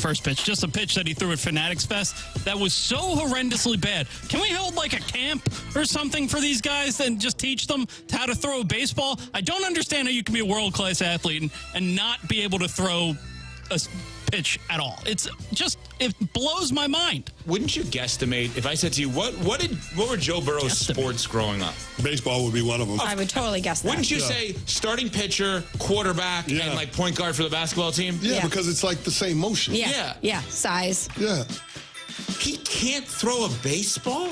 first pitch, just a pitch that he threw at Fanatics Fest that was so horrendously bad. Can we hold like a camp or something for these guys and just teach them how to throw a baseball? I don't understand how you can be a world-class athlete and not be able to throw a pitch at all. It blows my mind. Wouldn't you guesstimate if I said to you, what were Joe Burrow's sports growing up? Baseball would be one of them. I would totally guess that. Wouldn't you say starting pitcher, quarterback, and like point guard for the basketball team? Yeah, because it's like the same motion. Yeah. Size. Yeah. He can't throw a baseball?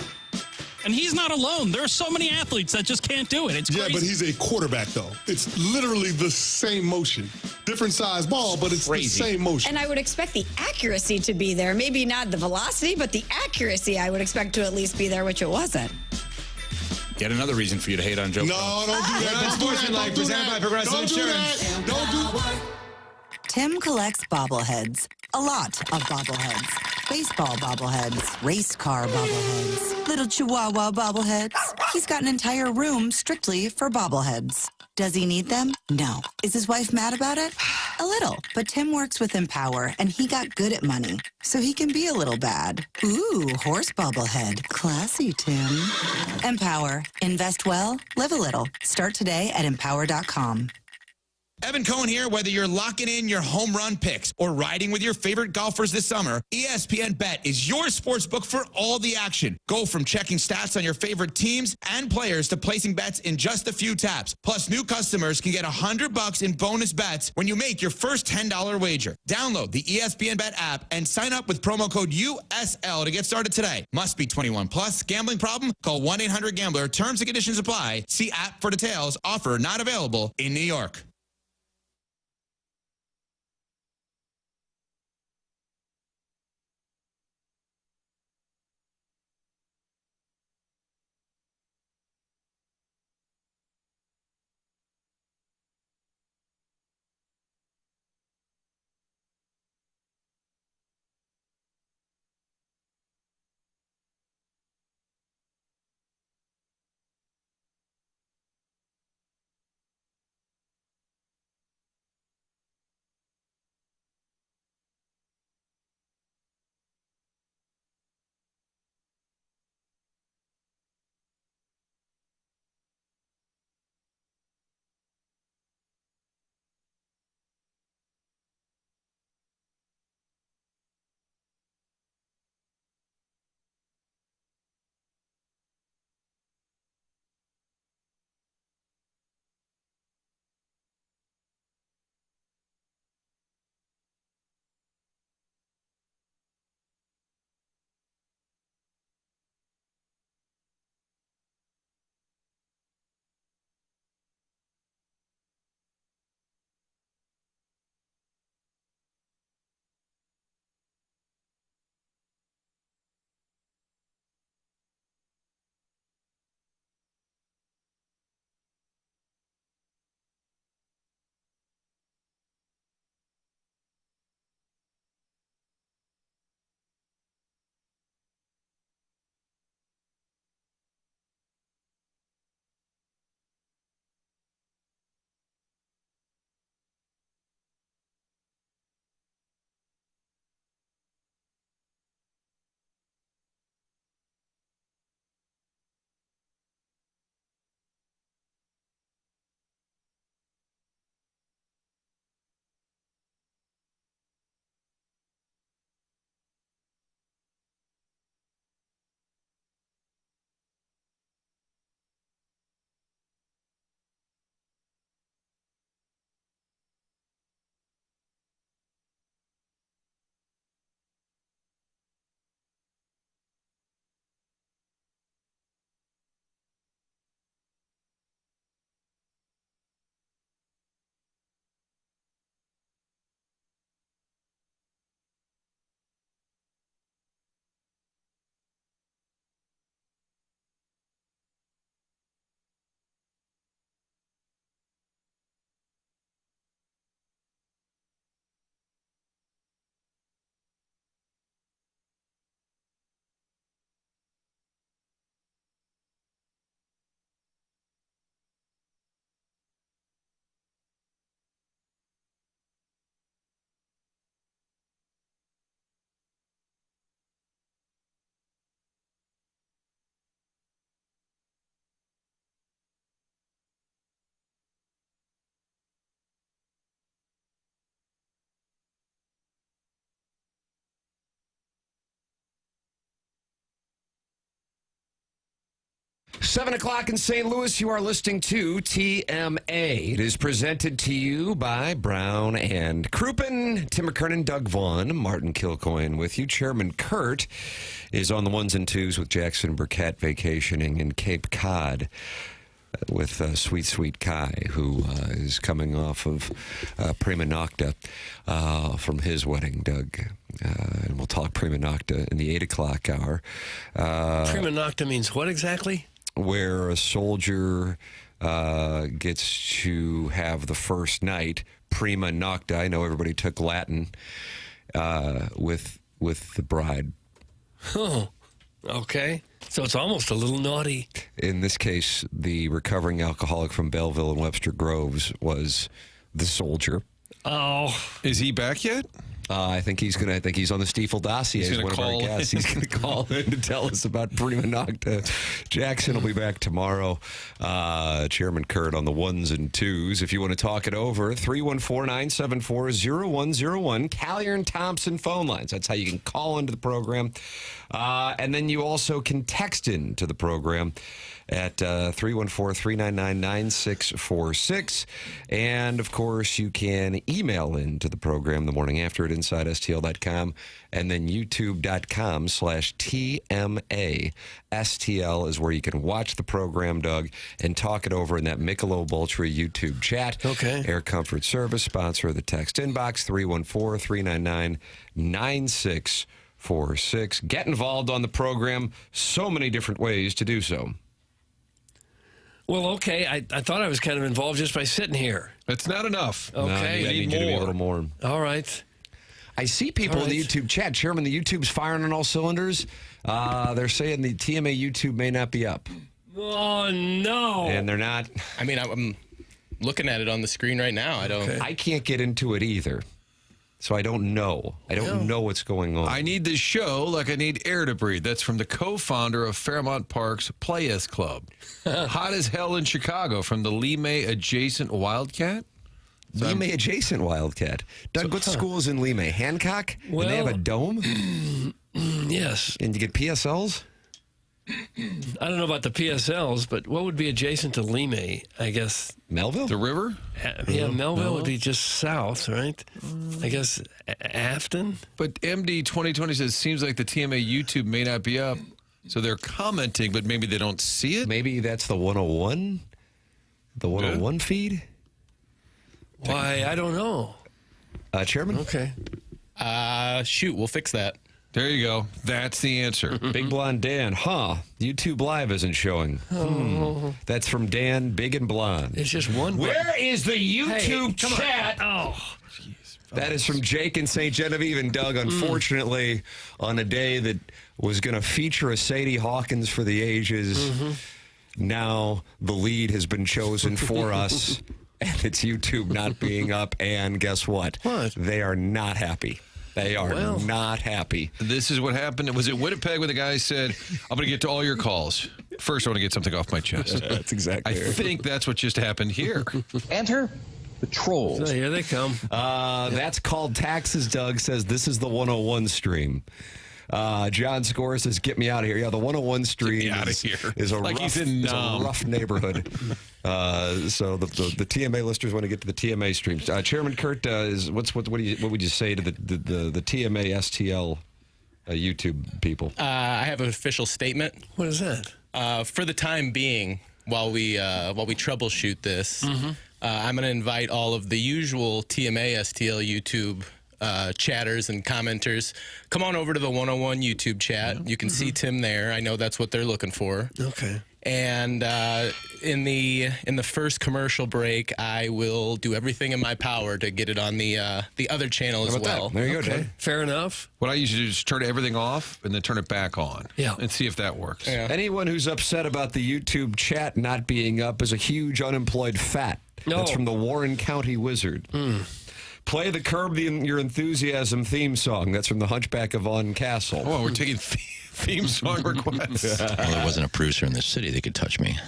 And he's not alone. There are so many athletes that just can't do it. It's crazy. Yeah, but he's a quarterback, though. It's literally the same motion. Different size ball, but it's crazy. The same motion. And I would expect the accuracy to be there. Maybe not the velocity, but the accuracy I would expect to at least be there, which it wasn't. Yet another reason for you to hate on Joe Burrow. No, don't do that. Don't do that. Don't do that. Don't do that. Tim collects bobbleheads. A lot of bobbleheads. Baseball bobbleheads, race car bobbleheads, little chihuahua bobbleheads. He's got an entire room strictly for bobbleheads. Does he need them? No. Is his wife mad about it? A little. But Tim works with Empower, and he got good at money, so he can be a little bad. Ooh, horse bobblehead. Classy, Tim. Empower. Invest well, live a little. Start today at empower.com. Evan Cohen here. Whether you're locking in your home run picks or riding with your favorite golfers this summer, ESPN Bet is your sports book for all the action. Go from checking stats on your favorite teams and players to placing bets in just a few taps. Plus, new customers can get $100 in bonus bets when you make your first $10 wager. Download the ESPN Bet app and sign up with promo code USL to get started today. Must be 21 plus. Gambling problem? Call 1-800-GAMBLER. Terms and conditions apply. See app for details. Offer not available in New York. 7 o'clock in St. Louis, you are listening to TMA. It is presented to you by Brown and Crouppen. Tim McKernan, Doug Vaughn, Martin Kilcoyne with you. Chairman Kurt is on the ones and twos with Jackson Burkett vacationing in Cape Cod with Sweet Kai, who is coming off of Prima Nocta from his wedding, Doug. And we'll talk Prima Nocta in the 8 o'clock hour. Prima Nocta means what exactly? Where a soldier gets to have the first night, Prima Nocta. I know everybody took Latin with the bride. Oh, okay. So it's almost a little naughty. In this case, the recovering alcoholic from Belleville and Webster Groves was the soldier. Oh. Is he back yet? I think he's on the Stiefel dossier as one of our guests. He's going to call in to tell us about Prima Nocta. Jackson will be back tomorrow. Chairman Kurt on the ones and twos. If you want to talk it over, 314-974-0101. Callier and Thompson phone lines. That's how you can call into the program. And then you also can text into the program at 314-399-9646. And, of course, you can email into the program the morning after at InsideSTL.com and then YouTube.com/TMA. STL is where you can watch the program, Doug, and talk it over in that Michelob Ultra YouTube chat. Okay. Air Comfort Service, sponsor of the text inbox, 314-399-9646. Get involved on the program. So many different ways to do so. Well, okay. I thought I was kind of involved just by sitting here. That's not enough. Okay. No, I need you to be a little more. All right. I see people in the YouTube chat. Chairman, the YouTube's firing on all cylinders. They're saying the TMA YouTube may not be up. Oh, no. And they're not. I mean, I'm looking at it on the screen right now. I can't get into it either. So I don't know. I don't know what's going on. I need this show like I need air to breathe. That's from the co-founder of Fairmount Park's Players Club. Hot as hell in Chicago from the Lee May adjacent Wildcat. Lee May adjacent Wildcat. Doug, what school is in Lee May? Hancock? Well, and they have a dome? Yes. And you get PSLs? I don't know about the PSLs, but what would be adjacent to Lemay? I guess Melville? The river? Yeah, Melville would be just south, right? I guess Afton? But MD 2020 says, seems like the TMA YouTube may not be up. So they're commenting, but maybe they don't see it? Maybe that's the 101? The 101 feed? Why, I don't know. Chairman? Okay. Shoot, we'll fix that. There you go. That's the answer. Big Blonde Dan. YouTube Live isn't showing. That's from Dan, Big and Blonde. It's just one. Where is the YouTube chat? Oh. That is from Jake and St. Genevieve and Doug. Unfortunately, on a day that was going to feature a Sadie Hawkins for the ages, now the lead has been chosen for us, and it's YouTube not being up. And guess what? What? They are not happy. They are not happy. This is what happened. It was at Winnipeg when the guy said, I'm going to get to all your calls. First, I want to get something off my chest. That's exactly I think that's what just happened here. Enter the trolls. So here they come. That's called taxes, Doug says. This is the 101 stream. John Score says, get me out of here. Yeah, the 101 stream is a rough neighborhood. So the TMA listeners want to get to the TMA streams. Chairman Kurt, what would you say to the TMA STL YouTube people? I have an official statement. What is that? For the time being, while we troubleshoot this, I'm going to invite all of the usual TMA STL YouTube chatters and commenters. Come on over to the 101 YouTube chat. You can see Tim there. I know that's what they're looking for. Okay. And in the first commercial break, I will do everything in my power to get it on the other channel as well. There you go, Dave. Fair enough. What I usually do is turn everything off and then turn it back on. Yeah. And see if that works. Yeah. Anyone who's upset about the YouTube chat not being up is a huge unemployed fat. No. That's from the Warren County Wizard. Play the Curb Your Enthusiasm theme song. That's from the Hunchback of Vaughn Castle. Oh, we're taking theme song requests. Well, there wasn't a producer in this city that could touch me.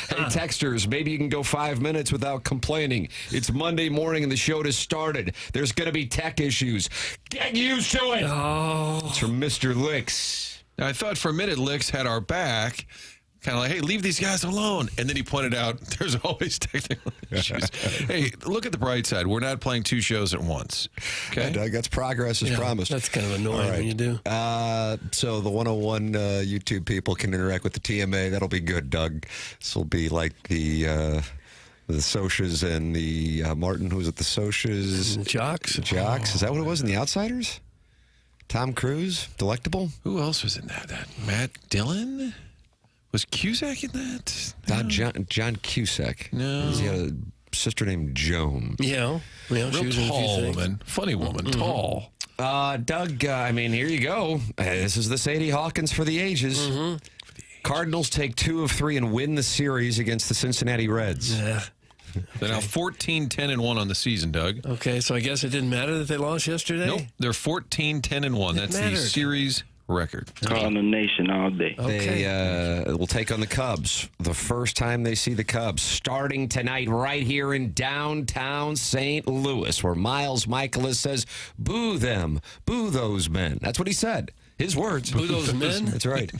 Hey, texters, maybe you can go 5 minutes without complaining. It's Monday morning and the show has started. There's going to be tech issues. Get used to it. Oh. It's from Mr. Licks. Now, I thought for a minute Licks had our back. kind of like, hey, leave these guys alone. And then he pointed out there's always technical issues. Hey, look at the bright side. We're not playing 2 shows at once. Okay, Doug, that's progress as promised. That's kind of annoying when you do. So the 101 YouTube people can interact with the TMA. That'll be good, Doug. This will be like the Socias and the Martin, who was at the Socias? Jocks. Is that what it was in The Outsiders? Tom Cruise, Delectable? Who else was in that? Matt Dillon? Was Cusack in that? Not John Cusack. No. He had a sister named Joan. Yeah. Real she was in a few tall things. woman. Funny woman. Tall. Doug, I mean, here you go. This is the Sadie Hawkins for the ages. Cardinals take 2 of 3 and win the series against the Cincinnati Reds. Yeah. They're now 14-10-1 on the season, Doug. Okay, so I guess it didn't matter that they lost yesterday? Nope. They're 14-10-1. That's the series record. Calling the nation all day. They will take on the Cubs. The first time they see the Cubs starting tonight right here in downtown St. Louis, where Miles Michaelis says, boo them, boo those men. That's what he said. His words. Boo those men? That's right.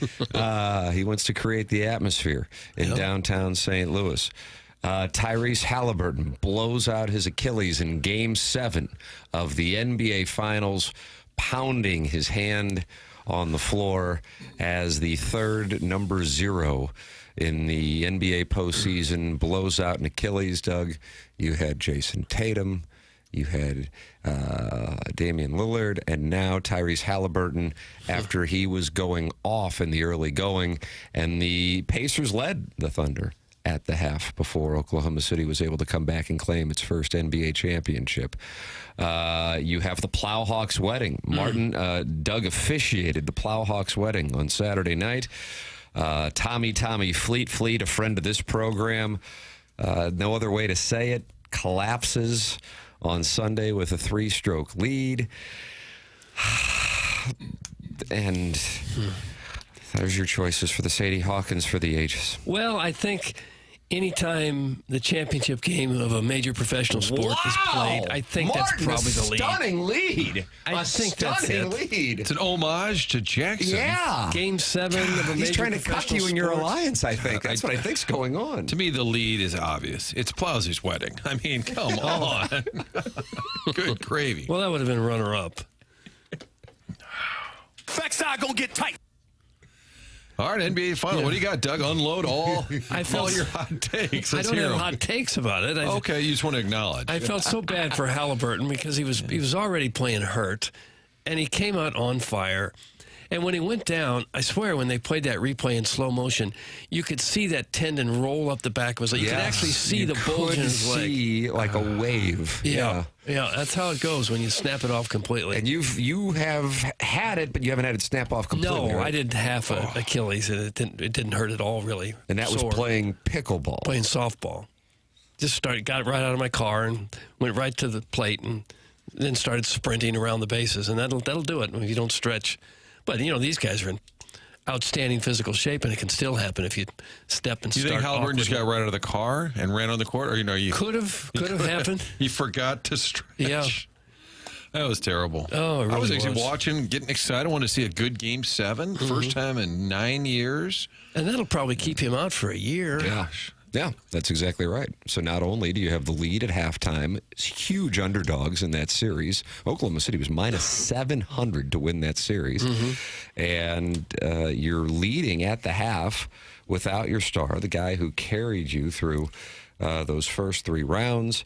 He wants to create the atmosphere in downtown St. Louis. Tyrese Halliburton blows out his Achilles in Game 7 of the NBA Finals, pounding his hand on the floor as the third number 0 in the NBA postseason blows out an Achilles, Doug. You had Jason Tatum. You had Damian Lillard, and now Tyrese Halliburton after he was going off in the early going, and the Pacers led the Thunder at the half before Oklahoma City was able to come back and claim its first NBA championship. You have the Plowhawks wedding. Martin, Doug officiated the Plowhawks wedding on Saturday night. Tommy Fleet, a friend of this program, no other way to say it, collapses on Sunday with a 3-stroke lead. And there's your choices for the Sadie Hawkins for the ages. Well, I think anytime the championship game of a major professional sport is played, I think that's probably the lead. Stunning lead. I think that's it. Lead. It's an homage to Jackson. Yeah. Game 7 of a major He's trying to cut you in your alliance, I think. That's what I think's going on. To me, the lead is obvious. It's Plowsy's wedding. I mean, come on. Good gravy. Well, that would have been runner-up. Backside gonna get tight. All right, NBA Final. What do you got, Doug? Unload all your hot takes. I Let's don't hear have 'em. hot takes about it. Okay, you just want to acknowledge. I felt so bad for Halliburton because he was already playing hurt, and he came out on fire. And when he went down, I swear, when they played that replay in slow motion, you could see that tendon roll up the back of his leg. You could actually see the bulge in his leg. See like a wave. Yeah, that's how it goes when you snap it off completely. And you have had it, but you haven't had it snap off completely. No, right? I did half a Achilles, and it didn't hurt at all, really. And that was playing pickleball. Playing softball. Just got it right out of my car and went right to the plate, and then started sprinting around the bases, and that'll do it if you don't stretch. But, these guys are in outstanding physical shape, and it can still happen if you step and You start. think Halliburton just awkwardly. got right out of the car and ran on the court? Or, you Could have happened. He forgot to stretch. Yeah. That was terrible. Oh, it really I was actually was. watching, getting excited. I want to see a good Game 7. First time in 9 years. And that'll probably keep him out for a year. Gosh. Yeah, that's exactly right. So not only do you have the lead at halftime, huge underdogs in that series. Oklahoma City was minus 700 to win that series. And you're leading at the half without your star, the guy who carried you through those first 3 rounds.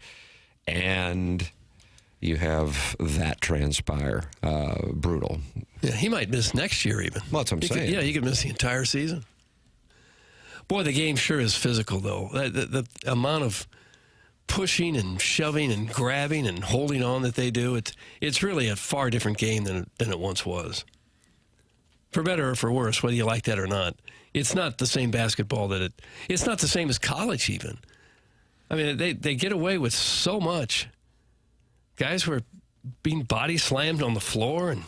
And you have that transpire. Brutal. Yeah, he might miss next year even. Well, that's what I'm saying. He could miss the entire season. Boy, the game sure is physical, though. The amount of pushing and shoving and grabbing and holding on that they do, it's really a far different game than it once was. For better or for worse, whether you like that or not. It's not the same basketball it's not the same as college even. I mean, they get away with so much. Guys were being body slammed on the floor and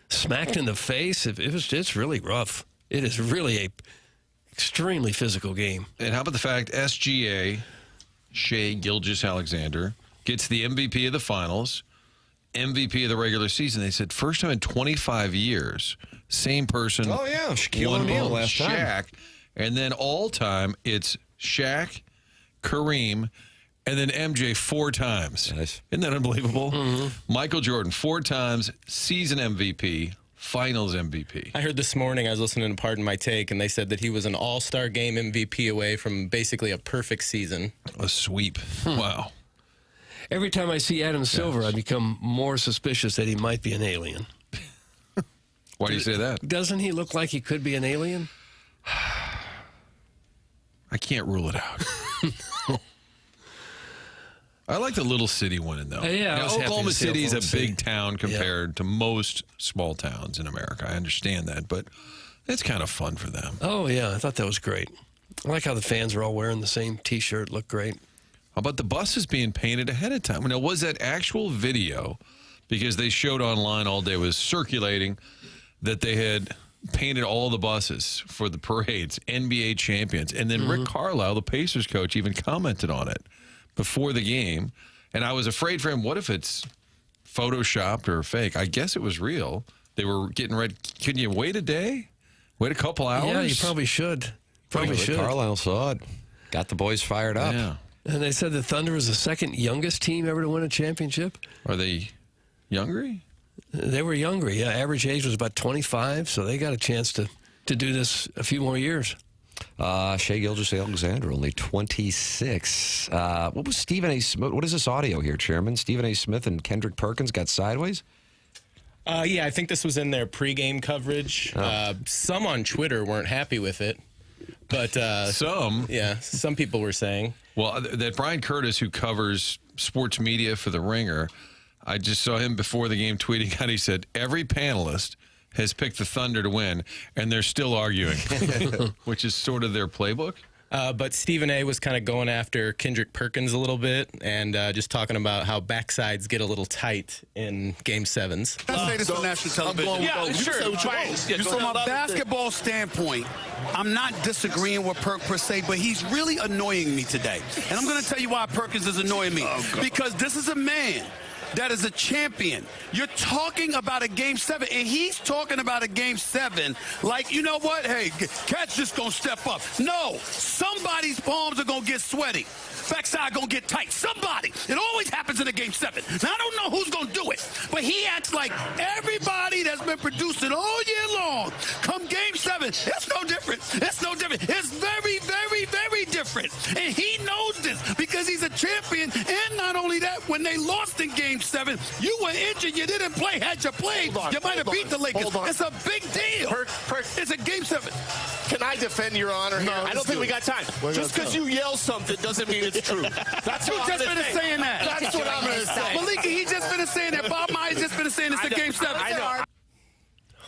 smacked in the face. It's really rough. It is really a extremely physical game. And how about the fact SGA, Shai Gilgeous-Alexander, gets the MVP of the finals, MVP of the regular season. They said first time in 25 years, same person. Oh, yeah. Shaquille won O'Neal both. last time. Shaq. And then all-time, it's Shaq, Kareem, and then MJ 4 times. Nice. Isn't that unbelievable? Mm-hmm. Michael Jordan 4 times, season MVP, finals MVP. I heard this morning, I was listening to Pardon My Take, and they said that he was an all-star game MVP away from basically a perfect season. A sweep. Wow. Every time I see Adam Silver, I become more suspicious that he might be an alien. Why do you say that? Doesn't he look like he could be an alien? I can't rule it out. I like the little city winning, though. Yeah, I was happy Oklahoma to see City is a Oklahoma big City. town compared to most small towns in America. I understand that, but it's kind of fun for them. Oh, yeah. I thought that was great. I like how the fans are all wearing the same T-shirt. Looked great. How about the buses being painted ahead of time? Now, was that actual video? Because they showed online all day, was circulating that they had painted all the buses for the parades, NBA champions. And then Rick Carlisle, the Pacers coach, even commented on it before the game. And I was afraid for him, what if it's photoshopped or fake? I guess it was real. They were getting ready. Couldn't you wait a day? Wait a couple hours? Yeah, you probably should. Probably Rick should. Carlisle saw it. Got the boys fired up. Yeah. And they said the Thunder was the second youngest team ever to win a championship. Are they younger? They were younger. Yeah, average age was about 25, so they got a chance to do this a few more years. Shea Gilgeous-Alexander, only 26. What was Stephen A. Smith? What is this audio here, Chairman? Stephen A. Smith and Kendrick Perkins got sideways? Yeah, I think this was in their pregame coverage. Some on Twitter weren't happy with it, but some people were saying. Well, that Brian Curtis, who covers sports media for The Ringer, I just saw him before the game tweeting out. He said, every panelist has picked the Thunder to win, and they're still arguing, which is sort of their playbook. But Stephen A. was kind of going after Kendrick Perkins a little bit and just talking about how backsides get a little tight in Game 7s. I say this on national television. Yeah, sure. From a basketball standpoint, I'm not disagreeing with Perk per se, but he's really annoying me today. And I'm going to tell you why Perkins is annoying me. Because this is a man that is a champion. You're talking about a Game 7, and he's talking about a Game 7 like, you know what? Hey, Cat's just going to step up. No, somebody's palms are going to get sweaty. Backside going to get tight. Somebody. It always happens in a Game 7. Now, I don't know who's going to do it, but he acts like everybody that's been producing all year long, come Game 7, it's no different. It's no different. It's very, very, very different. And he knows this because he's a champion. And not only that, when they lost in Game 7, you were injured. You didn't play. Had you played, you might have beat the Lakers. It's a big deal. It's a Game 7. Can I defend your honor here? I don't think we got time. Just because you yell something doesn't mean it's true. That's what you just finished saying that. That's what I'm going to say. Malika, he just finished saying that. Bob Myers just finished saying it's a Game 7. I know.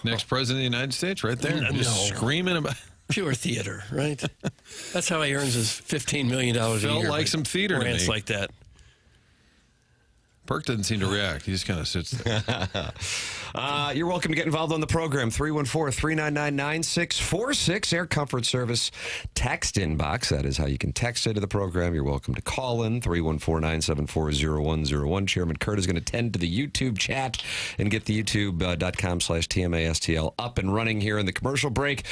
Next president of the United States, right there, just screaming about. Pure theater, right? That's how he earns his $15 million a year. Felt like some theater to rants me. like that. Perk doesn't seem to react. He just kind of sits there. You're welcome to get involved on the program. 314-399-9646. Air Comfort Service text inbox. That is how you can text into the program. You're welcome to call in 314-974-0101. Chairman Kurt is going to tend to the YouTube chat and get the youtube.com/TMASTL up and running here in the commercial break.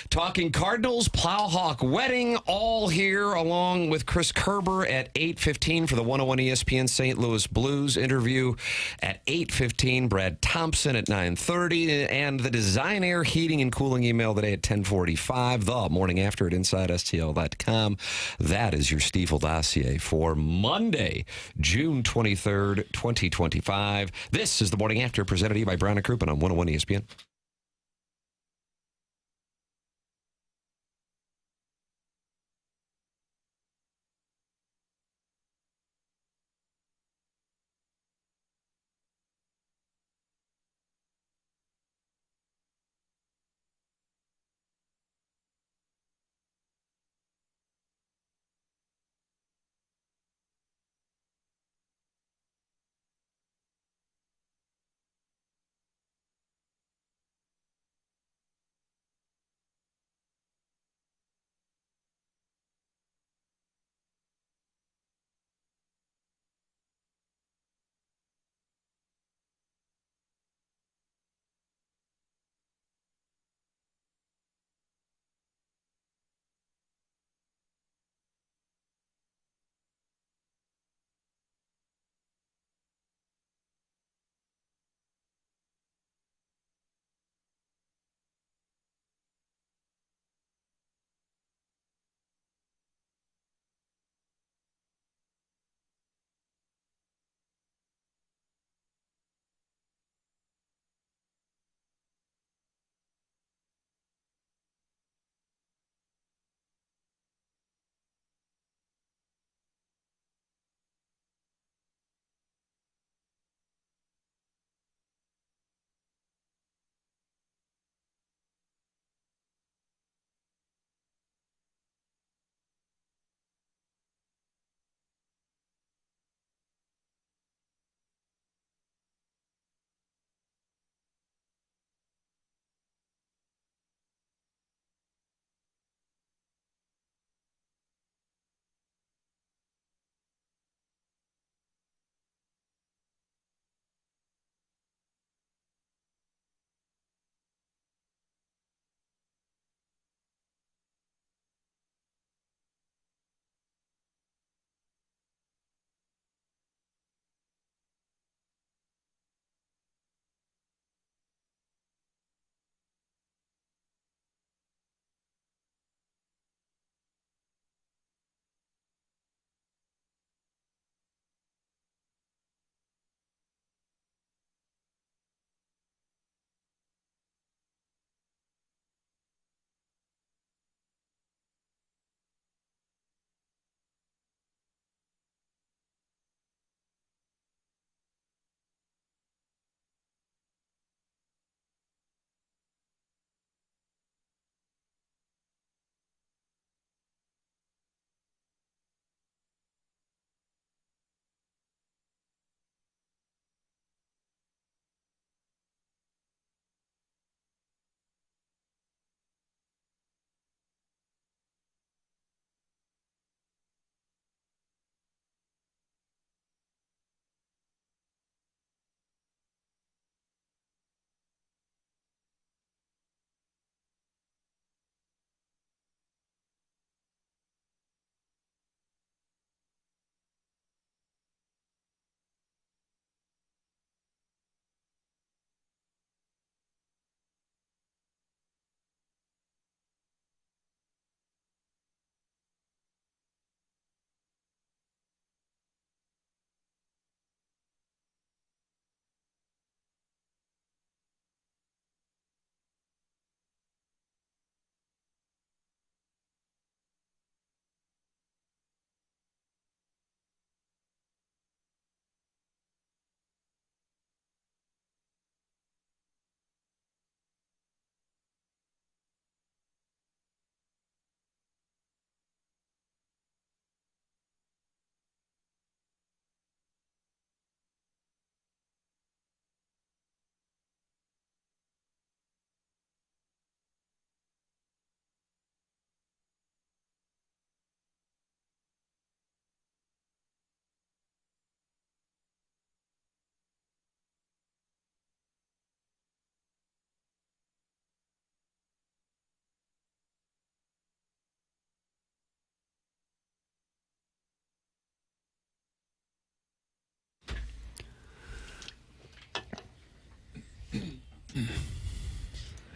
Talking Cardinals, Plowhawk wedding, all here along with Chris Kerber at 8:15 for the 101 ESPN St. Louis Blues interview at 8:15. Brad Thompson at 9:30, and the Design Air Heating and Cooling email today at 10:45. The morning after at InsideSTL.com. That is your Stiefel dossier for Monday, June 23rd, 2025. This is the morning after, presented to you by Brown and Crouppen on 101 ESPN.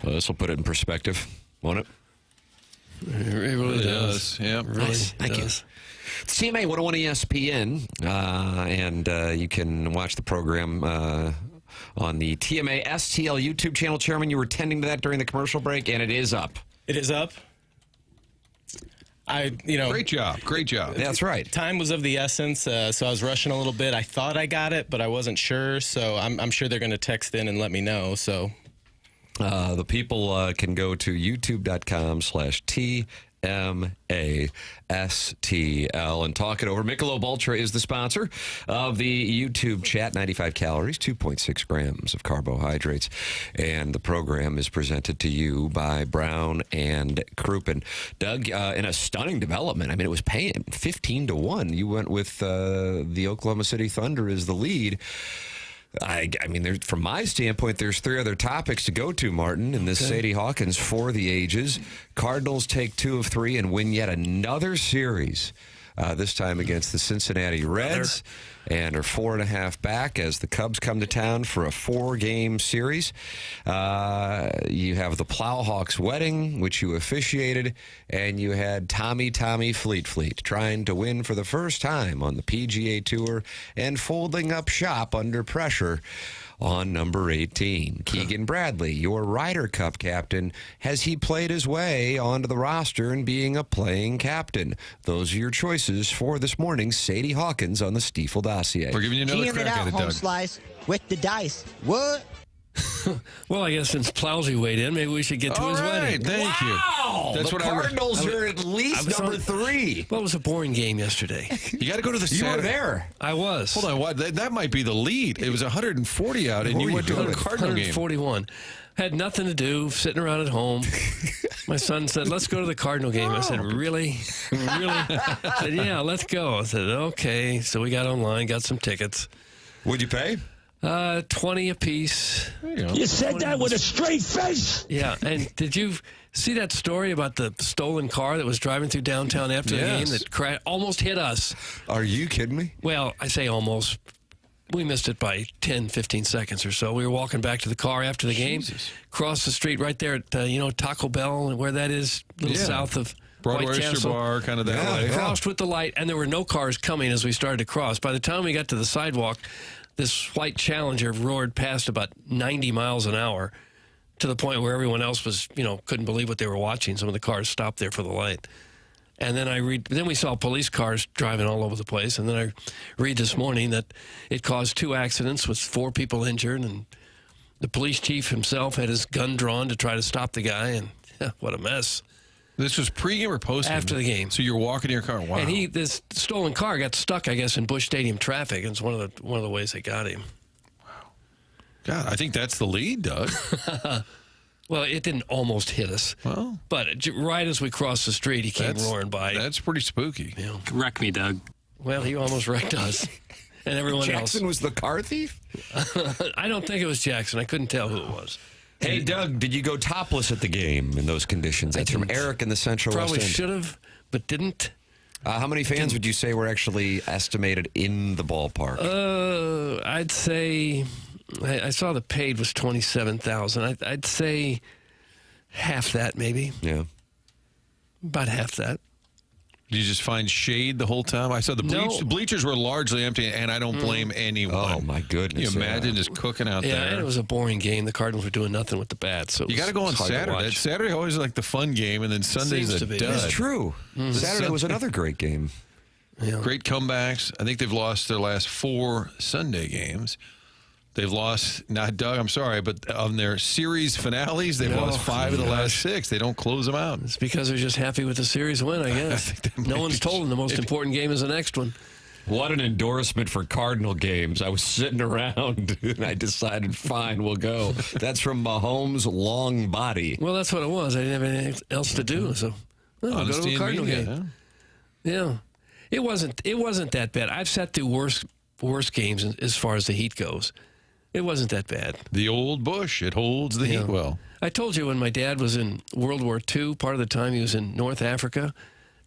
Well, this will put it in perspective, won't it? It really does. Yeah. Really Thank does. you. It's TMA 101 ESPN, and you can watch the program on the TMA STL YouTube channel. Chairman, you were tending to that during the commercial break, and it is up. It is up. Great job. That's right. Time was of the essence, so I was rushing a little bit. I thought I got it, but I wasn't sure. So I'm sure they're going to text in and let me know. So the people can go to youtube.com/TMASTL and talk it over. Michelob Ultra is the sponsor of the YouTube chat. 95 calories, 2.6 grams of carbohydrates. And the program is presented to you by Brown and Crouppen. Doug, in a stunning development, I mean, it was paying 15-1. You went with the Oklahoma City Thunder as the lead. I mean, from my standpoint, there's 3 other topics to go to, Martin, in this Sadie Hawkins for the ages. Cardinals take 2 of 3 and win yet another series, this time against the Cincinnati Reds, and are 4.5 back as the Cubs come to town for a 4-game series. You have the Plowhawks wedding, which you officiated, and you had Tommy Fleet trying to win for the first time on the PGA Tour and folding up shop under pressure on number 18. Keegan Bradley, your Ryder Cup captain, has he played his way onto the roster and being a playing captain? Those are your choices for this morning's Sadie Hawkins on the Stiefel Dossier. We're giving you another crack at it, Doug. Slice with the dice. What? Well, I guess since Plowsy weighed in, maybe we should get to his wedding. Thank you. That's the what Cardinals are at least number 3. Well, it was a boring game yesterday. You got to go to the You Saturday. were there. I was. Hold on. What? That might be the lead. It was 140 out, and you went to a Cardinal game. 141. Had nothing to do, sitting around at home. My son said, let's go to the Cardinal game. I said, really? Really? I said, yeah, let's go. I said, okay. So we got online, got some tickets. What'd you pay? 20 apiece. You said that with a straight face. Yeah, and did you see that story about the stolen car that was driving through downtown after the game that almost hit us? Are you kidding me? Well, I say almost. We missed it by 10, 15 seconds or so. We were walking back to the car after the game, crossed the street right there at, Taco Bell, and where that is, a little south of Broadway White Oyster Castle. Bar, kind of that way. Crossed with the light, and there were no cars coming as we started to cross. By the time we got to the sidewalk, this white Challenger roared past about 90 miles an hour to the point where everyone else was, couldn't believe what they were watching. Some of the cars stopped there for the light. And then then we saw police cars driving all over the place. And then I read this morning that it caused 2 accidents with 4 people injured. And the police chief himself had his gun drawn to try to stop the guy. And what a mess. This was pregame or postgame? After the game. So you're walking in your car. Wow. And this stolen car got stuck, I guess, in Busch Stadium traffic. And it's one of the ways they got him. Wow. God, I think that's the lead, Doug. Well, it didn't almost hit us. Well, but right as we crossed the street, he came roaring by. That's pretty spooky. Yeah. Wreck me, Doug. Well, he almost wrecked us. And everyone else. Jackson was the car thief? I don't think it was Jackson. I couldn't tell who it was. Hey, Doug, did you go topless at the game in those conditions? That's from Eric in the Central Probably West End. should have, but didn't. How many fans would you say were actually estimated in the ballpark? I'd say, I saw the paid was 27,000. I'd say half that, maybe. Yeah. About half that. Did you just find shade the whole time? I saw the bleachers were largely empty, and I don't blame anyone. Oh, my goodness. Can you imagine just cooking out there? Yeah, and it was a boring game. The Cardinals were doing nothing with the bats. So you got to go on Saturday. Saturday always like the fun game, and then Sunday's a dud. That's true. Saturday was another great game. Yeah. Great comebacks. I think they've lost their last 4 Sunday games. They've lost, not Doug, I'm sorry, but on their series finales, they've lost 5 of the last 6. They don't close them out. It's because they're just happy with the series win, I guess. No one's told them the most important game is the next one. What an endorsement for Cardinal games. I was sitting around and I decided, fine, we'll go. That's from Mahomes' long body. Well, that's what it was. I didn't have anything else to do, so I'll go to a Cardinal game. Yeah. It wasn't that bad. I've sat through worse games as far as the heat goes. It wasn't that bad. The old Busch, it holds the heat well. I told you when my dad was in World War II, part of the time he was in North Africa,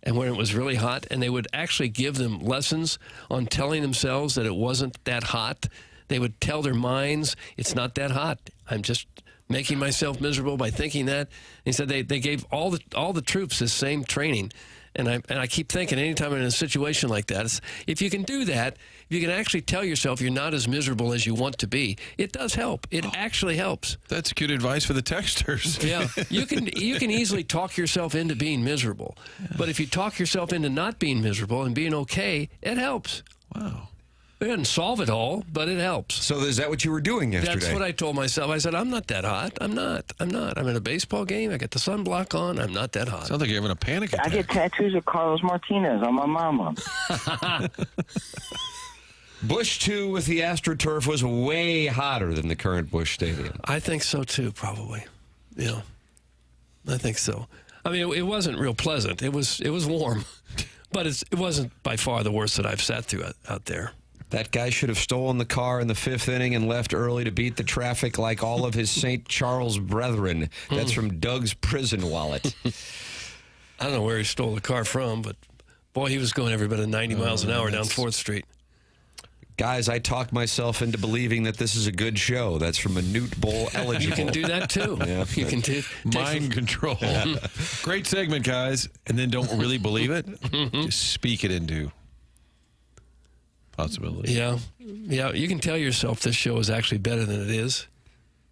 and when it was really hot, and they would actually give them lessons on telling themselves that it wasn't that hot. They would tell their minds, it's not that hot. I'm just making myself miserable by thinking that. He said they gave all the troops this same training. And I keep thinking anytime I'm in a situation like that, if you can do that, if you can actually tell yourself you're not as miserable as you want to be, it does help. It actually helps. That's good advice for the texters. Yeah, you can easily talk yourself into being miserable. But if you talk yourself into not being miserable and being okay, it helps. Wow. It doesn't solve it all, but it helps. So is that what you were doing yesterday? That's what I told myself. I said, I'm not that hot. I'm not. I'm in a baseball game. I got the sunblock on. I'm not that hot. Sounds like you're having a panic attack. I get tattoos of Carlos Martinez on my mama. Busch 2 with the AstroTurf was way hotter than the current Busch Stadium. I think so, too, probably. Yeah, I think so. I mean, it wasn't real pleasant. It was warm, but it wasn't by far the worst that I've sat through out there. That guy should have stolen the car in the 5th inning and left early to beat the traffic like all of his St. Charles brethren. That's from Doug's prison wallet. I don't know where he stole the car from, but, boy, he was going every bit of 90 miles an hour down 4th Street. Guys, I talked myself into believing that this is a good show. That's from a Newt Bowl eligible. You can do that, too. Yeah. You can do mind control. Great segment, guys. And then don't really believe it. Just speak it into possibility. Yeah. You can tell yourself this show is actually better than it is.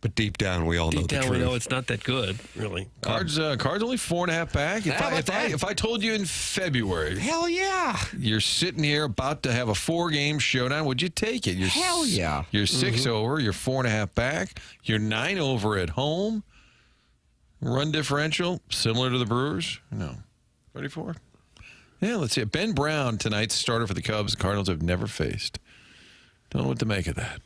But deep down, we all know the truth. Deep down, we know it's not that good, really. Cards only 4.5 back. If I told you in February, hell yeah, you're sitting here about to have a 4-game showdown, would you take it? Hell yeah. You're 6 over. You're 4.5 back. You're 9 over at home. Run differential similar to the Brewers. No, 34. Yeah, let's see it. Ben Brown tonight's starter for the Cubs. The Cardinals have never faced. Don't know what to make of that.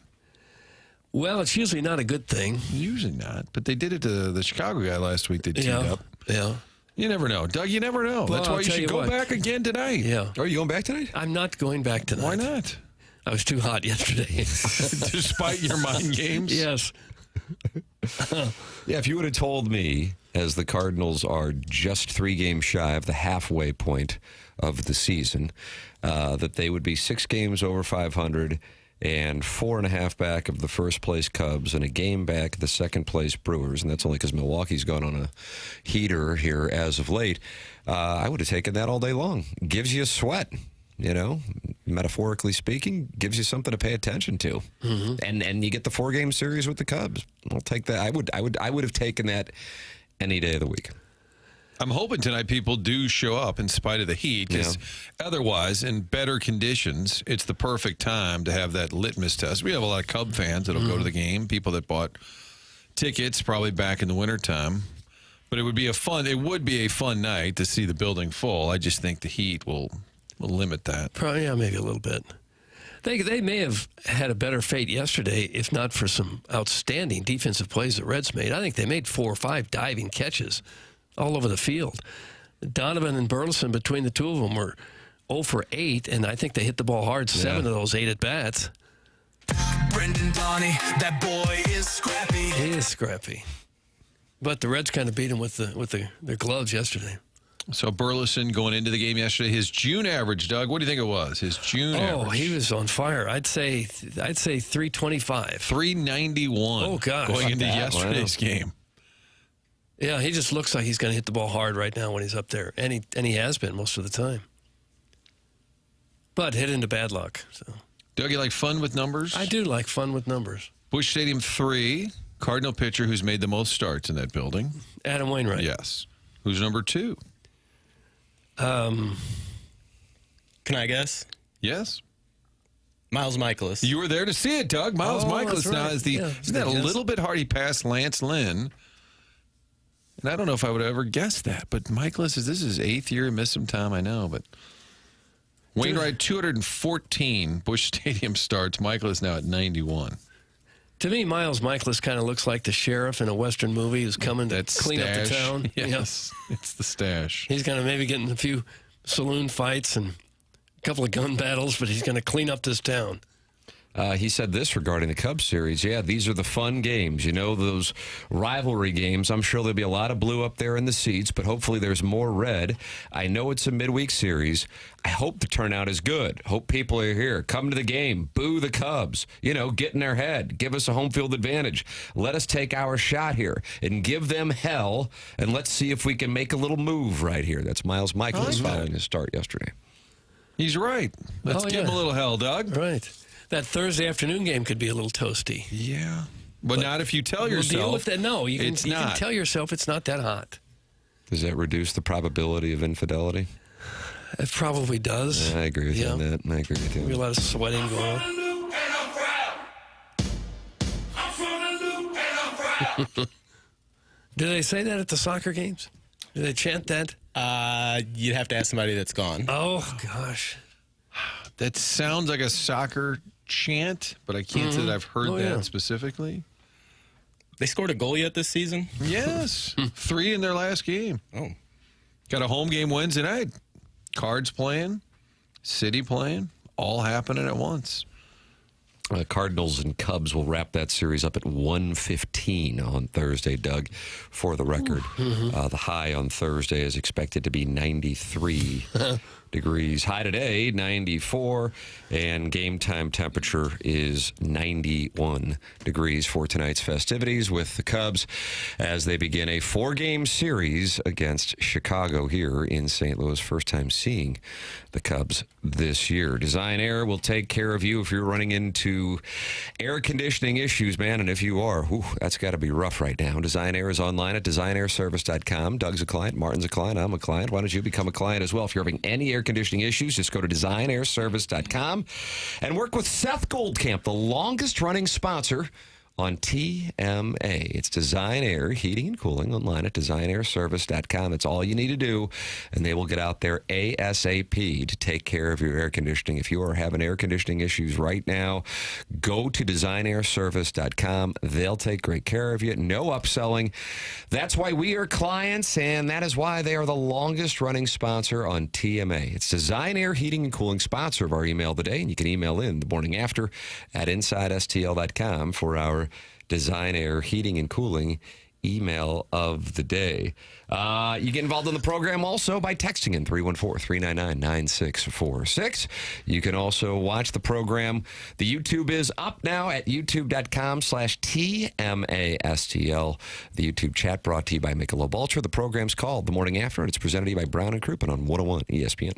Well, it's usually not a good thing. Usually not, but they did it to the Chicago guy last week. They teed up. Yeah. You never know. Doug, you never know. Well, That's why you should go back again tonight. Yeah. Are you going back tonight? I'm not going back tonight. Why not? I was too hot yesterday. Despite your mind games? Yes. Yeah, if you would have told me, as the Cardinals are just 3 games shy of the halfway point of the season, that they would be 6 games over 500 and 4.5 back of the first place Cubs and a game back of the second place Brewers, and that's only because Milwaukee's gone on a heater here as of late, I would have taken that all day long. Gives you a sweat. You know, metaphorically speaking, gives you something to pay attention to, and you get the 4-game series with the Cubs. I'll take that. I would have taken that any day of the week. I'm hoping tonight people do show up in spite of the heat, because otherwise, in better conditions, it's the perfect time to have that litmus test. We have a lot of Cub fans that'll go to the game, people that bought tickets probably back in the wintertime. But it would be a fun night to see the building full. I just think the heat will limit that. Probably, yeah, maybe a little bit. They may have had a better fate yesterday if not for some outstanding defensive plays the Reds made. I think they made 4 or 5 diving catches all over the field. Donovan and Burleson, between the two of them, were 0 for 8, and I think they hit the ball hard 7 of those 8 at-bats. Brendan Donnie, that boy is scrappy. He is scrappy. But the Reds kind of beat him with their gloves yesterday. So Burleson going into the game yesterday, his June average, Doug, what do you think it was? His June average? Oh, he was on fire. I'd say 325. 391. Oh, gosh. Going into yesterday's game. Yeah, he just looks like he's going to hit the ball hard right now when he's up there. And he has been most of the time. But hit into bad luck. So. Doug, you like fun with numbers? I do like fun with numbers. Busch Stadium 3, Cardinal pitcher who's made the most starts in that building. Adam Wainwright. Yes. Who's number 2? Can I guess? Yes. Miles Michaelis. You were there to see it, Doug. Miles Michaelis right. now is isn't that a little bit hard? He passed Lance Lynn. And I don't know if I would have ever guessed that, but Michaelis this is his 8th year. He missed some time, I know, but Wainwright 214 Busch Stadium starts. Michaelis now at 91. To me, Miles Michaelis kind of looks like the sheriff in a Western movie who's coming to clean up the town. Yes, it's the stash. He's going to maybe get in a few saloon fights and a couple of gun battles, but he's going to clean up this town. He said this regarding the Cubs series. Yeah, these are the fun games. You know, those rivalry games. I'm sure there'll be a lot of blue up there in the seats, but hopefully there's more red. I know it's a midweek series. I hope the turnout is good. Hope people are here. Come to the game. Boo the Cubs. You know, get in their head. Give us a home field advantage. Let us take our shot here and give them hell, and let's see if we can make a little move right here. That's Miles Michaelis following his start yesterday. He's right. Let's give him a little hell, Doug. Right. That Thursday afternoon game could be a little toasty. Yeah. But not if you tell yourself. Deal with that. No, you it's can not. tell yourself it's not that hot. Does that reduce the probability of infidelity? It probably does. Yeah, I agree with you on that. I agree with you. There'll be a lot of sweating going on. Do they say that at the soccer games? Do they chant that? You'd have to ask somebody that's gone. Oh, gosh. That sounds like a soccer chant, but I can't say that I've heard that specifically. They scored a goal yet this season? Yes. 3 in their last game. Oh. Got a home game Wednesday night. Cards playing, City playing, all happening at once. Cardinals and Cubs will wrap that series up at 1:15 on Thursday, Doug, for the record. The high on Thursday is expected to be 93 degrees. High today, 94, and game time temperature is 91 degrees for tonight's festivities with the Cubs as they begin a 4-game series against Chicago here in St. Louis. First time seeing the Cubs this year. Design Air will take care of you if you're running into air conditioning issues, man, and if you are, that's got to be rough right now. Design Air is online at designairservice.com. Doug's a client, Martin's a client, I'm a client. Why don't you become a client as well? If you're having any air conditioning issues, just go to designairservice.com and work with Seth Goldcamp, the longest running sponsor on TMA. It's Design Air Heating and Cooling online at designairservice.com. That's all you need to do, and they will get out there ASAP to take care of your air conditioning. If you are having air conditioning issues right now, go to designairservice.com. They'll take great care of you. No upselling. That's why we are clients, and that is why they are the longest running sponsor on TMA. It's Design Air Heating and Cooling, sponsor of our email today, and you can email in the morning after at InsideSTL.com for our Design Air Heating and Cooling email of the day. You get involved in the program also by texting in 314-399-9646. You can also watch the program. The YouTube is up now at youtube.com/TMASTL. The YouTube chat brought to you by Michelob Ultra. The program's called The Morning After, and it's presented to you by Brown and Crouppen on 101 ESPN.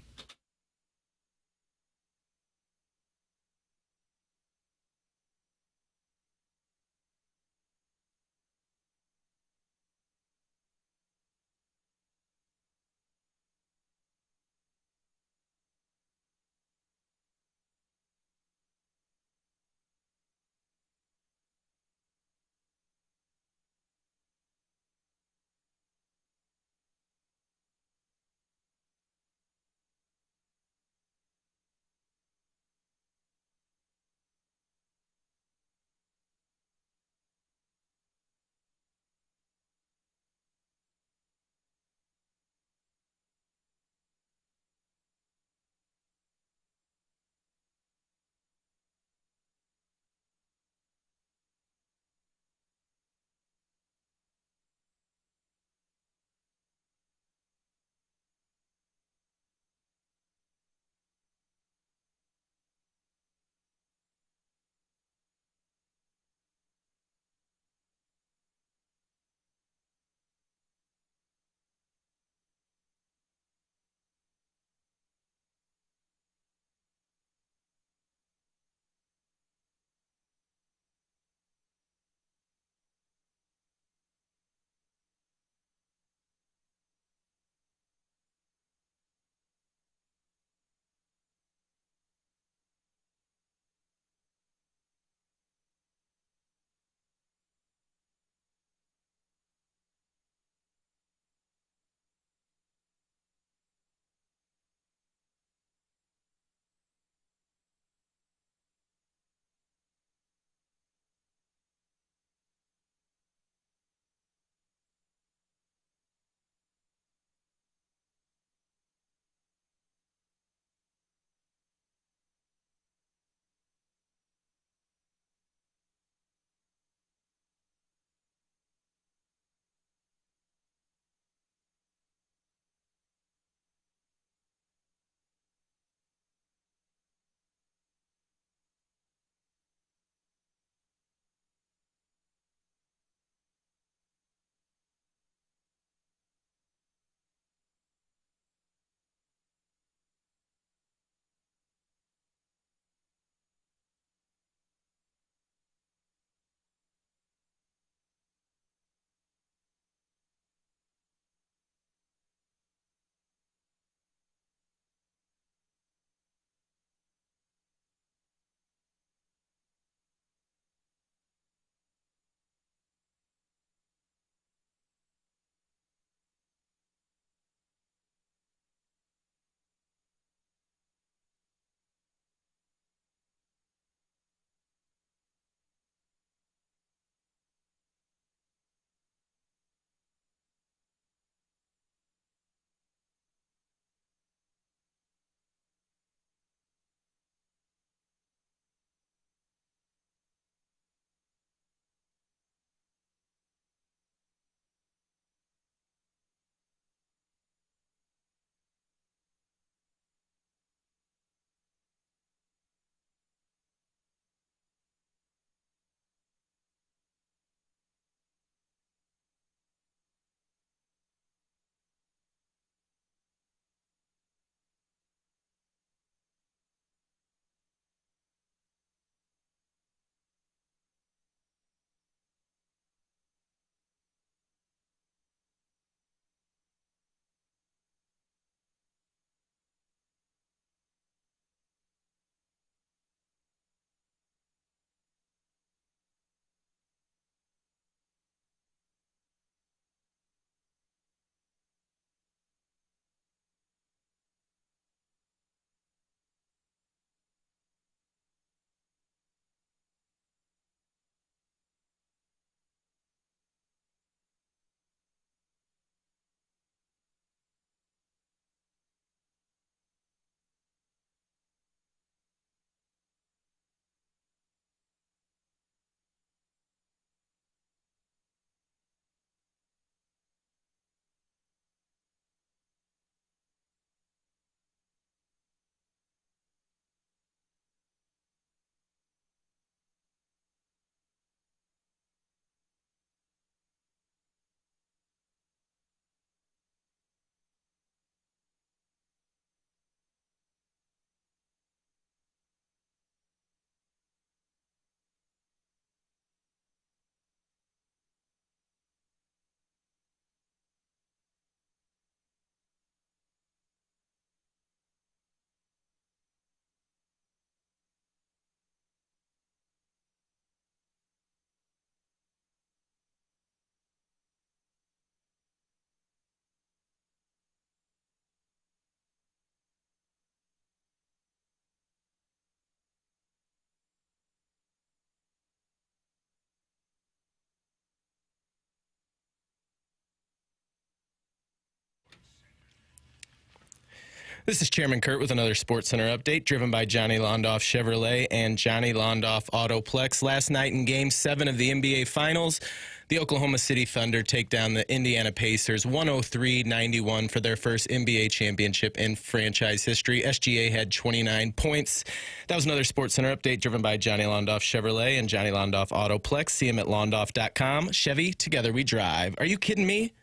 This is Chairman Kurt with another SportsCenter update, driven by Johnny Londoff Chevrolet and Johnny Londoff Autoplex. Last night in Game 7 of the NBA Finals, the Oklahoma City Thunder take down the Indiana Pacers 103-91 for their first NBA championship in franchise history. SGA had 29 points. That was another SportsCenter update, driven by Johnny Londoff Chevrolet and Johnny Londoff Autoplex. See him at londoff.com. Chevy, together we drive. Are you kidding me?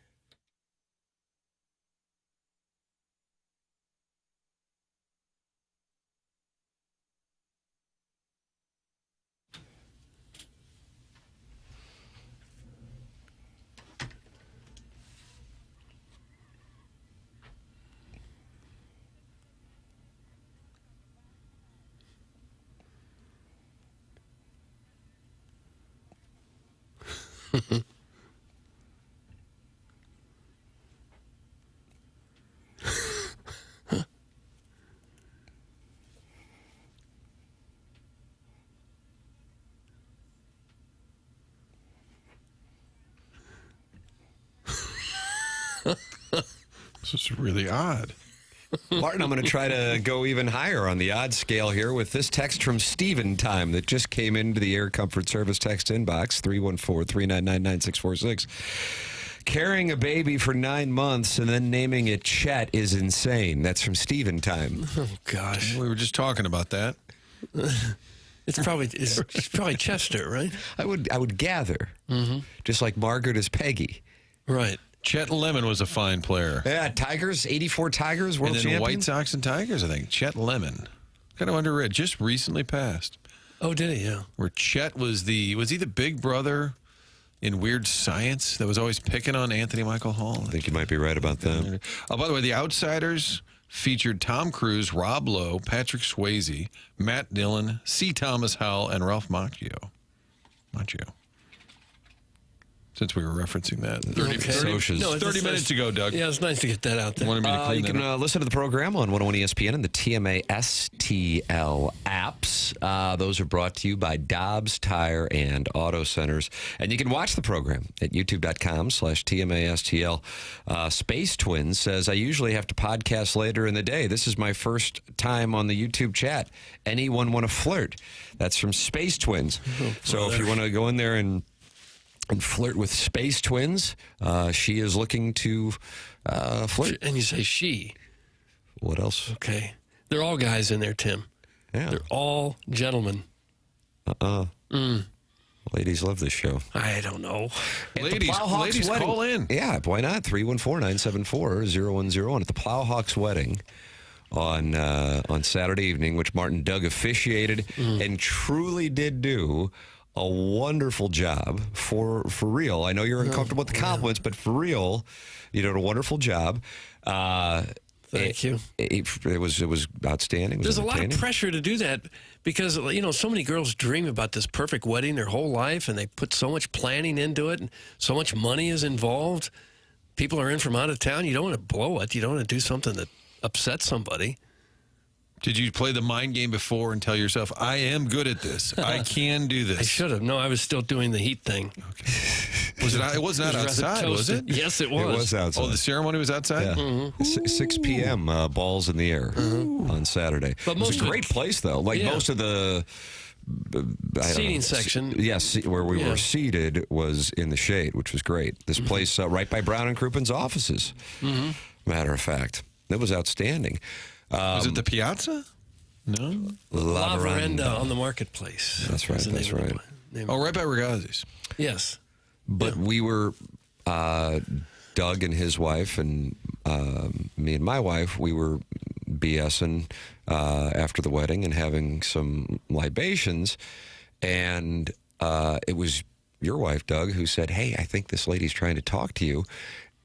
This is really odd. Martin, I'm going to try to go even higher on the odd scale here with this text from Steven Time that just came into the Air Comfort Service text inbox, 314-399-9646. Carrying a baby for 9 months and then naming it Chet is insane. That's from Steven Time. Oh, gosh. We were just talking about that. It's probably Chester, right? I would gather. Mm-hmm. Just like Margaret is Peggy. Right. Chet Lemon was a fine player. Yeah, Tigers, 84 Tigers, world and then champion. White Sox and Tigers, I think. Chet Lemon. Kind of underrated. Just recently passed. Oh, did he? Yeah. Where Chet was he the big brother in Weird Science that was always picking on Anthony Michael Hall? I think you might be right about that. Oh, by the way, The Outsiders featured Tom Cruise, Rob Lowe, Patrick Swayze, Matt Dillon, C. Thomas Howell, and Ralph Macchio. Since we were referencing that. 30 minutes ago, Doug. Yeah, it's nice to get that out there. Wanted me to clean you can listen to the program on 101 ESPN and the TMA STL apps. Those are brought to you by Dobbs Tire and Auto Centers. And you can watch the program at youtube.com/TMASTL. Space Twins says, I usually have to podcast later in the day. This is my first time on the YouTube chat. Anyone want to flirt? That's from Space Twins. So if you want to go in there and flirt with Space Twins, she is looking to flirt. And you say she. What else? Okay. They're all guys in there, Tim. Yeah. They're all gentlemen. Ladies love this show. I don't know. Ladies call in. Yeah, why not? 314-974-0101 at the Plowhawks wedding on Saturday evening, which Martin Doug officiated and truly did do a wonderful job for real. I know you're uncomfortable with the compliments, but for real, you did a wonderful job. Thank you. It was outstanding. It was There's a lot of pressure to do that because, so many girls dream about this perfect wedding their whole life, and they put so much planning into it, and so much money is involved. People are in from out of town. You don't want to blow it. You don't want to do something that upsets somebody. Did you play the mind game before and tell yourself, I am good at this. I can do this. I should have. No, I was still doing the heat thing. Okay. It was not outside, was it? Yes, it was. It was outside. Oh, the ceremony was outside? Yeah. Mm-hmm. 6 p.m., balls in the air on Saturday. But it was a great place, though. Most of the seating section. Yes, where we were seated was in the shade, which was great. This place right by Brown and Krupin's offices, matter of fact. It was outstanding. Was it the Piazza? No. La Veranda on the Marketplace. That's right. That's right. Right by Ragazzi's. Yes. But we were, Doug and his wife and me and my wife, we were BSing after the wedding and having some libations. And it was your wife, Doug, who said, hey, I think this lady's trying to talk to you.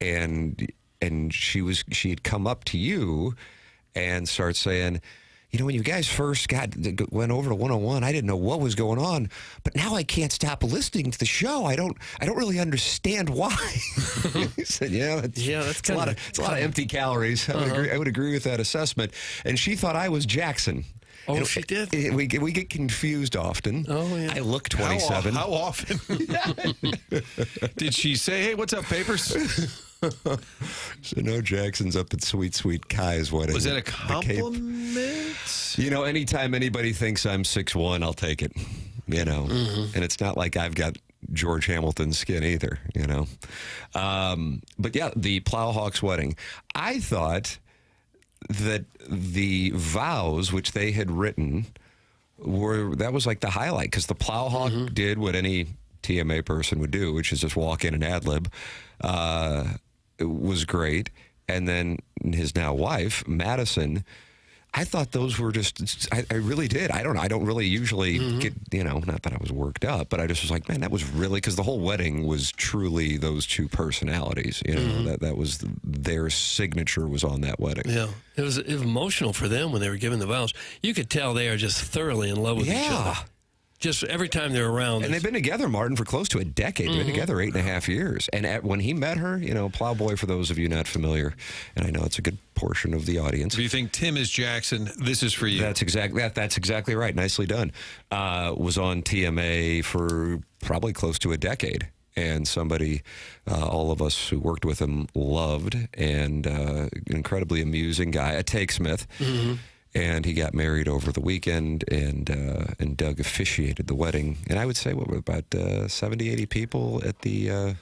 And she had come up to you and start saying, when you guys first went over to 101, I didn't know what was going on, but now I can't stop listening to the show. I don't really understand why. He said, it's a lot of empty calories. I would agree with that assessment. And she thought I was Jackson. Oh, she did? We get confused often. Oh, yeah. I look 27. How often? Did she say, hey, what's up, Papers? So no Jackson's up at Sweet Kai's wedding. Was that a compliment? You know, anytime anybody thinks I'm 6'1", I'll take it. You know, and it's not like I've got George Hamilton's skin either, you know. But yeah, the Plowhawks wedding. I thought that the vows which they had written that was like the highlight, because the Plowhawk did what any TMA person would do, which is just walk in and ad-lib. It was great. And then his now wife, Madison, I thought those were just, I really did. I don't know. I don't really usually get, you know, not that I was worked up, but I just was like, man, that was really, because the whole wedding was truly those two personalities. You know, that was their signature was on that wedding. Yeah. It was emotional for them when they were giving the vows. You could tell they are just thoroughly in love with each other. Just every time they're around. And they've been together, Martin, for close to a decade. They've been together 8.5 years. And when he met her, you know, Plowboy, for those of you not familiar, and I know it's a good portion of the audience. If you think Tim is Jackson, this is for you. That's exactly right. Nicely done. Was on TMA for probably close to a decade. And somebody all of us who worked with him loved, and incredibly amusing guy, a Takesmith. And he got married over the weekend, and Doug officiated the wedding. And I would say, what were about 70, 80 people at the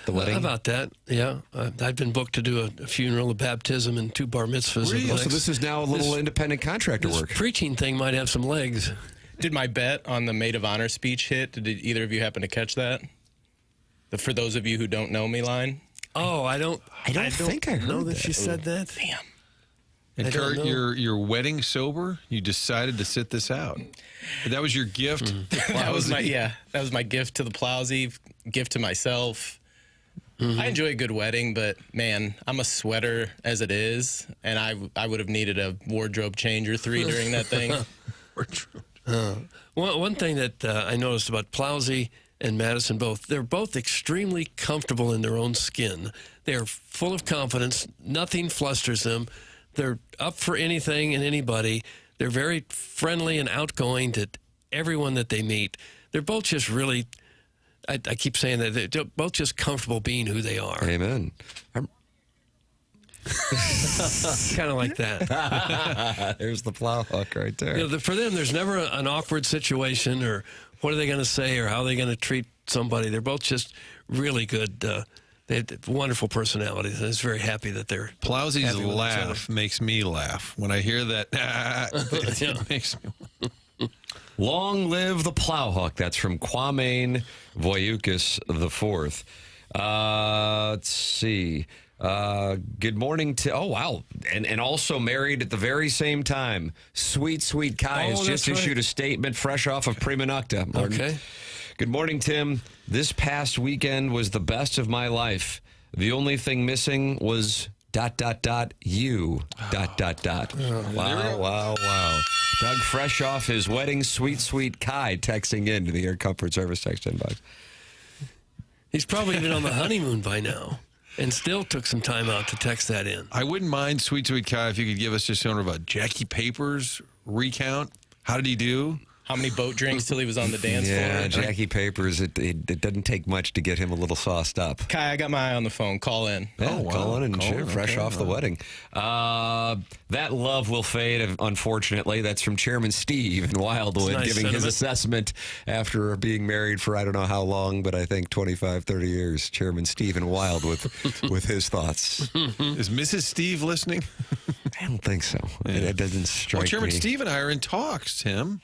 wedding? About that, yeah. I've been booked to do a funeral, a baptism, and 2 bar mitzvahs. Really? So this is now a little independent contractor work. This preaching thing might have some legs. Did my bet on the maid of honor speech hit? Did either of you happen to catch that? The "for those of you who don't know me" line? Oh, I don't think I heard know that she said that. Damn. And Kurt, your wedding sober, you decided to sit this out. That was your gift. That was my gift to the Plowsy, gift to myself. I enjoy a good wedding, but man, I'm a sweater as it is, and I would have needed a wardrobe change or 3 during that thing. One thing that I noticed about Plowsy and Madison they're both extremely comfortable in their own skin. They're full of confidence. Nothing flusters them. They're up for anything and anybody. They're very friendly and outgoing to everyone that they meet. They're both just really, I keep saying that, they're both just comfortable being who they are. Amen. Kind of like that. There's the Plowhawk right there. You know, for them, there's never an awkward situation or what are they going to say or how are they going to treat somebody. They're both just really good. They have wonderful personalities. I was very happy that they're Plowsy's laugh makes me laugh. When I hear that, it makes me Long live the Plowhawk. That's from Kwame Voyukis IV. Let's see. Good morning to, oh, wow. And also married at the very same time. Sweet Kai has just issued a statement fresh off of Prima Nocta. Martin. Okay. Good morning, Tim. This past weekend was the best of my life. The only thing missing was ... you ... Wow. Doug, fresh off his wedding, Sweet Kai, texting in to the Air Comfort Service text inbox. He's probably been on the honeymoon by now and still took some time out to text that in. I wouldn't mind, Sweet Kai, if you could give us just sort of a Jackie Papers recount. How did he do? How many boat drinks till he was on the dance floor? Yeah, Jackie Papers, it doesn't take much to get him a little sauced up. Kai, I got my eye on the phone. Call in. Yeah, call in and share fresh off the wedding. That love will fade, unfortunately. That's from Chairman Steve in Wildwood, giving his assessment after being married for I don't know how long, but I think 25, 30 years. Chairman Steve in Wildwood with his thoughts. Is Mrs. Steve listening? I don't think so. Yeah. It doesn't strike me. Chairman Steve and I are in talks, Tim.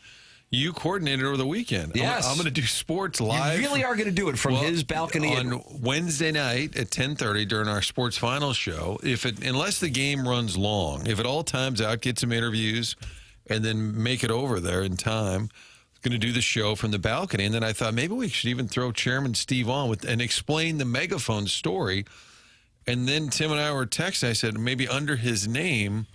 You coordinated over the weekend. Yes. I'm going to do sports live. You really are going to do it from his balcony. On Wednesday night at 10:30 during our sports finals show. Unless the game runs long, if it all times out, get some interviews, and then make it over there in time, going to do the show from the balcony. And then I thought maybe we should even throw Chairman Steve on and explain the megaphone story. And then Tim and I were texting. I said maybe under his name,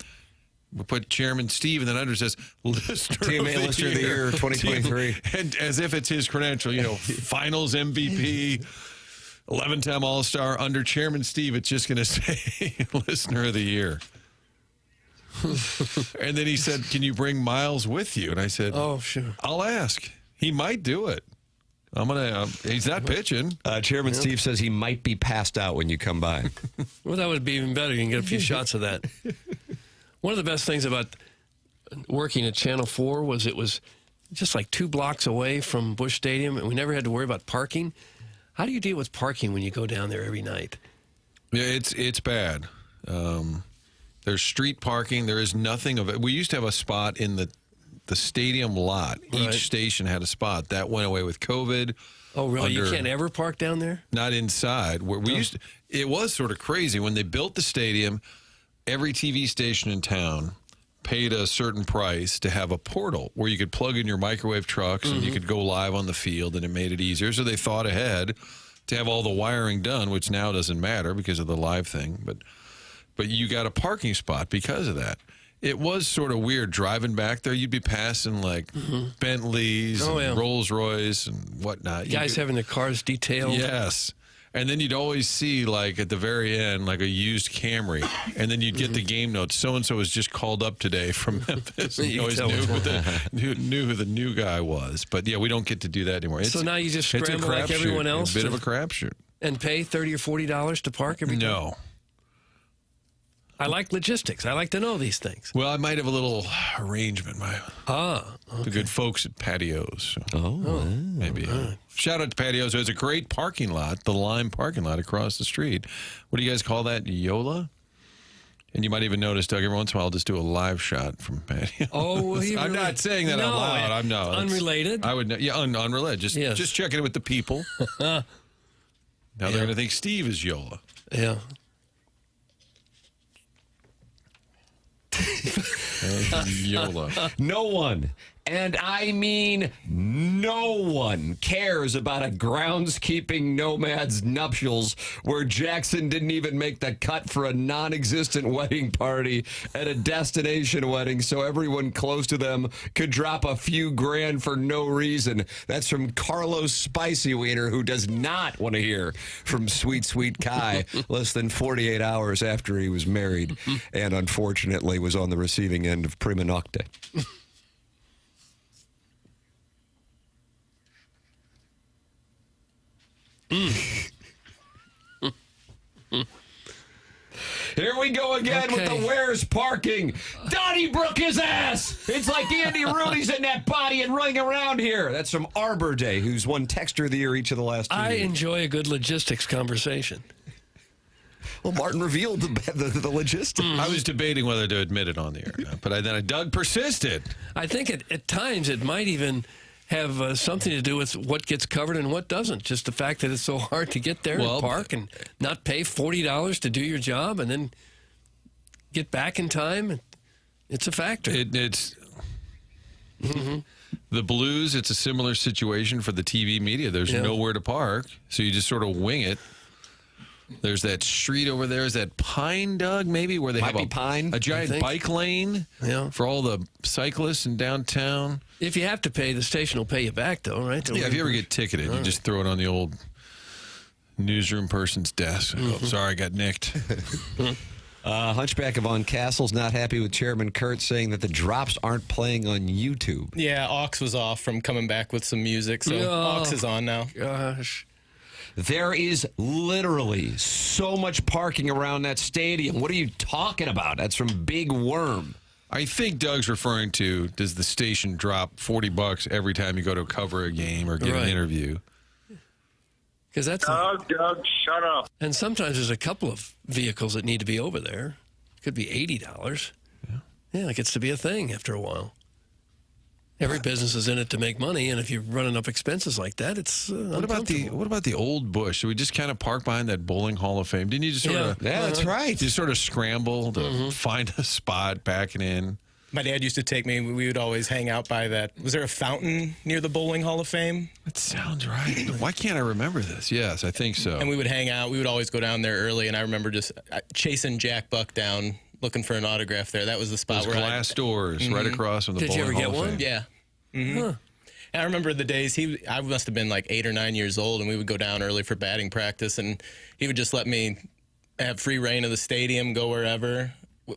we put Chairman Steve, and then under says TMA Listener of the Year 2023. And as if it's his credential, finals MVP, 11-time All-Star. Under Chairman Steve, it's just going to say Listener of the Year. And then he said, can you bring Miles with you? And I said, oh, sure. I'll ask. He might do it. He's not pitching. Chairman Steve says he might be passed out when you come by. Well, that would be even better. You can get a few shots of that. One of the best things about working at Channel 4 was it was just like 2 blocks away from Busch Stadium, and we never had to worry about parking. How do you deal with parking when you go down there every night? Yeah, it's bad. There's street parking. There is nothing of it. We used to have a spot in the stadium lot. Right. Each station had a spot. That went away with COVID. Oh, really? You can't ever park down there? Not inside. Where we used to, it was sort of crazy. When they built the stadium, every TV station in town paid a certain price to have a portal where you could plug in your microwave trucks and you could go live on the field, and it made it easier. So they thought ahead to have all the wiring done, which now doesn't matter because of the live thing. But you got a parking spot because of that. It was sort of weird driving back there. You'd be passing like Bentleys and Rolls Royce and whatnot. Guys having their cars detailed. Yes. And then you'd always see, like, at the very end, like a used Camry. And then you'd get the game notes. So-and-so was just called up today from Memphis. And you always knew who the new guy was. But, yeah, we don't get to do that anymore. So now you just scramble like everyone else? A bit of a crapshoot. And pay $30 or $40 to park every time? No. I like logistics. I like to know these things. Well, I might have a little arrangement. The good folks at Patios. Maybe. Shout out to Patios. It's a great parking lot, the Lime parking lot across the street. What do you guys call that? Yola? And you might even notice, Doug, every once in a while I'll just do a live shot from Patios. Oh, I'm not saying that out loud. I'm not. Unrelated? I would. Unrelated. Just checking in with the people. Now they're going to think Steve is Yola. Yeah. Yola. No one, and I mean no one, cares about a groundskeeping nomad's nuptials where Jackson didn't even make the cut for a non-existent wedding party at a destination wedding so everyone close to them could drop a few grand for no reason. That's from Carlos Spicy Wiener, who does not want to hear from Sweet Sweet Kai less than 48 hours after he was married and unfortunately was on the receiving end of prima nocte. Here we go again with the where's parking. Donnybrook his ass. It's like Andy Rooney's in that body and running around here. That's from Arbor Day, who's won Texter of the Year each of the last 2 years. I enjoy a good logistics conversation. Well, Martin revealed the logistics. I was debating whether to admit it on the air, but then Doug persisted. I think at times it might even have something to do with what gets covered and what doesn't. Just the fact that it's so hard to get there and park and not pay $40 to do your job and then get back in time. It's a factor. It's the Blues. It's a similar situation for the TV media. There's nowhere to park, so you just sort of wing it. There's that street over there. Is that Pine, Doug, maybe, where they have a giant bike lane for all the cyclists in downtown? If you have to pay, the station will pay you back, though, right? Yeah, if you ever get ticketed, you just throw it on the old newsroom person's desk. Oh, sorry, I got nicked. Hunchback of On Castle's not happy with Chairman Kurt saying that the drops aren't playing on YouTube. Yeah, Aux was off from coming back with some music, so Aux is on now. Gosh. There is literally so much parking around that stadium. What are you talking about? That's from Big Worm. I think Doug's referring to, does the station drop $40 every time you go to cover a game or get an interview? Because that's Doug, shut up. And sometimes there's a couple of vehicles that need to be over there. It could be $80. Yeah, it gets to be a thing after a while. Every business is in it to make money, and if you're running up expenses like that, it's what about the old Busch? Should we just kind of park behind that bowling Hall of Fame? Didn't you just sort of? Yeah, that's right. You sort of scramble to find a spot, backing in. My dad used to take me. We would always hang out by that. Was there a fountain near the bowling Hall of Fame? That sounds right. Why can't I remember this? Yes, I think so. And we would hang out. We would always go down there early, and I remember just chasing Jack Buck down, looking for an autograph there. That was the spot where glass doors right across from the bowling Hall of Fame. Did you ever get one? Yeah. And I remember the days I must have been like 8 or 9 years old, and we would go down early for batting practice, and he would just let me have free reign of the stadium, go wherever.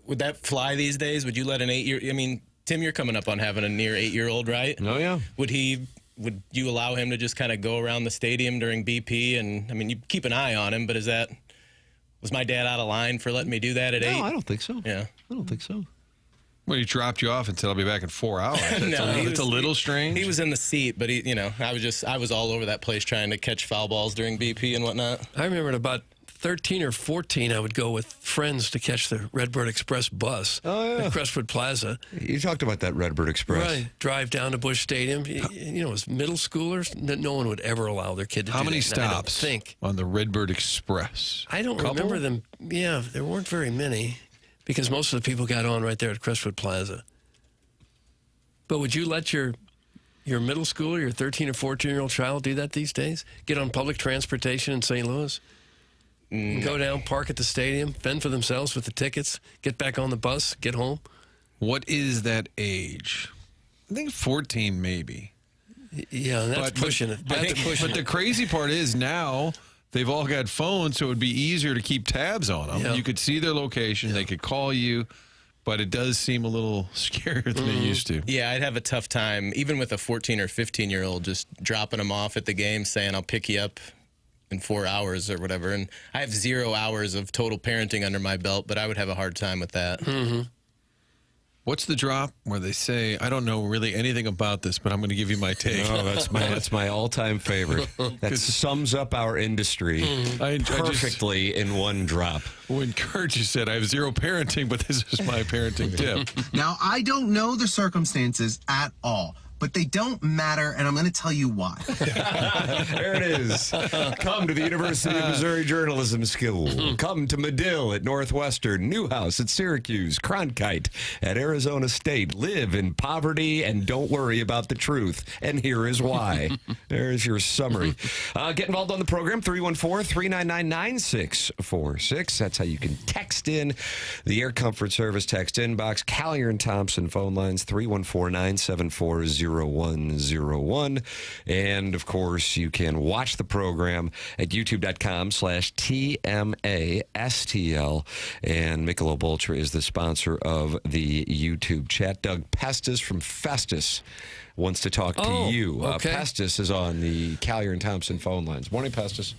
Would that fly these days? Would you let an 8-year? I mean, Tim, you're coming up on having a near 8-year-old, right? Oh yeah. Would he would you allow him to just kind of go around the stadium during BP? And I mean, you keep an eye on him, but was my dad out of line for letting me do that at 8? No, I don't think so. Yeah. I don't think so. Well, he dropped you off and said, I'll be back in 4 hours. It's a little strange. He was in the seat, but I was all over that place trying to catch foul balls during BP and whatnot. I remember at about 13 or 14, I would go with friends to catch the Redbird Express bus at Crestwood Plaza. You talked about that Redbird Express. Right. Drive down to Busch Stadium. You know, as middle schoolers, no one would ever allow their kid to do that. How many stops I don't think. on the Redbird Express? I don't remember them. Yeah, there weren't very many because most of the people got on right there at Crestwood Plaza. But would you let your middle schooler, your 13 or 14-year-old child do that these days? Get on public transportation in St. Louis? Go down, park at the stadium, fend for themselves with the tickets, get back on the bus, get home? What is that age? I think 14 maybe. Yeah, that's pushing it. But the crazy part is now they've all got phones, so it would be easier to keep tabs on them. Yeah. You could see their location. They could call you. But it does seem a little scarier than it used to. Yeah, I'd have a tough time, even with a 14 or 15-year-old, just dropping them off at the game, saying, I'll pick you up in 4 hours or whatever. And I have 0 hours of total parenting under my belt, but I would have a hard time with that. Mm-hmm. What's the drop where they say, I don't know really anything about this, but I'm going to give you my take? Oh, that's my all-time favorite. That sums up our industry perfectly in one drop. When Kurt just said, I have 0 parenting, but this is my parenting tip. Now, I don't know the circumstances at all, but they don't matter, and I'm going to tell you why. There it is. Come to the University of Missouri Journalism School. Come to Medill at Northwestern, Newhouse at Syracuse, Cronkite at Arizona State. Live in poverty and don't worry about the truth. And here is why. There's your summary. Get involved on the program, 314-399-9646. That's how you can text in the Air Comfort Service text inbox. Callier and Thompson phone lines, 314-974-0101. And, of course, you can watch the program at youtube.com/TMASTL. And Michelob Ultra is the sponsor of the YouTube chat. Doug Pestis from Festus wants to talk to you. Okay. Pestis is on the Callier and Thompson phone lines. Morning, Pestis.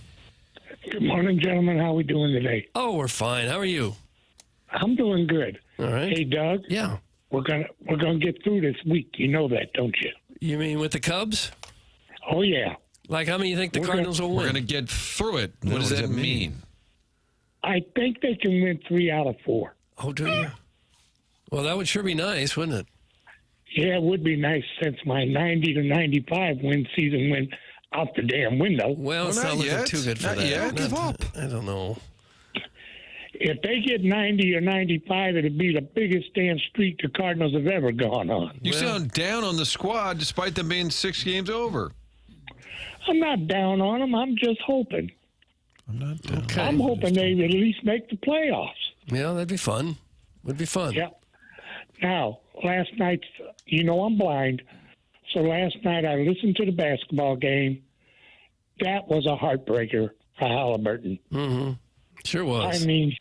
Good morning, gentlemen. How are we doing today? Oh, we're fine. How are you? I'm doing good. All right. Hey, Doug. Yeah. We're gonna get through this week. You know that, don't you? You mean with the Cubs? Oh yeah. Like, how many you think the Cardinals will win? We're going to get through it. What does that mean? I think they can win 3 out of 4. Oh, do you? Well, that would sure be nice, wouldn't it? Yeah, it would be nice since my 90 to 95 win season went out the damn window. Well, it's not looking too good for that. Yet. Give up. I don't know. If they get 90 or 95, it'd be the biggest damn streak the Cardinals have ever gone on. You sound down on the squad despite them being 6 games over. I'm not down on them. I'm just hoping. I'm not down. Okay. I'm hoping they at least make the playoffs. Yeah, that'd be fun. Would be fun. Yeah. Now, last night, I'm blind. So last night I listened to the basketball game. That was a heartbreaker for Halliburton. Mm-hmm. Sure was. I mean,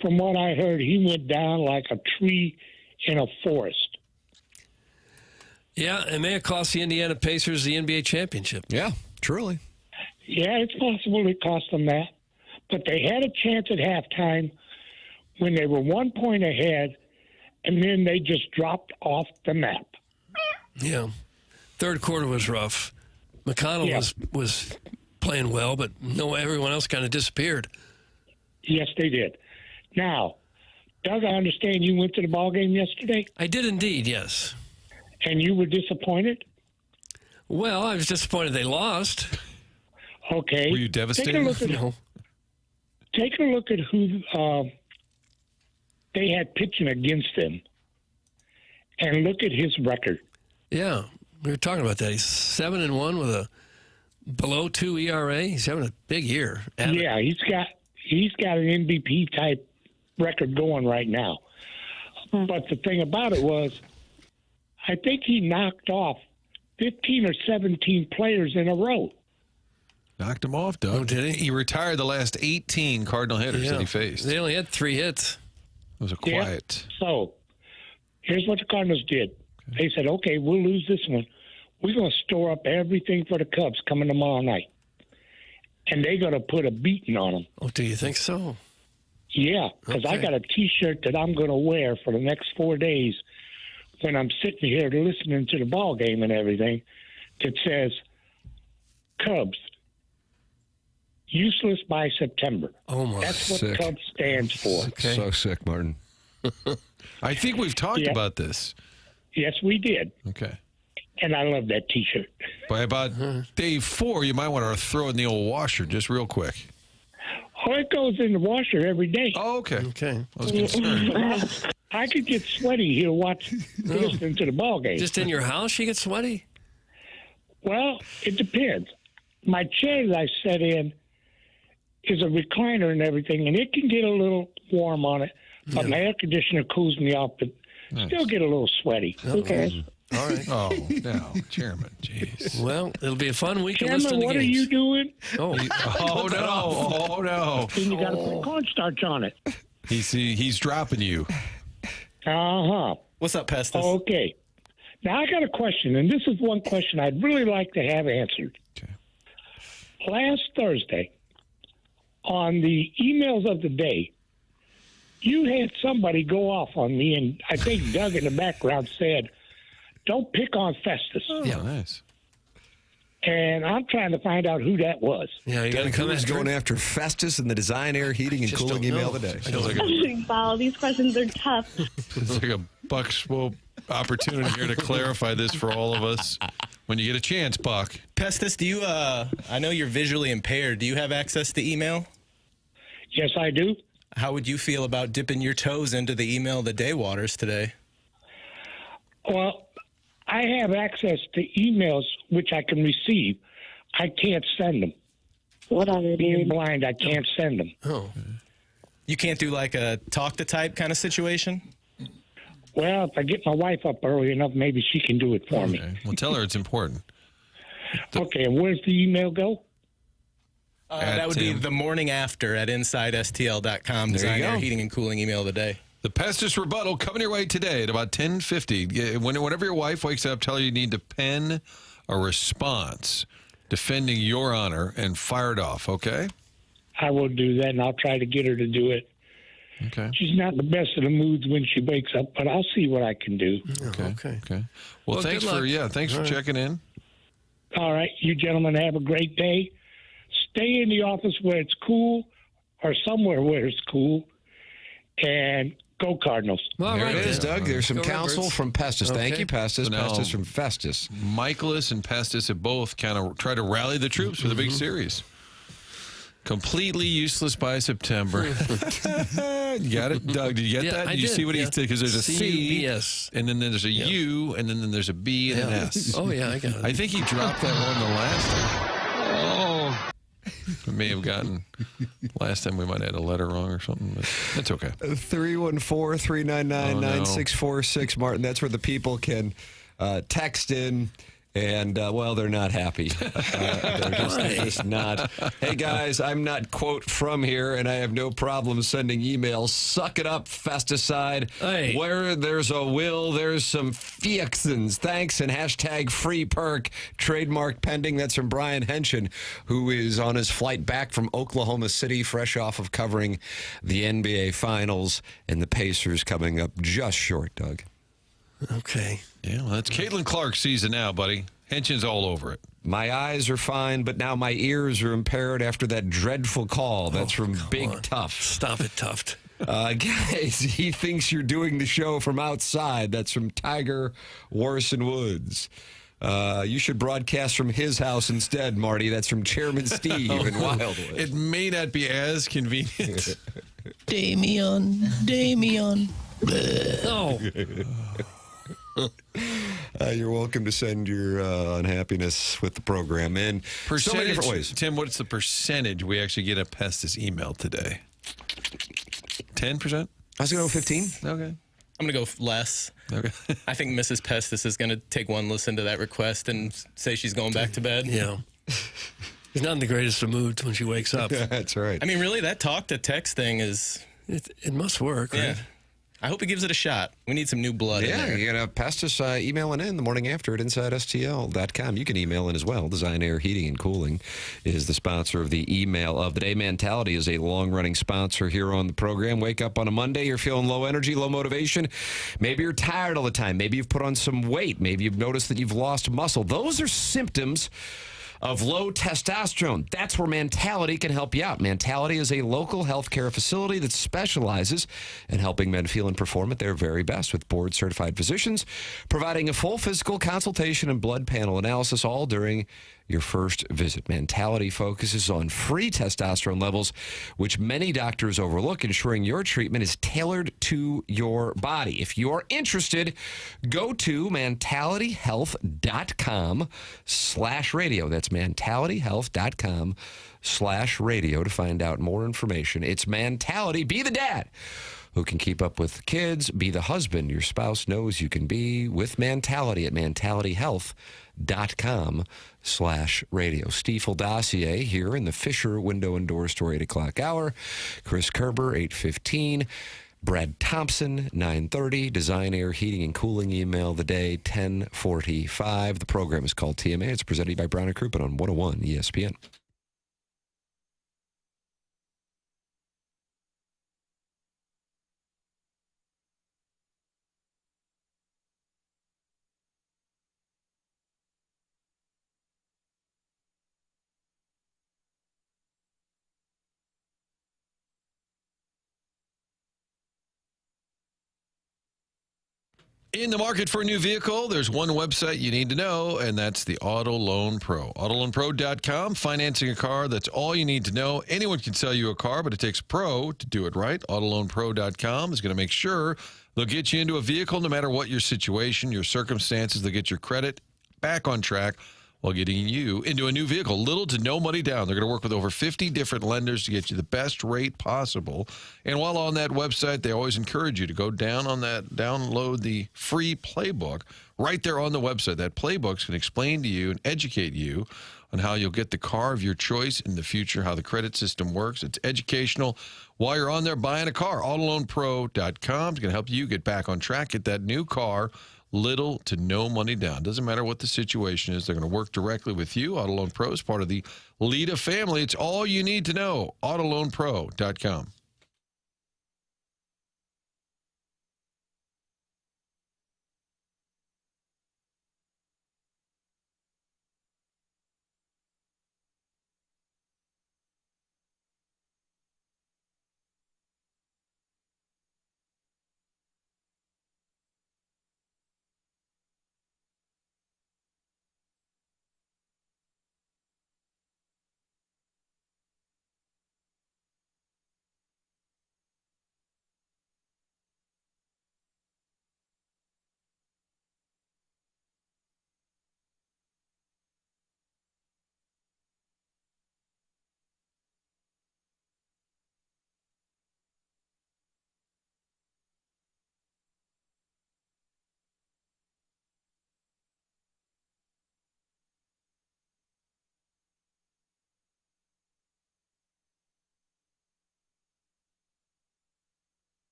from what I heard, he went down like a tree in a forest. Yeah, it may have cost the Indiana Pacers the NBA championship. Yeah, truly. Yeah, it's possible it cost them that. But they had a chance at halftime when they were 1 point ahead, and then they just dropped off the map. Yeah. Third quarter was rough. McConnell was playing well, but everyone else kind of disappeared. Yes, they did. Now, Doug, I understand you went to the ball game yesterday? I did indeed, yes. And you were disappointed? Well, I was disappointed they lost. Okay. Were you devastated? Take a look at who they had pitching against them, and look at his record. Yeah, we were talking about that. He's 7-1 with a below 2 ERA. He's having a big year. Yeah, he's got an MVP type record going right now. But the thing about it was, I think he knocked off 15 or 17 players in a row. Knocked him off, Doug. Oh, did he? He retired the last 18 Cardinal hitters that he faced. They only had 3 hits. It was a quiet. So, here's what the Cardinals did. They said, okay, we'll lose this one. we're going to store up everything for the Cubs coming tomorrow night. And they're going to put a beating on them. Oh, do you think so? Yeah, because I got a T-shirt that I'm going to wear for the next 4 days when I'm sitting here listening to the ball game and everything that says, Cubs, useless by September. Oh, my. That's what Sick. Cubs stands for. Okay. So sick, Martin. I think we've talked about this. Yes, we did. Okay. And I love that T-shirt. By about day 4, you might want to throw it in the old washer just real quick. Oh, it goes in the washer every day. Oh, okay. Okay. I was concerned. I could get sweaty here listening to the ball game. Just in your house, you get sweaty? Well, it depends. My chair that I sit in is a recliner and everything, and it can get a little warm on it, but my air conditioner cools me off, but still get a little sweaty. Who cares? All right. Oh, no, Chairman. Jeez. Well, it'll be a fun week of Chairman, listening to what games. are you doing? Oh, Oh, no. Oh, no. And you got to put cornstarch on it. He's dropping you. Uh-huh. What's up, Pestis? Okay. Now, I got a question, and this is one question I'd really like to have answered. Okay. Last Thursday, on the emails of the day, you had somebody go off on me, and I think Doug in the background said, don't pick on Festus. Oh, yeah, nice. And I'm trying to find out who that was. Yeah, you got to Doug, come who's after going it? after Festus in the Design, Air, Heating, and Just Cooling don't email know. today? Wow, these questions are tough. It's like a Buck Swope opportunity here to clarify this for all of us when you get a chance, Buck. Pestis, do you, I know you're visually impaired. Do you have access to email? Yes, I do. How would you feel about dipping your toes into the email of the day waters today? Well, I have access to emails which I can receive. I can't send them. What are they Being doing? blind, I can't send them. Oh. You can't do like a talk to type kind of situation? Well, if I get my wife up early enough, maybe she can do it for me. Okay. Well, tell her it's important. Okay, and where's the email go? That would be the morning after at InsideSTL.com. There you Design, Air, go. Heating, and Cooling email of the day. The Pestis rebuttal coming your way today at about 10:50. Whenever your wife wakes up, tell her you need to pen a response defending your honor and fire it off, okay? I will do that, and I'll try to get her to do it. Okay. She's not in the best of the moods when she wakes up, but I'll see what I can do. Okay. Well, thanks good for luck. thanks for checking in. All right, you gentlemen have a great day. Stay in the office where it's cool, or somewhere where it's cool, and go Cardinals. Well, There right it is, then. Doug. There's some Go counsel Redbirds. from Pestis. Thank Okay. you, Pestis. So now- Pestis from Festus. Michaelis and Pestis have both kind of tried to rally the troops for the big series. Completely useless by September. You got it, Doug? Did you get Yeah, that? I Did you did, see what he yeah. said? Because there's a C, C-U-B-S. and then there's a U, and then there's a B and an S. Oh, yeah, I got it. I think he dropped that one the last time. Oh. We may have gotten, last time we might have had a letter wrong or something, but it's okay. 314-399-9646, Martin. That's where the people can text in. And, well, they're not happy. They're just not. Hey, guys, I'm not, quote, from here, and I have no problem sending emails. Suck it up, Festicide. Hey. Where there's a will, there's some fiexins. Thanks, and hashtag free perk. Trademark pending. That's from Brian Henshin, who is on his flight back from Oklahoma City, fresh off of covering the NBA Finals, and the Pacers coming up just short, Doug. Okay. Yeah, well, that's Caitlin Clark's season now, buddy. Henshin's all over it. My eyes are fine, but now my ears are impaired after that dreadful call. That's from Big Tough. Stop it, Tuft. Guys, he thinks you're doing the show from outside. That's from Tiger Warson Woods. You should broadcast from his house instead, Marty. That's from Chairman Steve in Wildwood. It may not be as convenient. Damien. Oh. You're welcome to send your unhappiness with the program in so many different ways. Tim, what's the percentage we actually get a Pestis email today? 10%? I was going to go 15. Okay. I'm going to go less. Okay. I think Mrs. Pestis is going to take one listen to that request and say she's going back to bed. Yeah. She's not in the greatest of moods when she wakes up. That's right. I mean, really, that talk to text thing is... It must work, right? Yeah. I hope he gives it a shot. We need some new blood in Yeah, there. you got to pest us emailing in the morning after at InsideSTL.com. You can email in as well. Design Air Heating and Cooling is the sponsor of the email of the day. Mentality is a long-running sponsor here on the program. Wake up on a Monday, you're feeling low energy, low motivation. Maybe you're tired all the time. Maybe you've put on some weight. Maybe you've noticed that you've lost muscle. Those are symptoms of low testosterone. That's where Mentality can help you out. Mentality is a local healthcare facility that specializes in helping men feel and perform at their very best with board-certified physicians, providing a full physical consultation and blood panel analysis all during your first visit. Mentality focuses on free testosterone levels, which many doctors overlook, ensuring your treatment is tailored to your body. If you're interested, go to mentalityhealth.com/radio. That's mentalityhealth.com/radio to find out more information. It's Mentality. Be the dad who can keep up with kids. Be the husband your spouse knows you can be with Mentality at mentalityhealth.com/radio. Stiefel Dossier here in the Fisher Window and Door Store 8 o'clock hour. Chris Kerber, 8:15. Brad Thompson, 9:30. Design Air Heating and Cooling email the day, 10:45. The program is called TMA. It's presented by Brown and Crouppen on 101 ESPN. In the market for a new vehicle, there's one website you need to know, and that's the Auto Loan Pro. AutoLoanPro.com, financing a car, that's all you need to know. Anyone can sell you a car, but it takes a pro to do it right. AutoLoanPro.com is going to make sure they'll get you into a vehicle no matter what your situation, your circumstances. They'll get your credit back on track while getting you into a new vehicle. Little to no money down. They're going to work with over 50 different lenders to get you the best rate possible. And while on that website, they always encourage you to go down on that, download the free playbook right there on the website. That playbook's going to explain to you and educate you on how you'll get the car of your choice in the future, how the credit system works. It's educational while you're on there buying a car. AutoLoanPro.com is going to help you get back on track, get that new car. Little to no money down. Doesn't matter what the situation is. They're going to work directly with you. Auto Loan Pro is part of the Lita family. It's all you need to know. AutoLoanPro.com.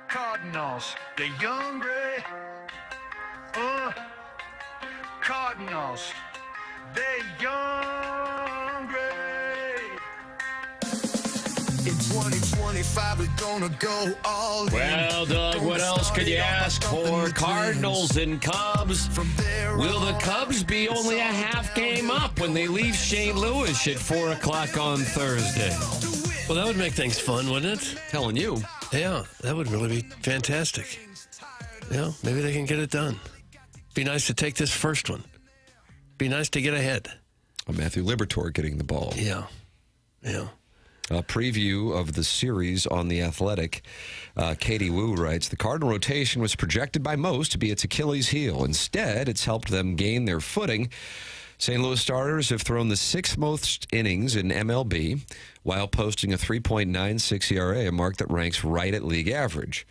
Cardinals, the young gray. Cardinals, the young gray. In 2025, we're gonna go all in. Well, Doug, what else could you ask for? Cardinals and Cubs. Will the Cubs be only a half game up when they leave St. Louis at 4 o'clock on Thursday? Well, that would make things fun, wouldn't it? Telling you. Yeah, that would really be fantastic. Yeah, maybe they can get it done. Be nice to take this first one. Be nice to get ahead. Matthew Liberatore getting the ball. Yeah. A preview of the series on The Athletic. Katie Wu writes, the Cardinal rotation was projected by most to be its Achilles heel. Instead, it's helped them gain their footing. St. Louis starters have thrown the 6th most innings in MLB while posting a 3.96 ERA, a mark that ranks right at league average.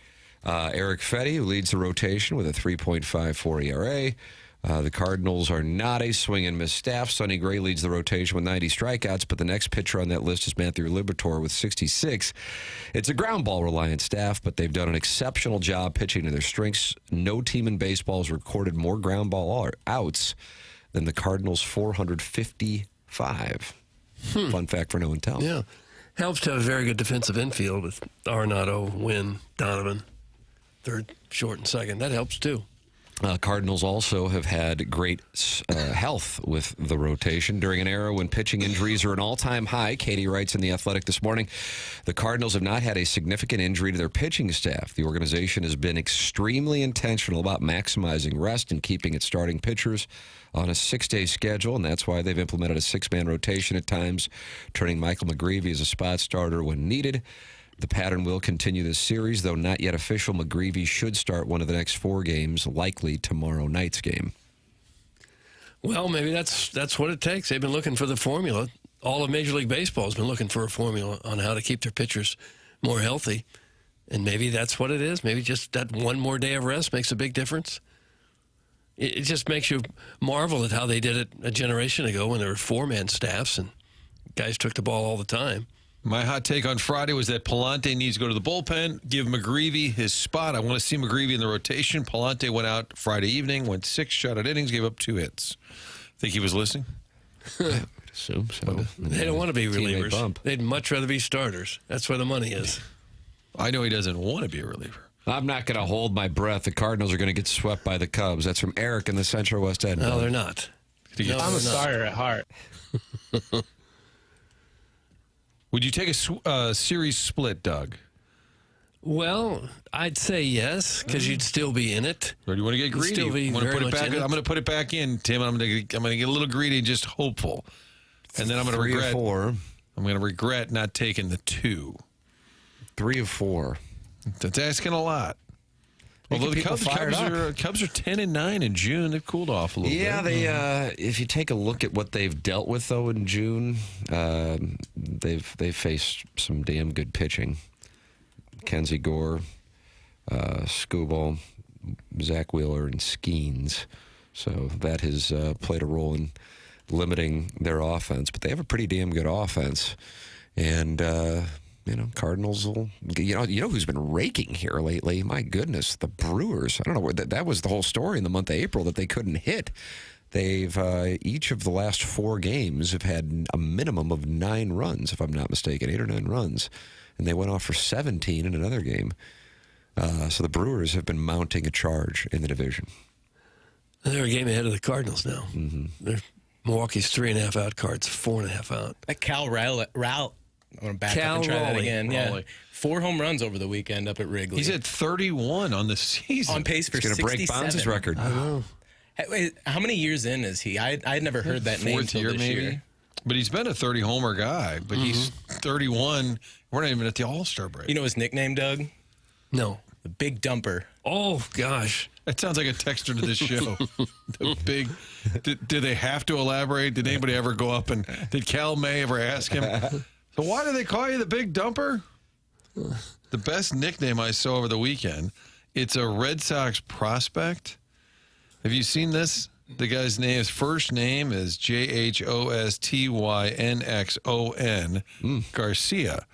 Eric Fetty, who leads the rotation with a 3.54 ERA. The Cardinals are not a swing-and-miss staff. Sonny Gray leads the rotation with 90 strikeouts, but the next pitcher on that list is Matthew Liberatore with 66. It's a ground ball-reliant staff, but they've done an exceptional job pitching to their strengths. No team in baseball has recorded more ground ball outs than the Cardinals' 455. Fun fact for no one tell. Yeah. Helps to have a very good defensive infield with Arenado, Wynn, Donovan, third, short, and second. That helps, too. Cardinals also have had great health with the rotation during an era when pitching injuries are an all-time high. Katie writes in The Athletic this morning, the Cardinals have not had a significant injury to their pitching staff. The organization has been extremely intentional about maximizing rest and keeping its starting pitchers on a 6-day schedule, and that's why they've implemented a 6-man rotation at times, turning Michael McGreevy as a spot starter when needed. The pattern will continue this series, though not yet official. McGreevy should start one of the next 4 games, likely tomorrow night's game. Well, maybe that's what it takes. They've been looking for the formula. All of Major League Baseball has been looking for a formula on how to keep their pitchers more healthy. And maybe that's what it is. Maybe just that one more day of rest makes a big difference. It just makes you marvel at how they did it a generation ago when there were 4-man staffs and guys took the ball all the time. My hot take on Friday was that Palante needs to go to the bullpen, give McGreevy his spot. I want to see McGreevy in the rotation. Palante went out Friday evening, went 6 shutout innings, gave up 2 hits. Think he was listening? I would assume so. They don't want to be relievers. They'd much rather be starters. That's where the money is. I know he doesn't want to be a reliever. I'm not going to hold my breath. The Cardinals are going to get swept by the Cubs. That's from Eric in the Central West End. No, they're not. I'm a starter at heart. Would you take a series split, Doug? Well, I'd say yes, because you'd still be in it. Or do you want to get greedy? Still be very much in it. I'm going to put it back in, Tim. I'm going to get a little greedy and just hopeful. And then I'm going to 3 regret. of 4. I'm going to regret not taking the 2. 3 of 4. That's asking a lot. Although the Cubs are 10-9 in June, they've cooled off a little bit. Yeah, they. If you take a look at what they've dealt with though in June, they've faced some damn good pitching. Kenzie Gore, Skubal, Zach Wheeler, and Skeens. So that has played a role in limiting their offense. But they have a pretty damn good offense, and. Cardinals will. You know who's been raking here lately? My goodness, the Brewers. I don't know. That was the whole story in the month of April that they couldn't hit. They've each of the last 4 games have had a minimum of 9 runs, if I'm not mistaken, 8 or 9 runs, and they went off for 17 in another game. So the Brewers have been mounting a charge in the division. They're a game ahead of the Cardinals now. Mm-hmm. Milwaukee's 3.5 out, Cards 4.5 out. That Cal Rowley. I'm going to back up and try that again. Yeah. 4 home runs over the weekend up at Wrigley. He's at 31 on the season. On pace for 67. He's going to break Bonds' record. I know. Wait, how many years in is he? I'd never heard that name until this year. But he's been a 30-homer guy. But he's 31. We're not even at the All-Star break. You know his nickname, Doug? No. The Big Dumper. Oh, gosh. That sounds like a texter to this show. The big. Did they have to elaborate? Did anybody ever go up and did Cal May ever ask him? So why do they call you the Big Dumper? The best nickname I saw over the weekend. It's a Red Sox prospect. Have you seen this? The guy's name, his first name is Jhostynxon Garcia.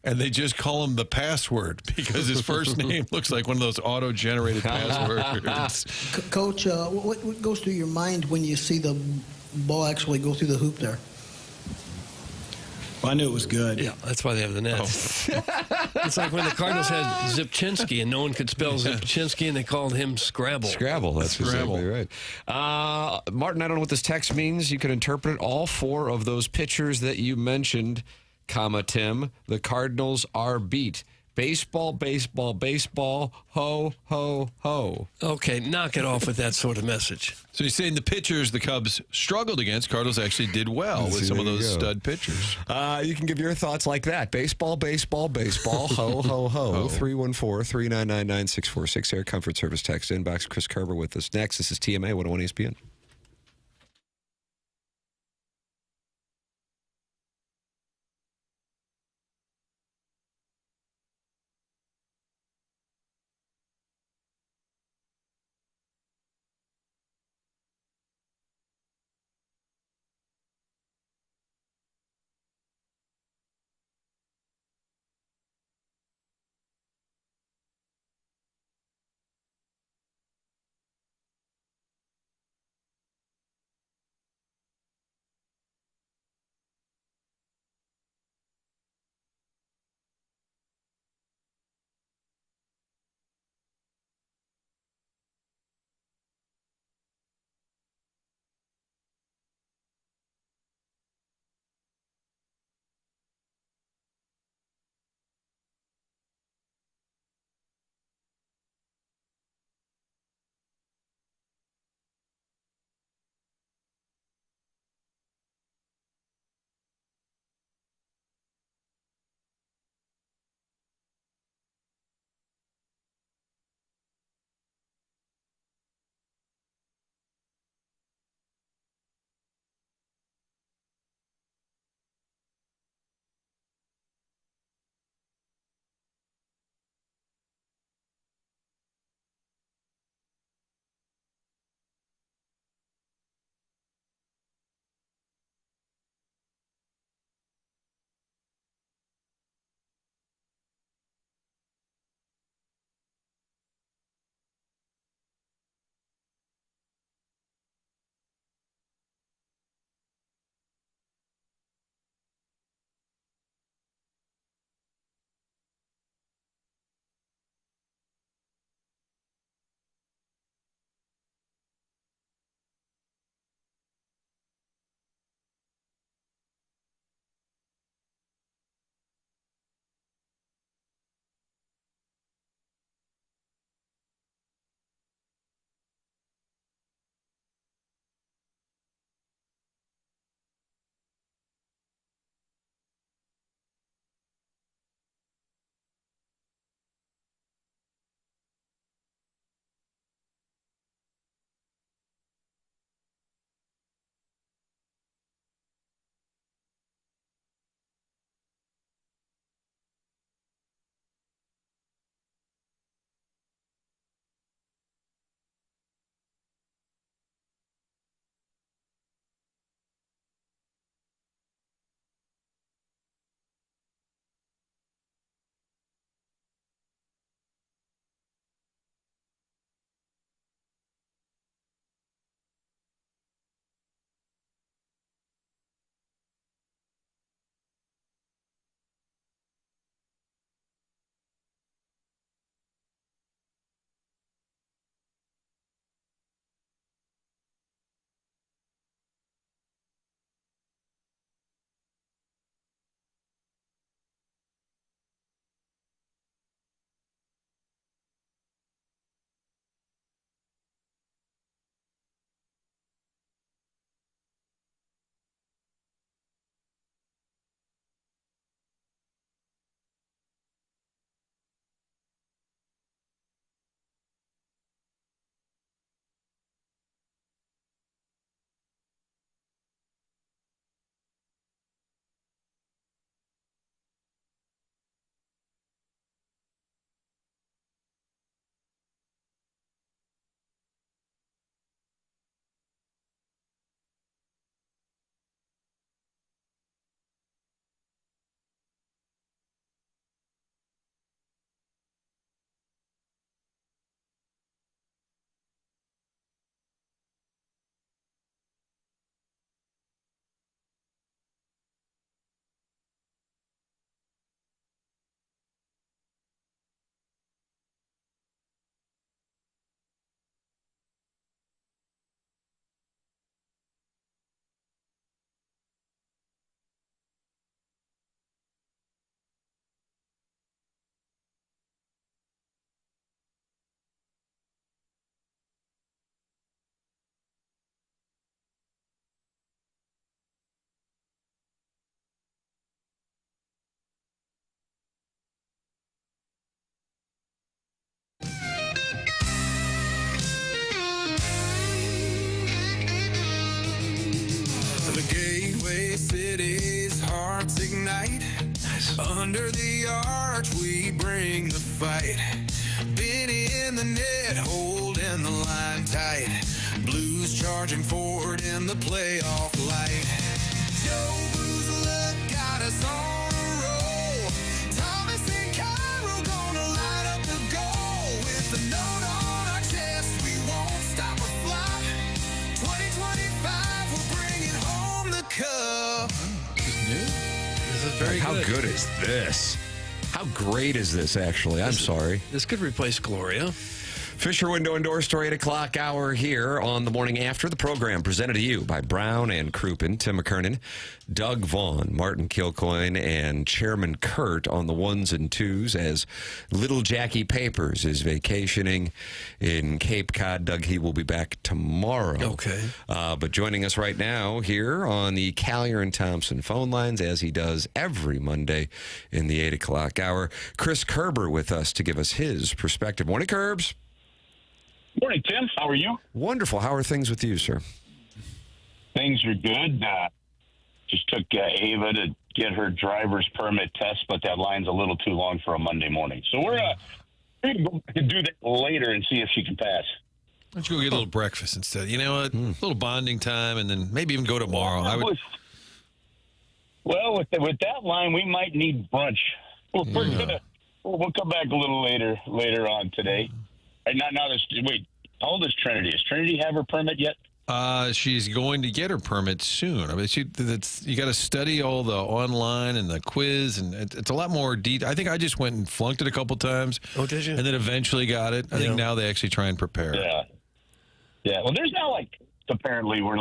and they just call him the password because his first name looks like one of those auto-generated passwords. Coach, what goes through your mind when you see the ball actually go through the hoop there? Well, I knew it was good. Yeah, that's why they have the net. It's like when the Cardinals had Zipchinski and no one could spell Zipchinski and they called him Scrabble. Scrabble, that's exactly right. Martin, I don't know what this text means. You can interpret it. All 4 of those pitchers that you mentioned, Tim, the Cardinals are beat. Baseball, baseball, baseball, ho, ho, ho. Okay, knock it off with that sort of message. So you're saying the pitchers the Cubs struggled against, Cardinals actually did well with some of those stud pitchers. You can give your thoughts like that. Baseball, baseball, baseball, ho, ho, ho. 314-399-9646. Air Comfort Service text inbox. Chris Kerber with us next. This is TMA 101 ESPN. Under the arch, we bring the fight. Benny in the net, holding the line tight. Blues charging forward in the playoff light. Joe Blues luck got us on a roll. Thomas and Cairo gonna light up the goal. With the note on our chest, we won't stop or fly. 2025, we're bringing home the cup. This is very How good. good is this? How great is this, actually? I'm sorry. This could replace Gloria. Fisher Window and Door Store, 8 o'clock hour here on the morning after. The program presented to you by Brown and Crouppen, Tim McKernan, Doug Vaughn, Martin Kilcoyne, and Chairman Kurt on the ones and twos as little Jackie Papers is vacationing in Cape Cod. Doug, he will be back tomorrow. Okay. But joining us right now here on the Callier and Thompson phone lines, as he does every Monday in the 8 o'clock hour, Chris Kerber with us to give us his perspective. Morning, Kerbs. Morning, Tim. How are you? Wonderful. How are things with you, sir? Things are good. Just took Ava to get her driver's permit test, but that line's a little too long for a Monday morning. So we're going to go back and do that later and see if she can pass. Why don't you go get a little breakfast instead? You know what? A little bonding time, and then maybe even go tomorrow. Well, with that line, we might need brunch. We'll come back a little later on today. Wait, how old is Trinity? Does Trinity have her permit yet? She's going to get her permit soon. I mean, you got to study all the online and the quiz, and it's a lot more detailed. I think I just went and flunked it a couple times. Oh, did you? And then eventually got it. I think now they actually try and prepare. Yeah. Well, there's now apparently where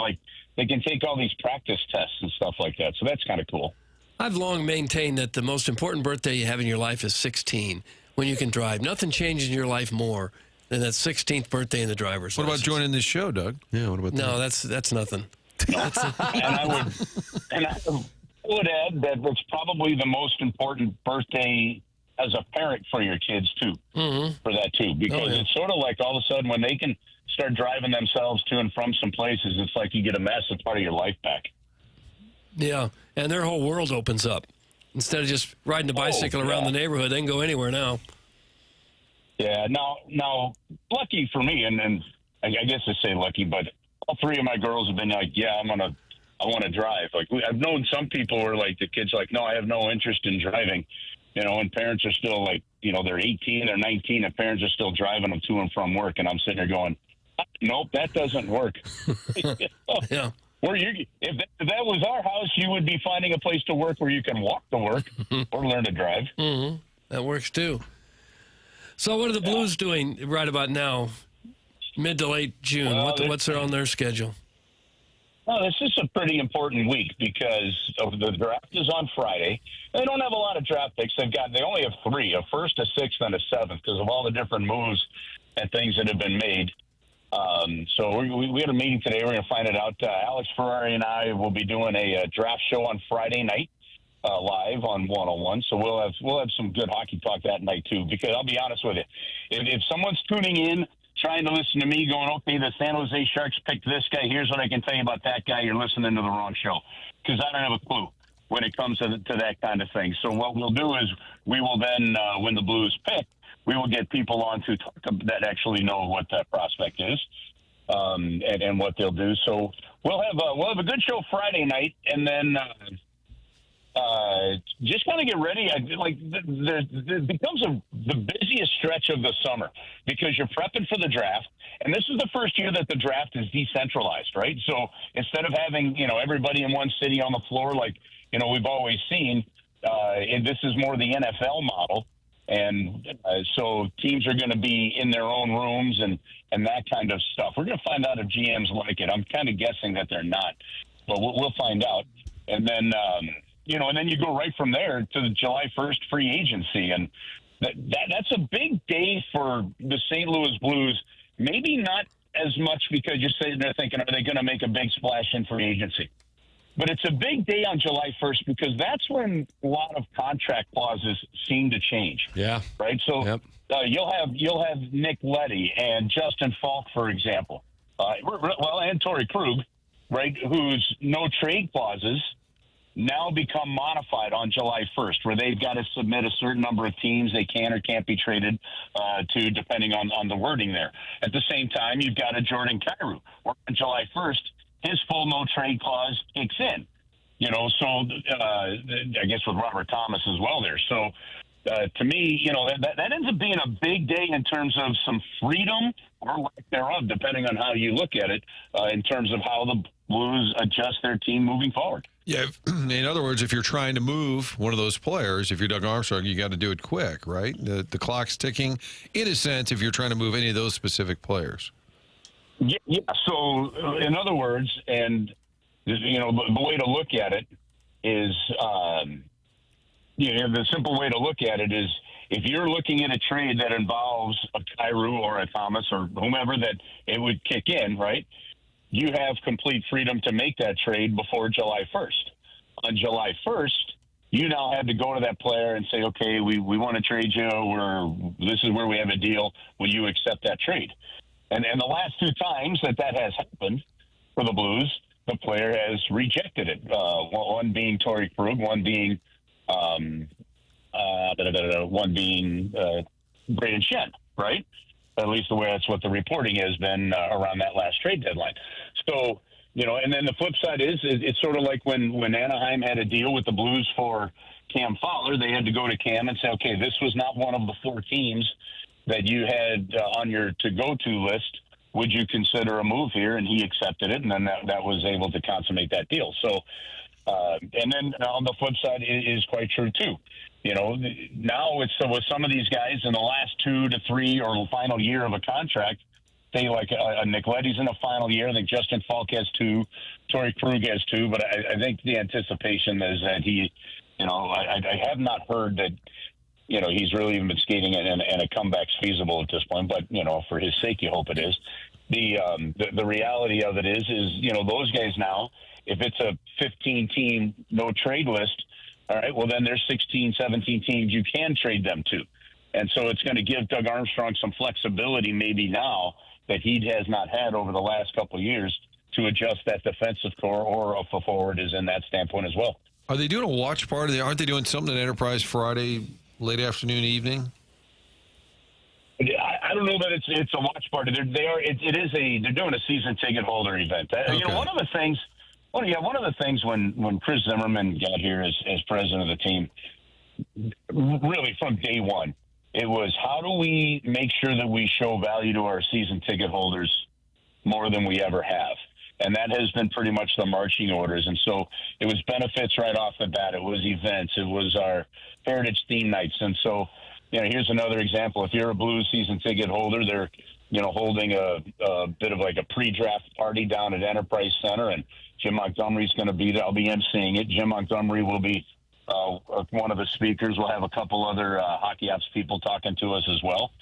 they can take all these practice tests and stuff like that. So that's kind of cool. I've long maintained that the most important birthday you have in your life is 16, when you can drive. Nothing changes in your life more than that 16th birthday in the driver's What license. about joining this show, Doug? Yeah, what about No, that's nothing. And I would add that it's probably the most important birthday as a parent for your kids, too, for that, too. Because it's sort of like all of a sudden when they can start driving themselves to and from some places, it's like you get a massive part of your life back. Yeah, and their whole world opens up. Instead of just riding a bicycle around the neighborhood, they can go anywhere now. Yeah, now, lucky for me, and I guess I say lucky, but all three of my girls have been like, yeah, I want to drive. I've known some people where the kids no, I have no interest in driving, and parents are still they're 18, they're 19, and parents are still driving them to and from work, and I'm sitting there going, nope, that doesn't work. Yeah. If that was our house, you would be finding a place to work where you can walk to work or learn to drive. Mm-hmm. That works too. So what are the Blues doing right about now, mid to late June? What's on their schedule? Well, this is a pretty important week because the draft is on Friday. They don't have a lot of draft picks. They only have three, a first, a sixth, and a seventh because of all the different moves and things that have been made. So we had a meeting today. We're going to find it out. Alex Ferrari and I will be doing a draft show on Friday night live on 101. So we'll have some good hockey talk that night too. Because I'll be honest with you, if someone's tuning in trying to listen to me going, okay, the San Jose Sharks picked this guy, here's what I can tell you about that guy, you're listening to the wrong show because I don't have a clue when it comes to that kind of thing. So what we'll do is we will then when the Blues pick, we will get people on to talk that actually know what that prospect is and what they'll do. So we'll have a good show Friday night, and then just kind of get ready. It becomes the busiest stretch of the summer because you're prepping for the draft, and this is the first year that the draft is decentralized, right? So instead of having everybody in one city on the floor like we've always seen, this is more the NFL model. And so teams are going to be in their own rooms and that kind of stuff. We're going to find out if GMs like it. I'm kind of guessing that they're not, but we'll find out. And then, and then you go right from there to the July 1st free agency. And that's a big day for the St. Louis Blues. Maybe not as much because you're sitting there thinking, are they going to make a big splash in free agency? But it's a big day on July 1st because that's when a lot of contract clauses seem to change. Yeah. Right. So you'll have Nick Leddy and Justin Falk, for example. And Torrey Krug, right? Whose no trade clauses now become modified on July 1st, where they've got to submit a certain number of teams they can or can't be traded to, depending on the wording there. At the same time, you've got a Jordan Kyrou, where on July 1st, his full no-trade clause kicks in. So I guess with Robert Thomas as well there. So to me, that ends up being a big day in terms of some freedom or lack thereof, depending on how you look at it, in terms of how the Blues adjust their team moving forward. Yeah, in other words, if you're trying to move one of those players, if you're Doug Armstrong, you got to do it quick, right? The clock's ticking, in a sense, if you're trying to move any of those specific players. Yeah. So, in other words, and the way to look at it is, the simple way to look at it is, if you're looking at a trade that involves a Kyrou or a Thomas or whomever that it would kick in, right? You have complete freedom to make that trade before July 1st. On July 1st, you now had to go to that player and say, okay, we want to trade you, this is where we have a deal. Will you accept that trade? And the last two times that has happened for the Blues, the player has rejected it. One being Torrey Krug, one being Braden Shen, right? At least the way that's what the reporting has been around that last trade deadline. So, and then the flip side is it's sort of like when Anaheim had a deal with the Blues for Cam Fowler, they had to go to Cam and say, okay, this was not one of the four teams that you had on your to-go-to list. Would you consider a move here? And he accepted it, and then that was able to consummate that deal. So, and then on the flip side is quite true, too. Now it's with some of these guys in the last 2 to 3 or final year of a contract, say like Nick Leddy's in the final year. I think Justin Falk has 2, Torrey Krug has 2, but I think the anticipation is that he, I have not heard that, he's really even been skating and a comeback's feasible at this point, but, for his sake, you hope it is. The reality of it is, those guys now, if it's a 15-team no-trade list, all right, well, then there's 16, 17 teams you can trade them to. And so it's going to give Doug Armstrong some flexibility maybe now that he has not had over the last couple of years to adjust that defensive core, or if a forward is in that standpoint as well. Are they doing a watch party? Aren't they doing something at Enterprise Friday, late afternoon, evening? I don't know that it's a watch party. They're doing a season ticket holder event. Okay. One of the things when Chris Zimmerman got here as president of the team, really from day one, it was, how do we make sure that we show value to our season ticket holders more than we ever have? And that has been pretty much the marching orders. And so it was benefits right off the bat. It was events. It was our Heritage theme nights. And so, here's another example. If you're a Blues season ticket holder, they're, holding a bit of like a pre-draft party down at Enterprise Center, and Jim Montgomery's going to be there. I'll be emceeing it. Jim Montgomery will be one of the speakers. We'll have a couple other hockey ops people talking to us as well.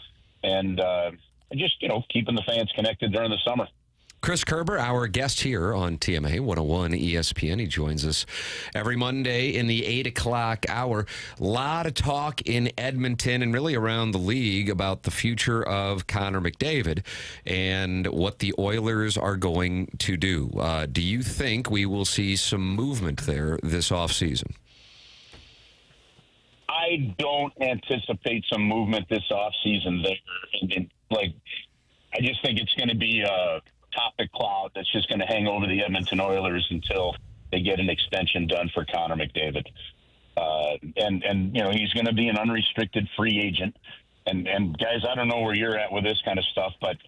And just, keeping the fans connected during the summer. Chris Kerber, our guest here on TMA 101 ESPN. He joins us every Monday in the 8 o'clock hour. A lot of talk in Edmonton and really around the league about the future of Connor McDavid and what the Oilers are going to do. Do you think we will see some movement there this offseason? I don't anticipate some movement this offseason there. I just think it's going to be a topic cloud that's just going to hang over the Edmonton Oilers until they get an extension done for Connor McDavid. And he's going to be an unrestricted free agent. And guys, I don't know where you're at with this kind of stuff, but,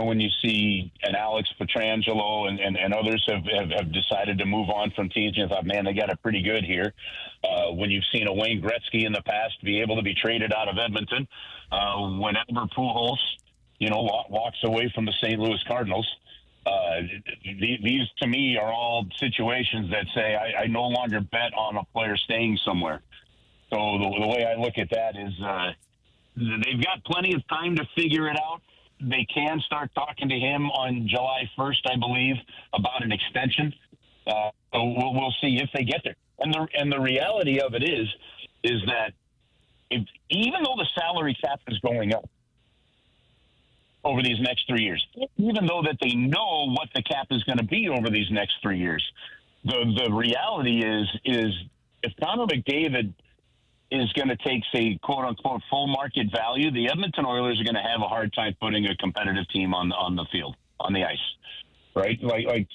when you see an Alex Pietrangelo and others have decided to move on from teams, you thought, man, they got it pretty good here. When you've seen a Wayne Gretzky in the past be able to be traded out of Edmonton, when Albert Pujols, walks away from the St. Louis Cardinals. These, to me, are all situations that say I no longer bet on a player staying somewhere. So the way I look at that is they've got plenty of time to figure it out. They can start talking to him on July 1st, I believe, about an extension. So we'll see if they get there. And the reality of it is that even though the salary cap is going up over these next 3 years, even though that they know what the cap is going to be over these next 3 years, the reality is if Connor McDavid is going to take, say, quote unquote, full market value, the Edmonton Oilers are going to have a hard time putting a competitive team on the field, on the ice, right? Like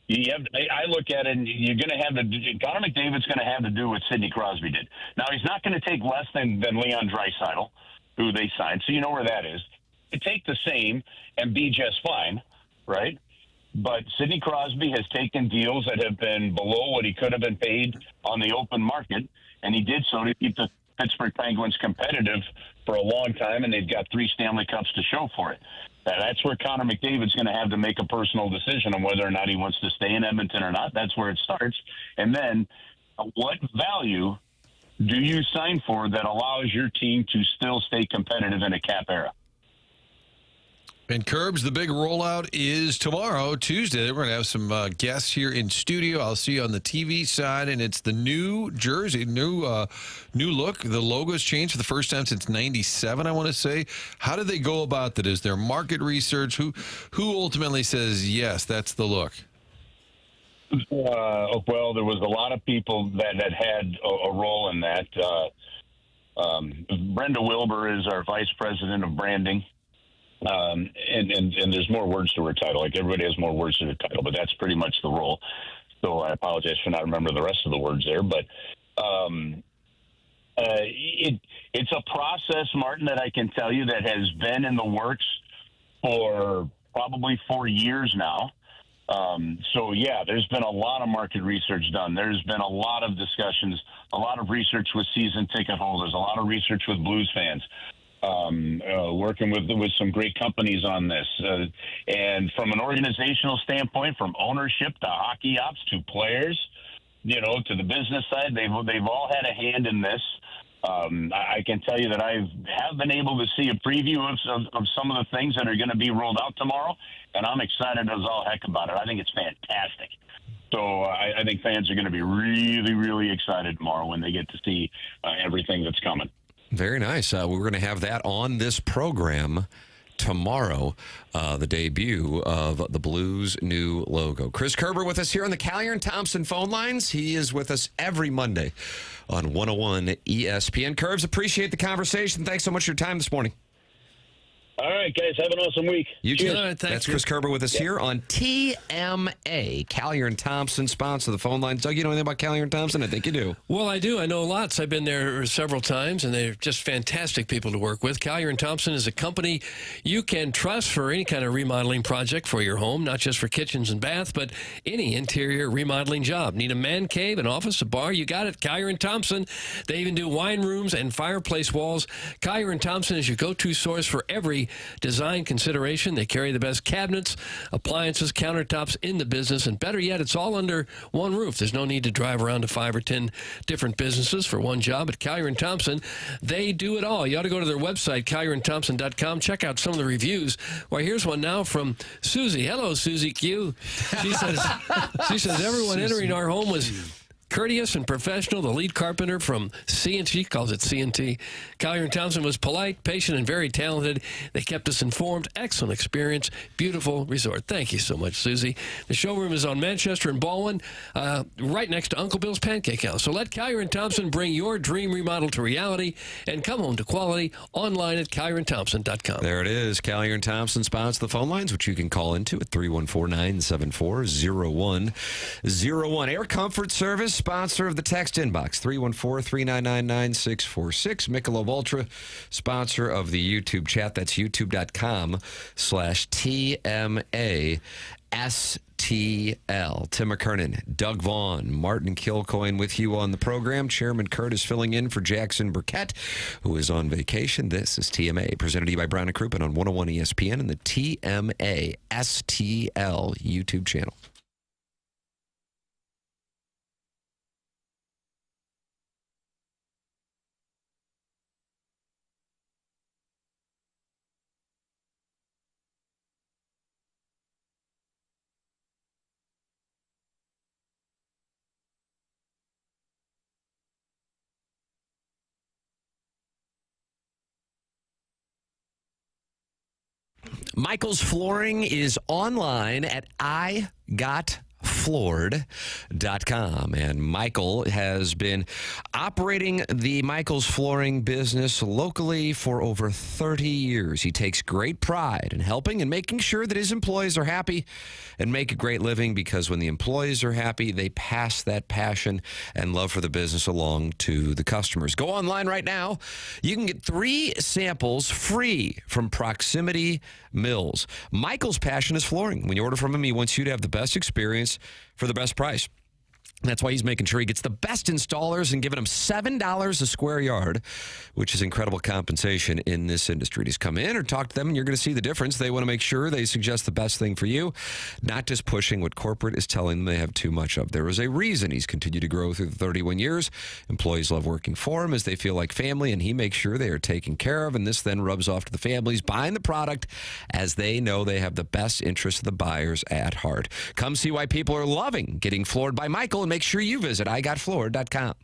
you have. I look at it, and you're going to have Connor McDavid's going to have to do what Sidney Crosby did. Now he's not going to take less than Leon Draisaitl, who they signed, so you know where that is. You take the same and be just fine, right? But Sidney Crosby has taken deals that have been below what he could have been paid on the open market, and he did so to keep the Pittsburgh Penguins competitive for a long time, and they've got 3 Stanley Cups to show for it. That's where Connor McDavid's going to have to make a personal decision on whether or not he wants to stay in Edmonton or not. That's where it starts. And then what value do you sign for that allows your team to still stay competitive in a cap era? And Curbs, the big rollout is tomorrow, Tuesday. We're going to have some guests here in studio. I'll see you on the TV side, and it's the new jersey, new look. The logo's changed for the first time since '97, I want to say. How do they go about that? Is there market research? Who ultimately says, yes, that's the look? Well, there was a lot of people that had a role in that. Brenda Wilbur is our vice president of branding. And there's more words to her title. Like everybody has more words to the title, but that's pretty much the role. So I apologize for not remembering the rest of the words there. But it's a process, Martin, that I can tell you that has been in the works for probably 4 years now. So, yeah, there's been a lot of market research done. There's been a lot of discussions, a lot of research with season ticket holders, a lot of research with Blues fans. Working with some great companies on this. And from an organizational standpoint, from ownership to hockey ops to players, to the business side, they've all had a hand in this. I can tell you that I have been able to see a preview of some of the things that are going to be rolled out tomorrow, and I'm excited as all heck about it. I think it's fantastic. So I think fans are going to be really, really excited tomorrow when they get to see everything that's coming. Very nice. We're going to have that on this program tomorrow, the debut of the Blues' new logo. Chris Kerber with us here on the Callier and Thompson phone lines. He is with us every Monday on 101 ESPN. Curbs, appreciate the conversation. Thanks so much for your time this morning. All right, guys. Have an awesome week. You too. Right, That's Chris Kerber with us here on TMA. Callier and Thompson sponsor the phone lines. Doug, you know anything about Callier and Thompson? I think you do. Well, I do. I know lots. I've been there several times, and they're just fantastic people to work with. Callier and Thompson is a company you can trust for any kind of remodeling project for your home, not just for kitchens and baths, but any interior remodeling job. Need a man cave, an office, a bar? You got it. Callier and Thompson. They even do wine rooms and fireplace walls. Callier and Thompson is your go-to source for every design consideration. They carry the best cabinets, appliances, countertops in the business, and better yet, it's all under one roof. There's no need to drive around to 5 or 10 different businesses for one job. At Callier and Thompson, they do it all. You ought to go to their website, CallierandThompson.com. Check out some of the reviews. Well, here's one now from Susie. Hello, Susie Q. She says everyone entering our home was courteous and professional. The lead carpenter from C&T, calls it C&T. Callier and Thompson was polite, patient, and very talented. They kept us informed. Excellent experience. Beautiful resort. Thank you so much, Susie. The showroom is on Manchester and Baldwin, right next to Uncle Bill's Pancake House. So let Callier and Thompson bring your dream remodel to reality and come home to quality online at CallierandThompson.com. There it is. Callier and Thompson sponsor the phone lines, which you can call into at 314-974-0101. Air Comfort Service, sponsor of the text inbox, 314-399-9646. Michelob Ultra, sponsor of the YouTube chat. That's youtube.com/TMASTL. Tim McKernan, Doug Vaughn, Martin Kilcoyne with you on the program. Chairman Kurt is filling in for Jackson Burkett, who is on vacation. This is TMA, presented to you by Brown & Crouppen on 101 ESPN and the TMA STL YouTube channel. Michael's Flooring is online at iGotFlooring.com. getfloored.com. And Michael has been operating the Michael's Flooring business locally for over 30 years. He takes great pride in helping and making sure that his employees are happy and make a great living, because when the employees are happy, they pass that passion and love for the business along to the customers. Go online right now. You can get 3 samples free from Proximity Mills. Michael's passion is flooring. When you order from him, he wants you to have the best experience for the best price. That's why he's making sure he gets the best installers and giving them $7 a square yard, which is incredible compensation in this industry. Just come in or talk to them, and you're going to see the difference. They want to make sure they suggest the best thing for you, not just pushing what corporate is telling them they have too much of. There is a reason he's continued to grow through the 31 years. Employees love working for him as they feel like family, and he makes sure they are taken care of, and this then rubs off to the families buying the product as they know they have the best interest of the buyers at heart. Come see why people are loving getting floored by Michael, and make sure you visit igotfloored.com.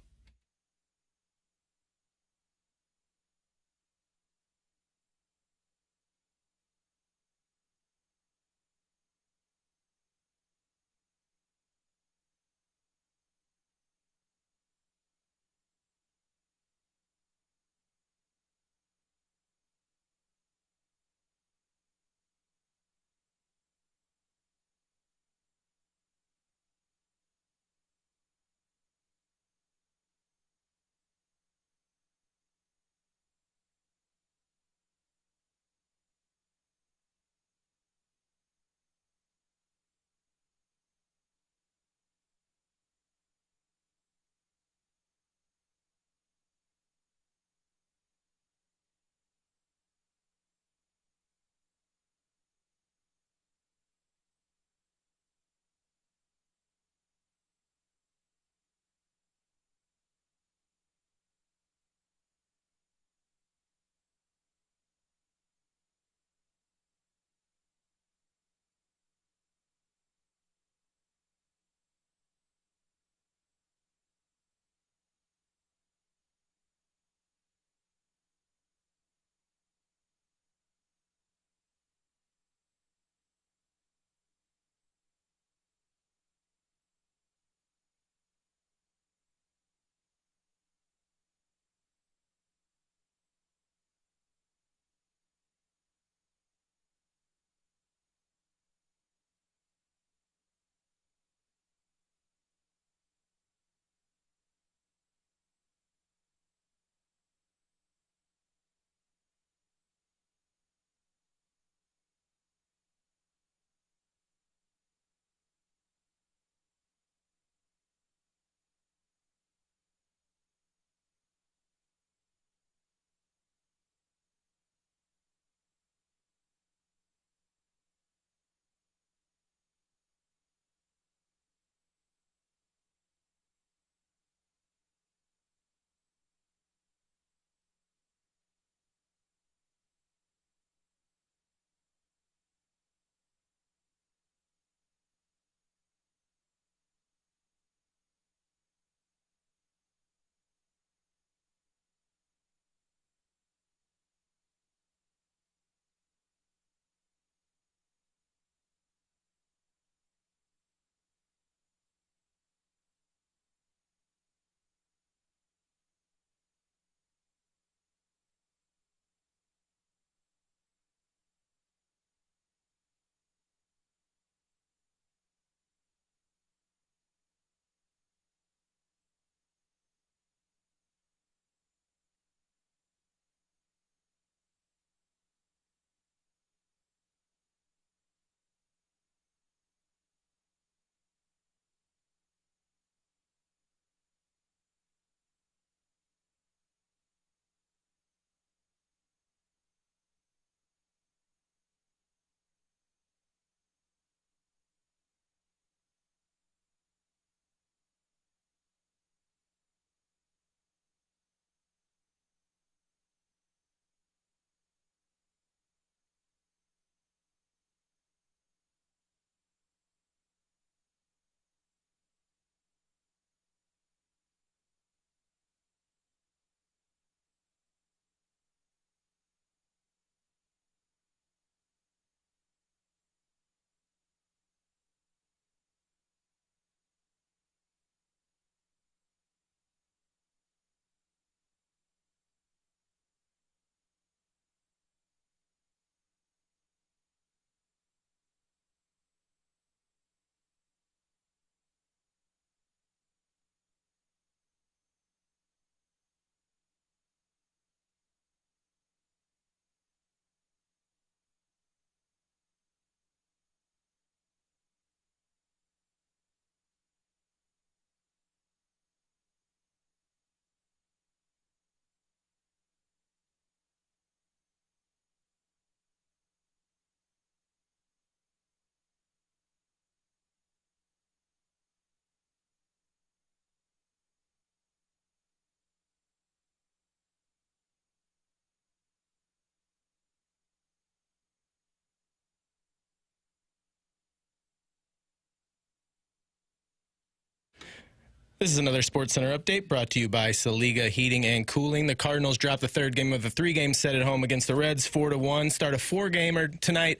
This is another SportsCenter update brought to you by Saliga Heating and Cooling. The Cardinals dropped the third game of the 3-game set at home against the Reds, 4-1. Start a 4-gamer tonight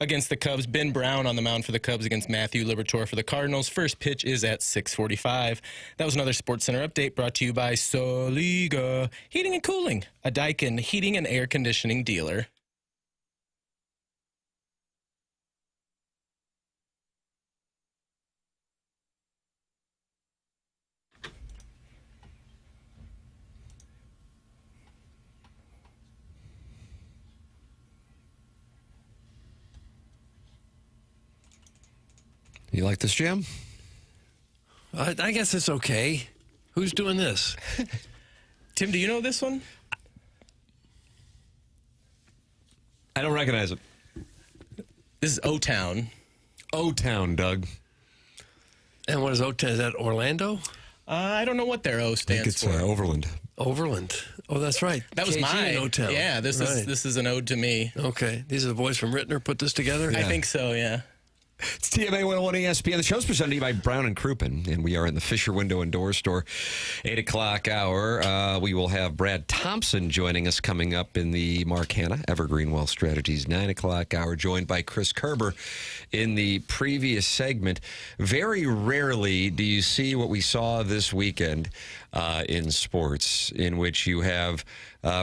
against the Cubs. Ben Brown on the mound for the Cubs against Matthew Liberatore for the Cardinals. First pitch is at 6:45. That was another SportsCenter update brought to you by Saliga Heating and Cooling, a Daikin heating and air conditioning dealer. You like this jam? I guess it's okay. Who's doing this? Tim, do you know this one? I don't recognize it. This is O-Town. O-Town, Doug. And what is O-Town? Is that Orlando? I don't know what their O stands for. Overland. Overland. Oh, that's right. That was KG mine. and O-Town. Yeah, this is an ode to me. Okay. These are the boys from Rittner put this together? I think so, yeah. It's TMA 101 ESPN. The show's presented to you by Brown and Crouppen, and we are in the Fisher Window and Door Store, 8 o'clock hour. We will have Brad Thompson joining us coming up in the Mark Hanna Evergreen Wealth Strategies 9 o'clock hour, joined by Chris Kerber in the previous segment. Very rarely do you see what we saw this weekend in sports, in which you have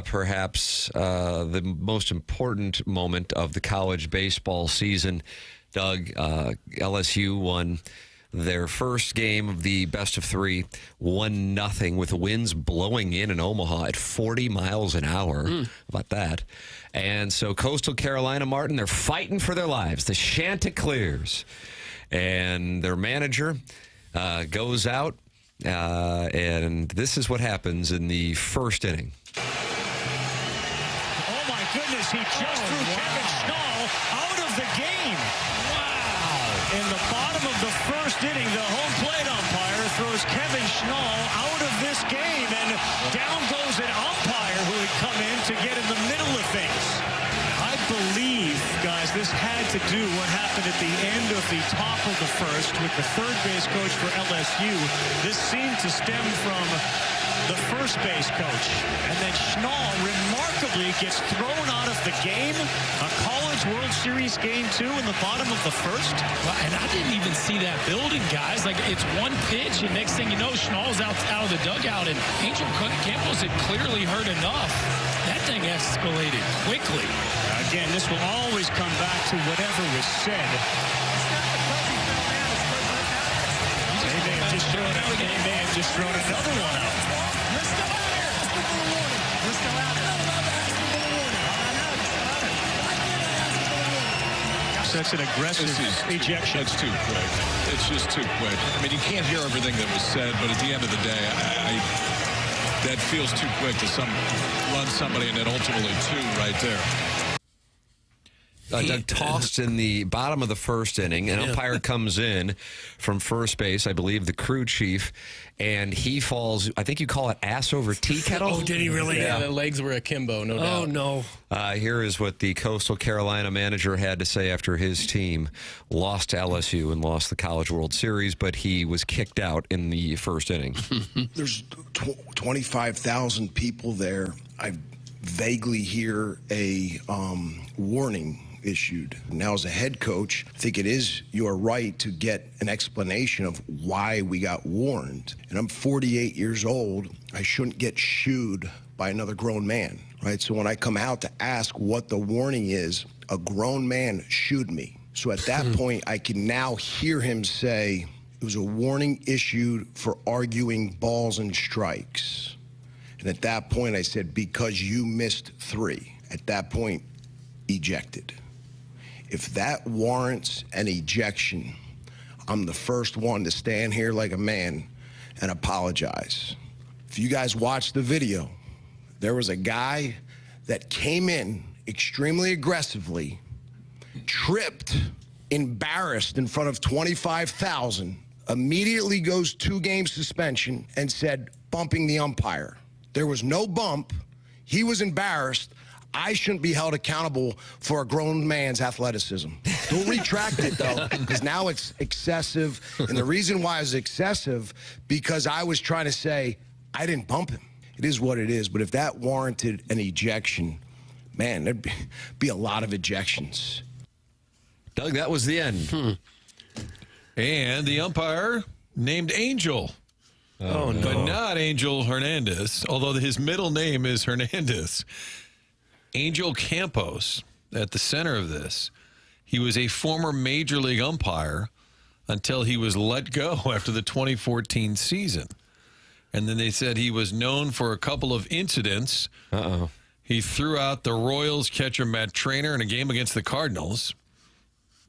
perhaps the most important moment of the college baseball season. Doug, LSU won their first game of the best of 3, 1-0, with the winds blowing in Omaha at 40 miles an hour. How about that? And so Coastal Carolina, Martin, they're fighting for their lives. The Chanticleers. And their manager goes out, and this is what happens in the first inning. Oh, my goodness, he just threw Kevin Schnall out of the game. In the bottom of the first inning, the home plate umpire throws Kevin Schnall out of this game, and down goes an umpire who had come in to get in the middle of things. I believe, guys, this had to do what happened at the end of the top of the first with the third base coach for LSU. This seemed to stem from the first base coach. And then Schnall remarkably gets thrown out of the game. A College World Series game 2 in the bottom of the first. Well, and I didn't even see that building, guys. Like, it's one pitch, and next thing you know, Schnall's out of the dugout, and Angel Campbell's had clearly heard enough. That thing escalated quickly. Again, this will always come back to whatever was said. They may have just thrown another one out. That's an aggressive ejection. That's too quick. It's just too quick. I mean, you can't hear everything that was said, but at the end of the day, that feels too quick to run somebody, and then ultimately 2 right there. Doug tossed in the bottom of the first inning. An umpire comes in from first base, I believe the crew chief, and he falls, I think you call it ass over tea kettle. Oh, did he really? Yeah, the legs were akimbo, no doubt. Oh, no. Here is what the Coastal Carolina manager had to say after his team lost to LSU and lost the College World Series, but he was kicked out in the first inning. There's 25,000 people there. I vaguely hear a warning issued. Now, as a head coach, I think it is your right to get an explanation of why we got warned. And I'm 48 years old. I shouldn't get shooed by another grown man, right? So when I come out to ask what the warning is, a grown man shooed me. So at that point, I can now hear him say, it was a warning issued for arguing balls and strikes. And at that point, I said, because you missed 3. At that point, ejected. If that warrants an ejection, I'm the first one to stand here like a man and apologize. If you guys watch the video, there was a guy that came in extremely aggressively, tripped, embarrassed in front of 25,000, immediately goes 2-game suspension and said, bumping the umpire. There was no bump. He was embarrassed. I shouldn't be held accountable for a grown man's athleticism. Don't retract it, though, because now it's excessive. And the reason why it's excessive, because I was trying to say, I didn't bump him. It is what it is. But if that warranted an ejection, man, there'd be a lot of ejections. Doug, that was the end. And the umpire named Angel. Oh, no. But not Angel Hernandez, although his middle name is Hernandez. Angel Campos, at the center of this. He was a former Major League umpire until he was let go after the 2014 season. And then they said he was known for a couple of incidents. He threw out the Royals catcher Matt Trainer in a game against the Cardinals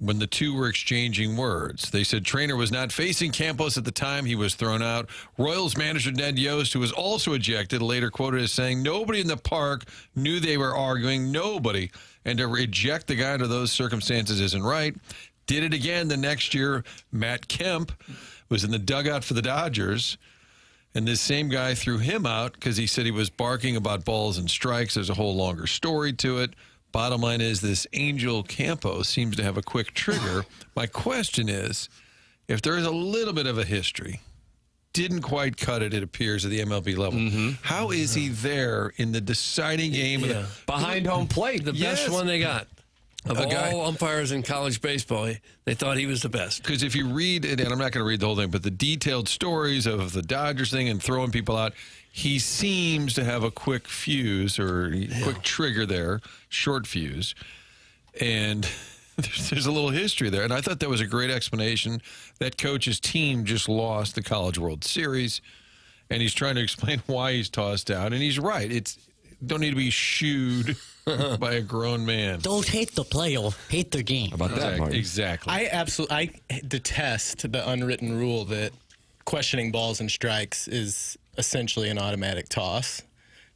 when the two were exchanging words. They said Trainer was not facing Campos at the time he was thrown out. Royals manager Ned Yost, who was also ejected, later quoted as saying, "Nobody in the park knew they were arguing, nobody. And to eject the guy under those circumstances isn't right." Did it again the next year. Matt Kemp was in the dugout for the Dodgers, and this same guy threw him out because he said he was barking about balls and strikes. There's a whole longer story to it. Bottom line is this Angel Campos seems to have a quick trigger. My question is, if there is a little bit of a history, didn't quite cut it, it appears, at the MLB level, how is he there in the deciding game? Yeah. Behind home plate. The best one they got. Of all umpires in college baseball, they thought he was the best. Because if you read it, and I'm not going to read the whole thing, but the detailed stories of the Dodgers thing and throwing people out, he seems to have a quick fuse or quick trigger there, short fuse. And there's a little history there. And I thought that was a great explanation. That coach's team just lost the College World Series, and he's trying to explain why he's tossed out. And he's right. It's don't need to be shooed by a grown man. Don't hate the player, hate the game. How about that, Marty? Exactly. I detest the unwritten rule that questioning balls and strikes is essentially an automatic toss.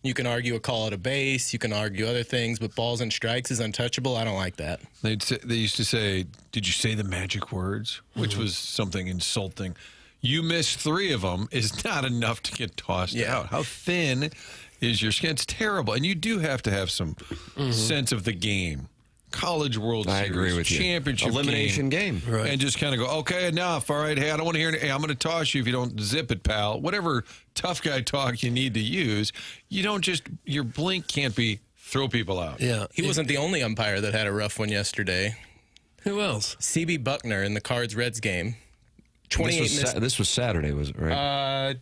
You can argue a call at a base, you can argue other things, but balls and strikes is untouchable. I don't like that. They used to say, "Did you say the magic words?" Which was something insulting. You missed 3 of them is not enough to get tossed out. How thin is your skin? It's terrible. And you do have to have some sense of the game. College World Series. I agree with you. Championship elimination game. Right. And just kind of go, okay, enough. All right, hey, I don't want to hear it. Hey, I'm going to toss you if you don't zip it, pal. Whatever tough guy talk you need to use. You don't just, your blink can't be throw people out. Yeah. He wasn't the only umpire that had a rough one yesterday. Who else? CB Buckner in the Cards-Reds game. 28 this was Saturday, was it, right?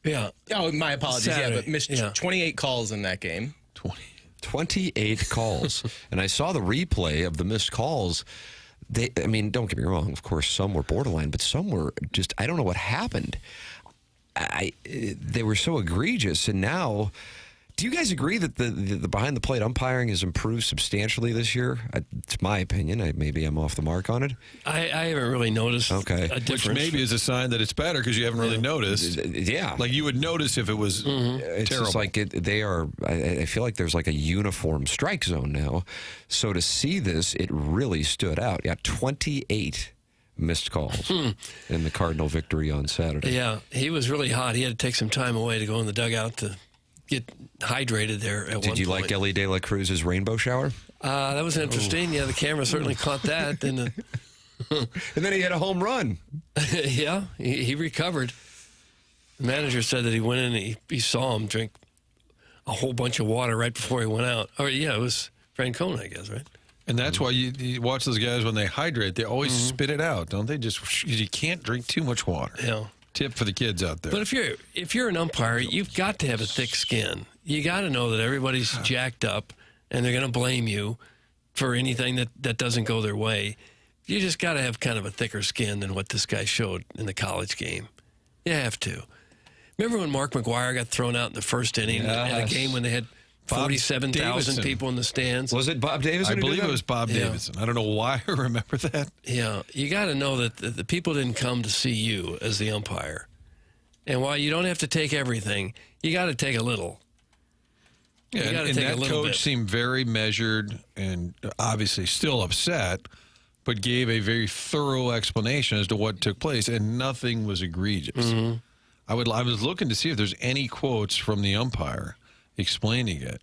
Yeah. Oh, my apologies. Saturday. Yeah, but missed 28 calls in that game. 28 calls. And I saw the replay of the missed calls. I mean, don't get me wrong. Of course, some were borderline, but some were just, I don't know what happened. They were so egregious. And now, do you guys agree that the behind-the-plate umpiring has improved substantially this year? It's my opinion. Maybe I'm off the mark on it. I haven't really noticed a difference. Which maybe is a sign that it's better because you haven't really noticed. Yeah. Like you would notice if it was It's terrible. just like they are, I feel like there's like a uniform strike zone now. So to see this, it really stood out. Yeah, 28 missed calls in the Cardinal victory on Saturday. Yeah, he was really hot. He had to take some time away to go in the dugout to get hydrated there at one point. Did you like Ellie De La Cruz's rainbow shower? That was interesting. Yeah, the camera certainly caught that. And then he hit a home run. Yeah, he recovered. The manager said that he went in and he saw him drink a whole bunch of water right before he went out. Or yeah, it was Francona, I guess, right? And that's why you watch those guys when they hydrate. They always spit it out, don't they? Just you can't drink too much water. Yeah. Tip for the kids out there. But if you're an umpire, you've got to have a thick skin. You got to know that everybody's jacked up and they're going to blame you for anything that doesn't go their way. You just got to have kind of a thicker skin than what this guy showed in the college game. You have to. Remember when Mark McGwire got thrown out in the first inning at a game when they had 47,000 people in the stands? Was it Bob Davison? I believe it was Bob Davison. I don't know why I remember that. Yeah, you got to know that the people didn't come to see you as the umpire. And while you don't have to take everything, you got to take a little. Yeah, and that coach seemed very measured and obviously still upset, but gave a very thorough explanation as to what took place, and nothing was egregious. I was looking to see if there's any quotes from the umpire explaining it.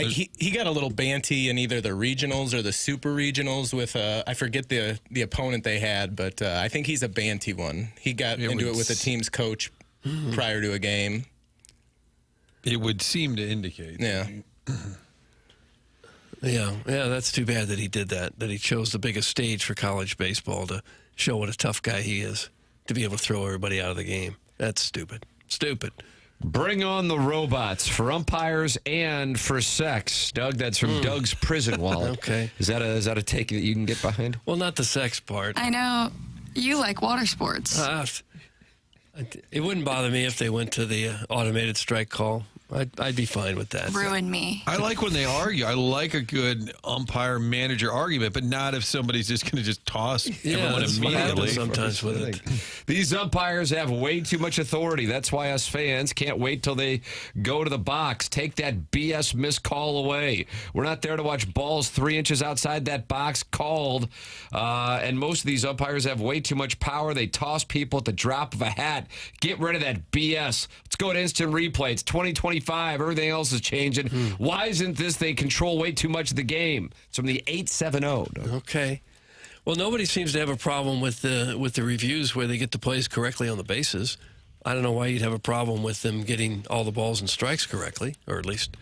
He got a little banty in either the regionals or the super regionals with I forget the opponent they had, but I think he's a banty one. He got into it with the team's coach prior to a game. It would seem to indicate. Yeah. Yeah, that's too bad that he did that he chose the biggest stage for college baseball to show what a tough guy he is, to be able to throw everybody out of the game. That's stupid. Stupid. Bring on the robots for umpires and for sex. Doug, that's from Doug's prison wallet. Okay. Is that a take that you can get behind? Well, not the sex part. I know you like water sports. It wouldn't bother me if they went to the automated strike call. I'd be fine with that. Ruin me. I like when they argue. I like a good umpire-manager argument, but not if somebody's just going to just toss everyone immediately. Sometimes with it. These umpires have way too much authority. That's why us fans can't wait till they go to the box. Take that BS missed call away. We're not there to watch balls 3 inches outside that box called. And most of these umpires have way too much power. They toss people at the drop of a hat. Get rid of that BS. Let's go to instant replay. It's 2025. Everything else is changing. Why isn't this? They control way too much of the game. It's from the 870. Okay. Well, nobody seems to have a problem with the reviews where they get the plays correctly on the bases. I don't know why you'd have a problem with them getting all the balls and strikes correctly, or at least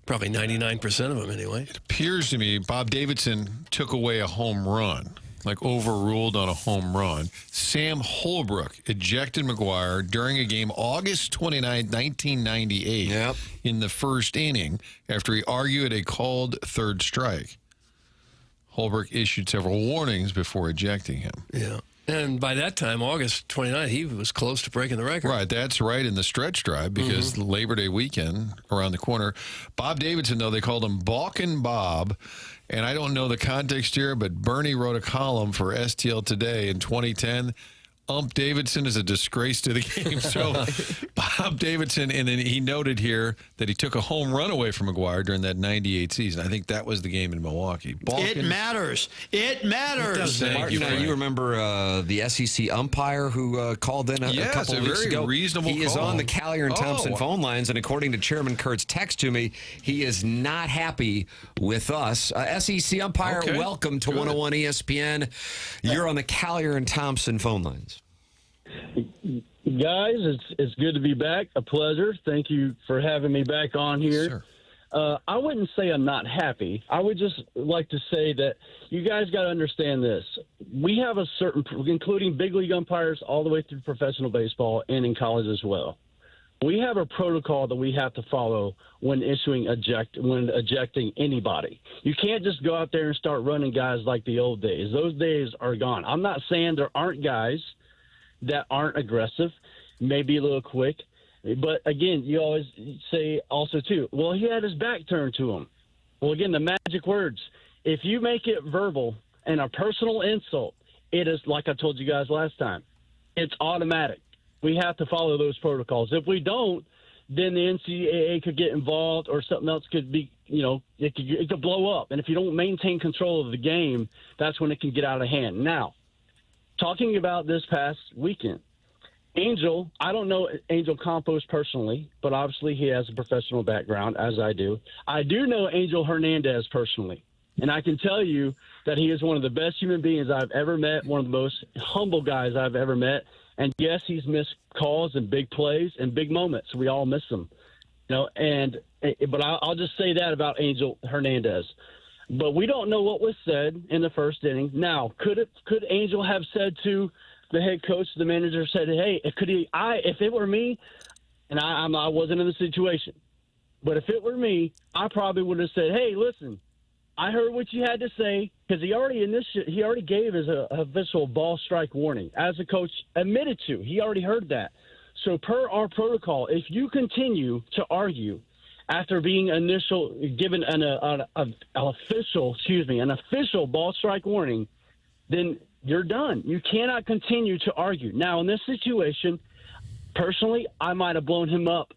probably 99% of them anyway. It appears to me Bob Davidson took away a home run, like overruled on a home run. Sam Holbrook ejected McGuire during a game August 29, 1998 in the first inning after he argued a called third strike. Holbrook issued several warnings before ejecting him. Yeah. And by that time, August 29th, he was close to breaking the record. Right, that's right in the stretch drive because Labor Day weekend around the corner. Bob Davidson, though, they called him Balkin Bob. And I don't know the context here, but Bernie wrote a column for STL Today in 2010. Ump Davidson is a disgrace to the game. So Bob Davidson, and then he noted here that he took a home run away from McGuire during that 98 season. I think that was the game in Milwaukee. It matters. It matters. Martin, you remember the SEC umpire who called in a couple of weeks ago? Reasonable he is call. on the Callier and Thompson phone lines, and according to Chairman Kurt's text to me, he is not happy with us. SEC umpire, welcome to 101 ESPN. You're on the Callier and Thompson phone lines. Guys, it's good to be back. A pleasure. Thank you for having me back on here. Sure. I wouldn't say I'm not happy. I would just like to say that you guys got to understand this. We have a certain, including big league umpires all the way through professional baseball and in college as well. We have a protocol that we have to follow when ejecting anybody. You can't just go out there and start running guys like the old days. Those days are gone. I'm not saying there aren't guys that aren't aggressive, maybe a little quick. But, again, you always say also, too, well, he had his back turned to him. Well, again, the magic words, if you make it verbal and a personal insult, it is, like I told you guys last time, it's automatic. We have to follow those protocols. If we don't, then the NCAA could get involved or something else could be, it could blow up. And if you don't maintain control of the game, that's when it can get out of hand. Now, talking about this past weekend, Angel, I don't know Angel Campos personally, but obviously he has a professional background, as I do. I do know Angel Hernandez personally, and I can tell you that he is one of the best human beings I've ever met, one of the most humble guys I've ever met. And, yes, he's missed calls and big plays and big moments. We all miss them. But I'll just say that about Angel Hernandez. But we don't know what was said in the first inning. Now, could Angel have said to the head coach, the manager, said, hey, if it were me, and I wasn't in the situation, but if it were me, I probably would have said, hey, listen, I heard what you had to say, because he already gave his official ball strike warning, as the coach admitted to. He already heard that. So per our protocol, if you continue to argue after being given an official ball strike warning, then you're done. You cannot continue to argue. Now, in this situation, personally, I might have blown him up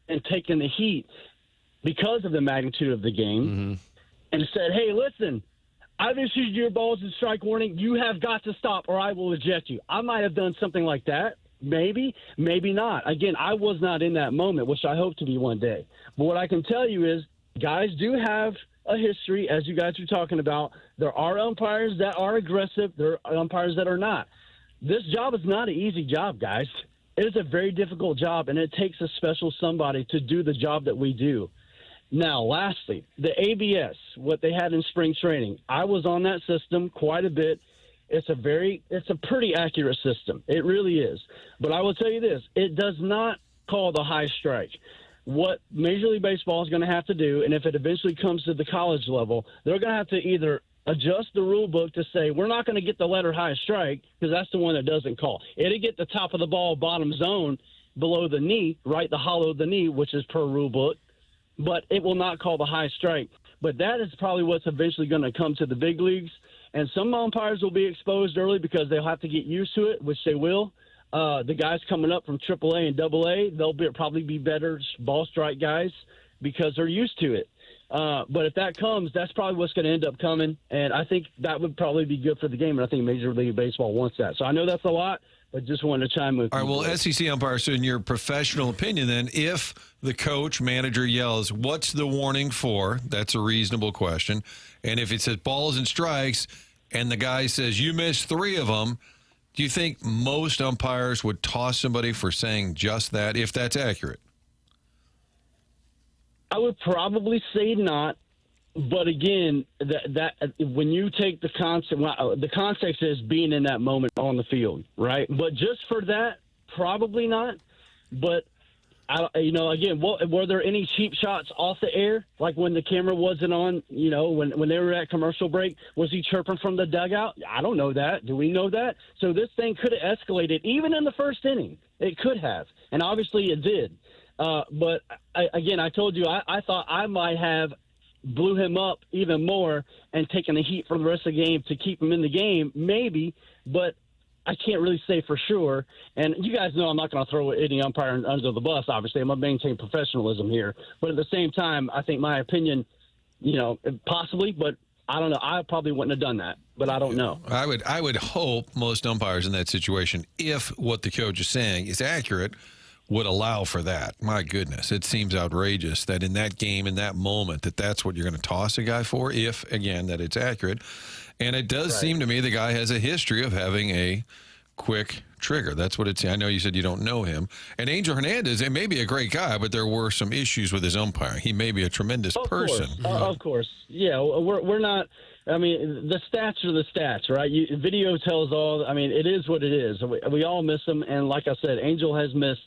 and taken the heat because of the magnitude of the game and said, hey, listen, I've issued your balls and strike warning. You have got to stop or I will eject you. I might have done something like that. Maybe, maybe not. Again, I was not in that moment, which I hope to be one day. But what I can tell you is guys do have a history, as you guys were talking about. There are umpires that are aggressive. There are umpires that are not. This job is not an easy job, guys. It is a very difficult job, and it takes a special somebody to do the job that we do. Now, lastly, the ABS, what they had in spring training. I was on that system quite a bit. It's a pretty accurate system. It really is. But I will tell you this, it does not call the high strike. What Major League Baseball is going to have to do, and if it eventually comes to the college level, they're going to have to either adjust the rule book to say we're not going to get the letter high strike because that's the one that doesn't call. It'll get the top of the ball, bottom zone, below the knee, right, the hollow of the knee, which is per rule book, but it will not call the high strike. But that is probably what's eventually going to come to the big leagues, and some umpires will be exposed early because they'll have to get used to it, which they will. The guys coming up from AAA and AA, they'll probably be better ball strike guys because they're used to it. But if that comes, that's probably what's going to end up coming, and I think that would probably be good for the game, and I think Major League Baseball wants that. So I know that's a lot, but just wanted to chime in. All right, well, SEC umpires, so in your professional opinion then, if the coach, manager yells, what's the warning for? That's a reasonable question. And if it says balls and strikes and the guy says you missed 3 of them, do you think most umpires would toss somebody for saying just that, if that's accurate? I would probably say not, but again, that when you take the context is being in that moment on the field, right? But just for that, probably not. But again, were there any cheap shots off the air, like when the camera wasn't on? When they were at commercial break, was he chirping from the dugout? I don't know that. Do we know that? So this thing could have escalated even in the first inning. It could have, and obviously it did. But I told you, I thought I might have blew him up even more and taken the heat for the rest of the game to keep him in the game, maybe, but I can't really say for sure. And you guys know I'm not going to throw any umpire under the bus, obviously. I'm going to maintain professionalism here. But at the same time, I think my opinion, possibly, but I don't know. I probably wouldn't have done that, but I don't know. I would hope most umpires in that situation, if what the coach is saying is accurate, would allow for that. My goodness, it seems outrageous that in that game, in that moment, that's what you're going to toss a guy for, if, again, that it's accurate. And it does seem to me the guy has a history of having a quick trigger. That's what it's. I know you said you don't know him. And Angel Hernandez, it may be a great guy, but there were some issues with his umpiring. He may be a tremendous person. Of course. Yeah, we're not. I mean, the stats are the stats, right? Video tells all. I mean, it is what it is. We all miss them. And like I said, Angel has missed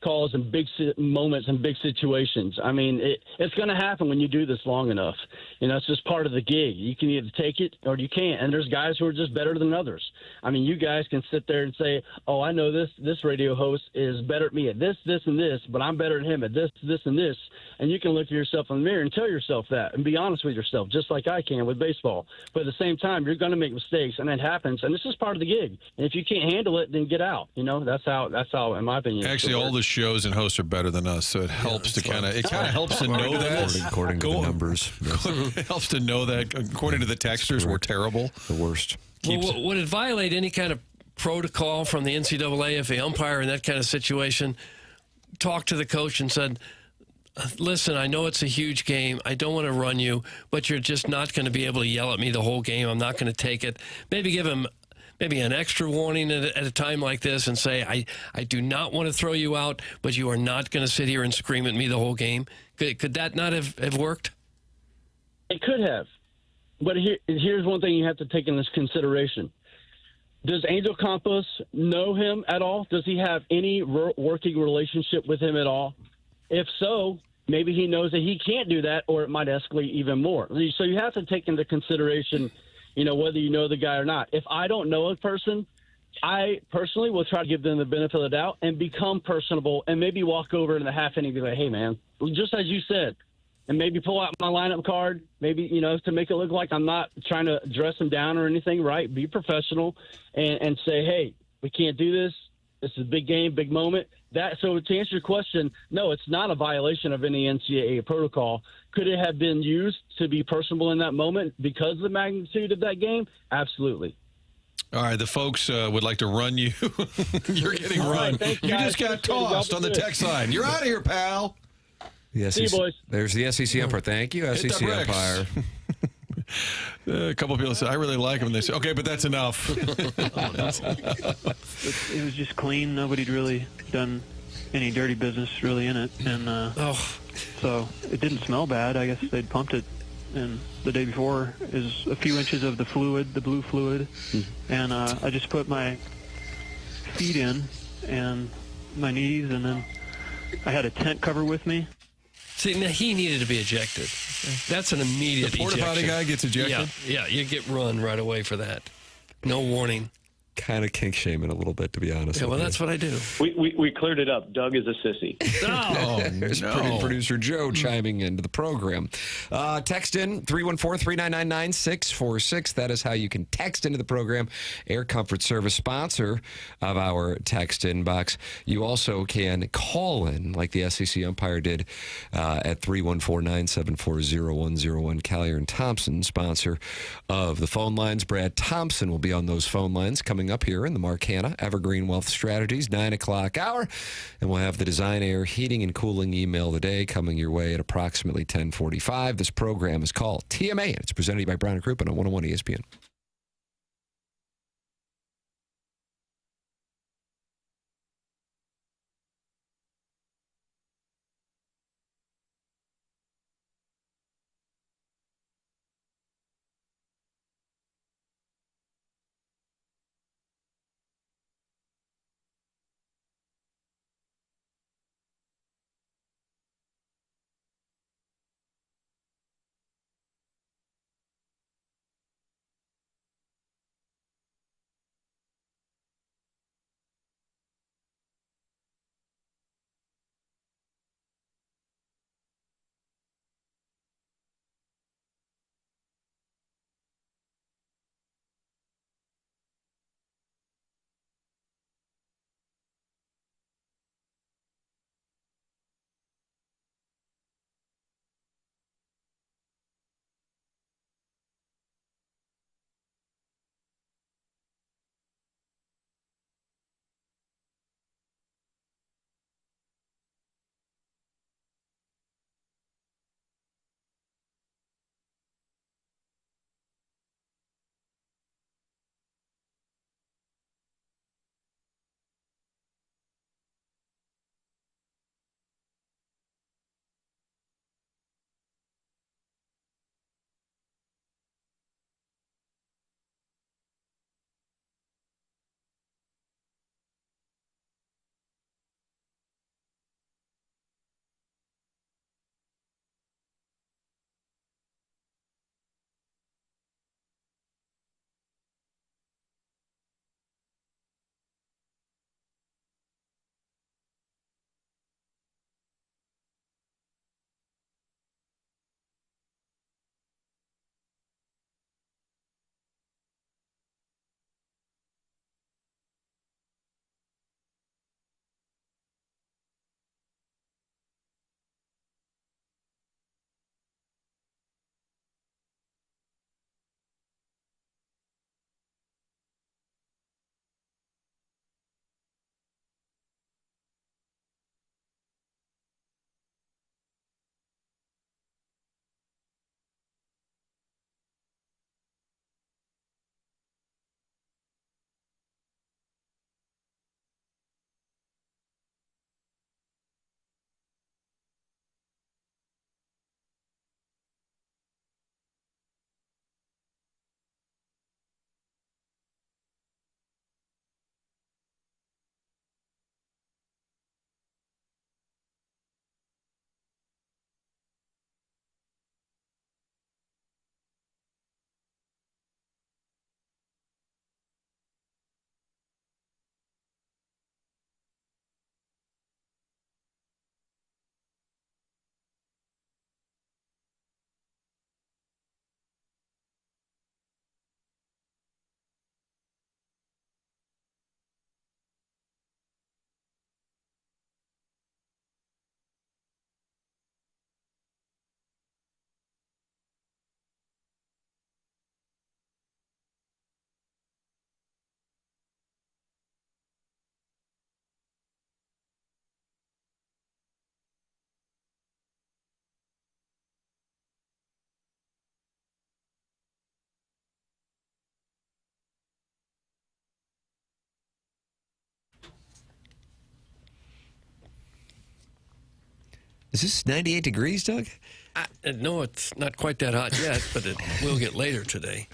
calls in big moments and big situations. I mean, it's going to happen when you do this long enough. It's just part of the gig. You can either take it or you can't. And there's guys who are just better than others. I mean, you guys can sit there and say, oh, I know this radio host is better at me at this, and this, but I'm better than him at this, and this. And you can look at yourself in the mirror and tell yourself that and be honest with yourself, just like I can with baseball. But at the same time, you're going to make mistakes, and it happens. And this is part of the gig. And if you can't handle it, then get out. That's how, in my opinion. Actually, all the shows and hosts are better than us, so it helps to kind of helps to know that. According to the numbers, it helps to know that. According to the texters, we're terrible. The worst. Well, would it violate any kind of protocol from the NCAA if the umpire in that kind of situation talked to the coach and said, listen, I know it's a huge game. I don't want to run you, but you're just not going to be able to yell at me the whole game. I'm not going to take it. Maybe give him an extra warning at a time like this and say, I do not want to throw you out, but you are not going to sit here and scream at me the whole game. Could that not have worked? It could have. But here's one thing you have to take into consideration. Does Angel Campos know him at all? Does he have any working relationship with him at all? If so, maybe he knows that he can't do that, or it might escalate even more. So you have to take into consideration, whether you know the guy or not. If I don't know a person, I personally will try to give them the benefit of the doubt and become personable and maybe walk over in the half inning and be like, hey, man, just as you said, and maybe pull out my lineup card, maybe, to make it look like I'm not trying to dress him down or anything, right? Be professional and say, hey, we can't do this. This is a big game, big moment. So to answer your question, no, it's not a violation of any NCAA protocol. Could it have been used to be personable in that moment because of the magnitude of that game? Absolutely. All right, the folks would like to run you. You're getting run. Right, you just got tossed on the text line. You're out of here, pal. The See you, SEC boys. There's the SEC umpire. Thank you, Hit the SEC bricks. umpire. A couple of people said, I really like him. And they said, okay, but that's enough. It was just clean. Nobody'd really done any dirty business really in it. And so it didn't smell bad. I guess they'd pumped it. And the day before is a few inches of the fluid, the blue fluid. And I just put my feet in and my knees, and then I had a tent cover with me. See, now he needed to be ejected. That's an immediate The porta potty ejection. guy gets ejected? Yeah, you get run right away for that. No warning. Kind of kink shaming a little bit, to be honest. Yeah, well, with that's you. what I do. We cleared it up. Doug is a sissy. There's producer Joe chiming into the program. Text in 314-399-9646. That is how you can text into the program. Air Comfort Service, sponsor of our text inbox. You also can call in, like the SEC umpire did, at 314-974-0101. Collier and Thompson, sponsor of the phone lines. Brad Thompson will be on those phone lines coming up here in the Mark Hanna Evergreen Wealth Strategies 9 o'clock hour, and we'll have the Design Air Heating and Cooling email today coming your way at approximately 10:45. This program is called TMA, and it's presented by Brown & Crouppen on 101 ESPN. Is this 98 degrees, Doug? No, it's not quite that hot yet, but it will get later today.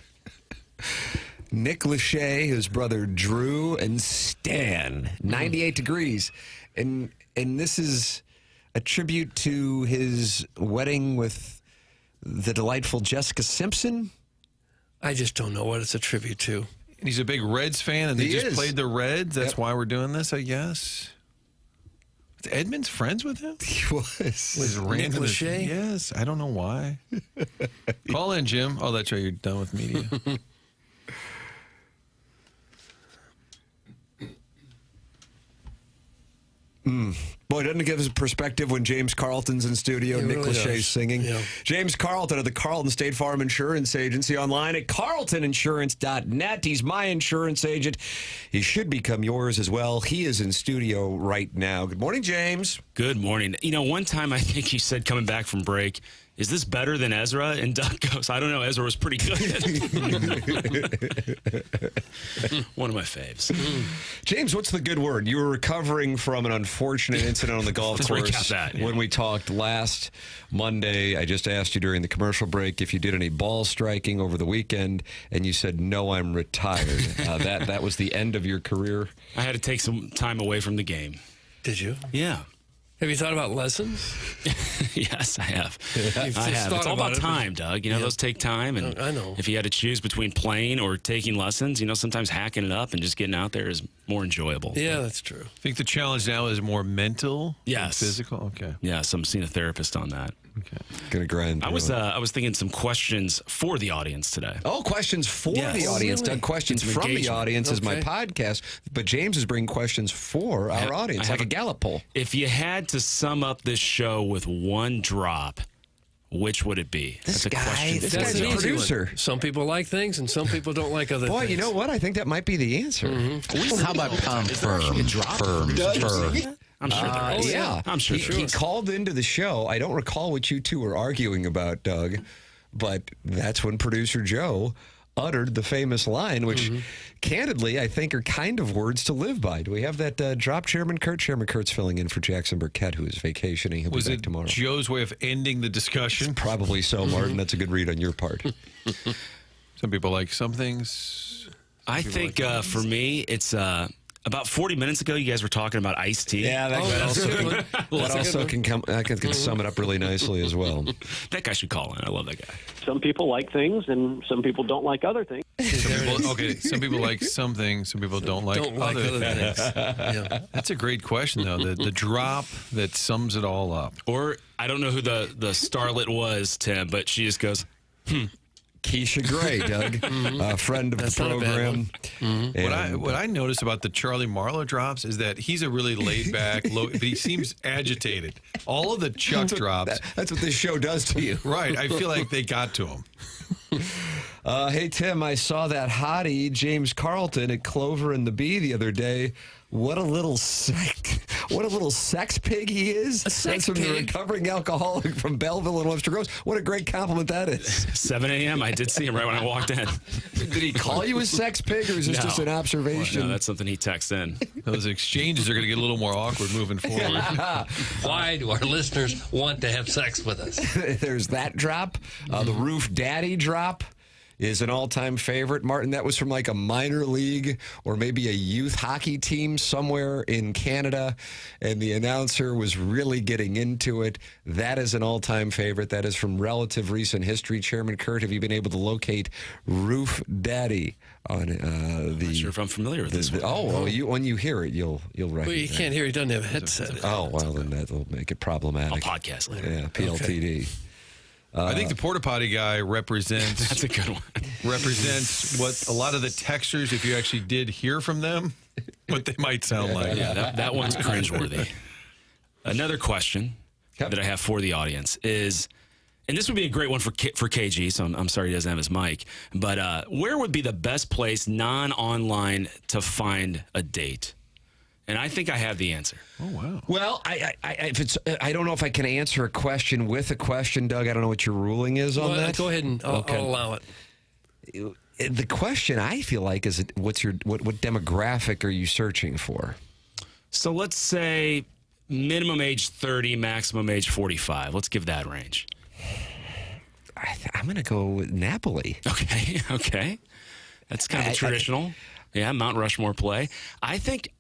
Nick Lachey, his brother Drew, and Stan. 98 degrees. And this is a tribute to his wedding with the delightful Jessica Simpson. I just don't know what it's a tribute to. And he's a big Reds fan, and they just played the Reds. That's Yep. why we're doing this, I guess. Was Edmonds friends with him? He was. Was Nick Lachey? Yes, I don't know why. Call in, Jim. Oh, that's right. You're done with media. Boy, doesn't it give us a perspective when James Carlton's in studio, It Nick really Lachey's does. singing. Yeah. James Carlton of the Carlton State Farm Insurance Agency, online at carltoninsurance.net. He's my insurance agent. He should become yours as well. He is in studio right now. Good morning, James. Good morning. You know, one time I think you said coming back from break, is this better than Ezra? And Doug goes, I don't know. Ezra was pretty good. One of my faves. James, what's the good word? You were recovering from an unfortunate incident on the golf Let's course. recap that, yeah. When we talked last Monday, I just asked you during the commercial break if you did any ball striking over the weekend, and you said, no, I'm retired. That was the end of your career? I had to take some time away from the game. Did you? Yeah. Have you thought about lessons? Yes, I have. You've I just have. thought It's all about about it. time, Doug. You know, Yeah. those take time. And I know. if you had to choose between playing or taking lessons, you know, sometimes hacking it up and just getting out there is more enjoyable. Yeah, that's true. I think the challenge now is more mental Yes. than physical. Okay. Yes, I'm seeing a therapist on that. Okay. Gonna grind. I was thinking some questions for the audience today. Oh, questions for Yes. the audience. Really? Doug, questions Some from the engagement. audience is my Okay. podcast, but James is bringing questions for our audience, like a Gallup poll. If you had to sum up this show with one drop, which would it be? This That's a guy- question. this for guy's the a audience. producer. Some people like things, and some people don't like other Boy, things. you know what? I think that might be the answer. How about firm? I'm sure there is. Yeah, I'm sure there he is. called into the show. I don't recall what you two were arguing about, Doug, but that's when producer Joe uttered the famous line, which candidly I think are kind of words to live by. Do we have that drop, Chairman Kurt? Chairman Kurt's filling in for Jackson Burkett, who is vacationing. He'll Was be back it tomorrow. Joe's way of ending the discussion? Probably so, Martin. That's a good read on your part. Some people like some things. I think for me, it's about 40 minutes ago, you guys were talking about iced tea. Yeah, that also can come. That can sum it up really nicely as well. That guy should call in. I love that guy. Some people like things, and some people don't like other things. Some people like some things, some people don't like other things. Yeah. That's a great question, though. The drop that sums it all up. Or I don't know who the starlet was, Tim, but she just goes, Keisha Gray, Doug, a friend of That's the not a bad program. And- What I notice about the Charlie Marlowe drops is that he's a really laid back, but he seems agitated. All of the Chuck drops. That's what this show does to you. Right. I feel like they got to him. Hey, Tim, I saw that hottie, James Carlton, at Clover and the Bee the other day. What a little sex pig he is. A sex That's from the pig? recovering alcoholic from Belleville and Webster Groves. What a great compliment that is. 7 a.m. I did see him right when I walked in. Did he call you a sex pig, or is this No. just an observation? No, that's something he texts in. Those exchanges are going to get a little more awkward moving forward. Why do our listeners want to have sex with us? There's that drop. The Roof Daddy drop is an all-time favorite. Martin, that was from like a minor league or maybe a youth hockey team somewhere in Canada, and the announcer was really getting into it. That is an all-time favorite. That is from relative recent history. Chairman Kurt, have you been able to locate Roof Daddy on the? I'm not sure if I'm familiar with this one. When you hear it, you'll recognize. Well, you can't hear. He doesn't have a headset. Oh, well, then that'll make it problematic. I'll podcast later. Yeah, PLTD. I think the porta potty guy represents. That's a good one. Represents what a lot of the texters, if you actually did hear from them, what they might sound like. Yeah, that one's cringeworthy. Another question that I have for the audience is, and this would be a great one for KG, so I'm sorry he doesn't have his mic, but where would be the best place non-online to find a date? And I think I have the answer. Oh, wow. Well, I don't know if I can answer a question with a question, Doug. I don't know what your ruling is on that. Go ahead and I'll allow it. The question I feel like is, what demographic are you searching for? So let's say minimum age 30, maximum age 45. Let's give that range. I'm going to go with Napoli. Okay. That's kind of a traditional. Mount Rushmore play. I think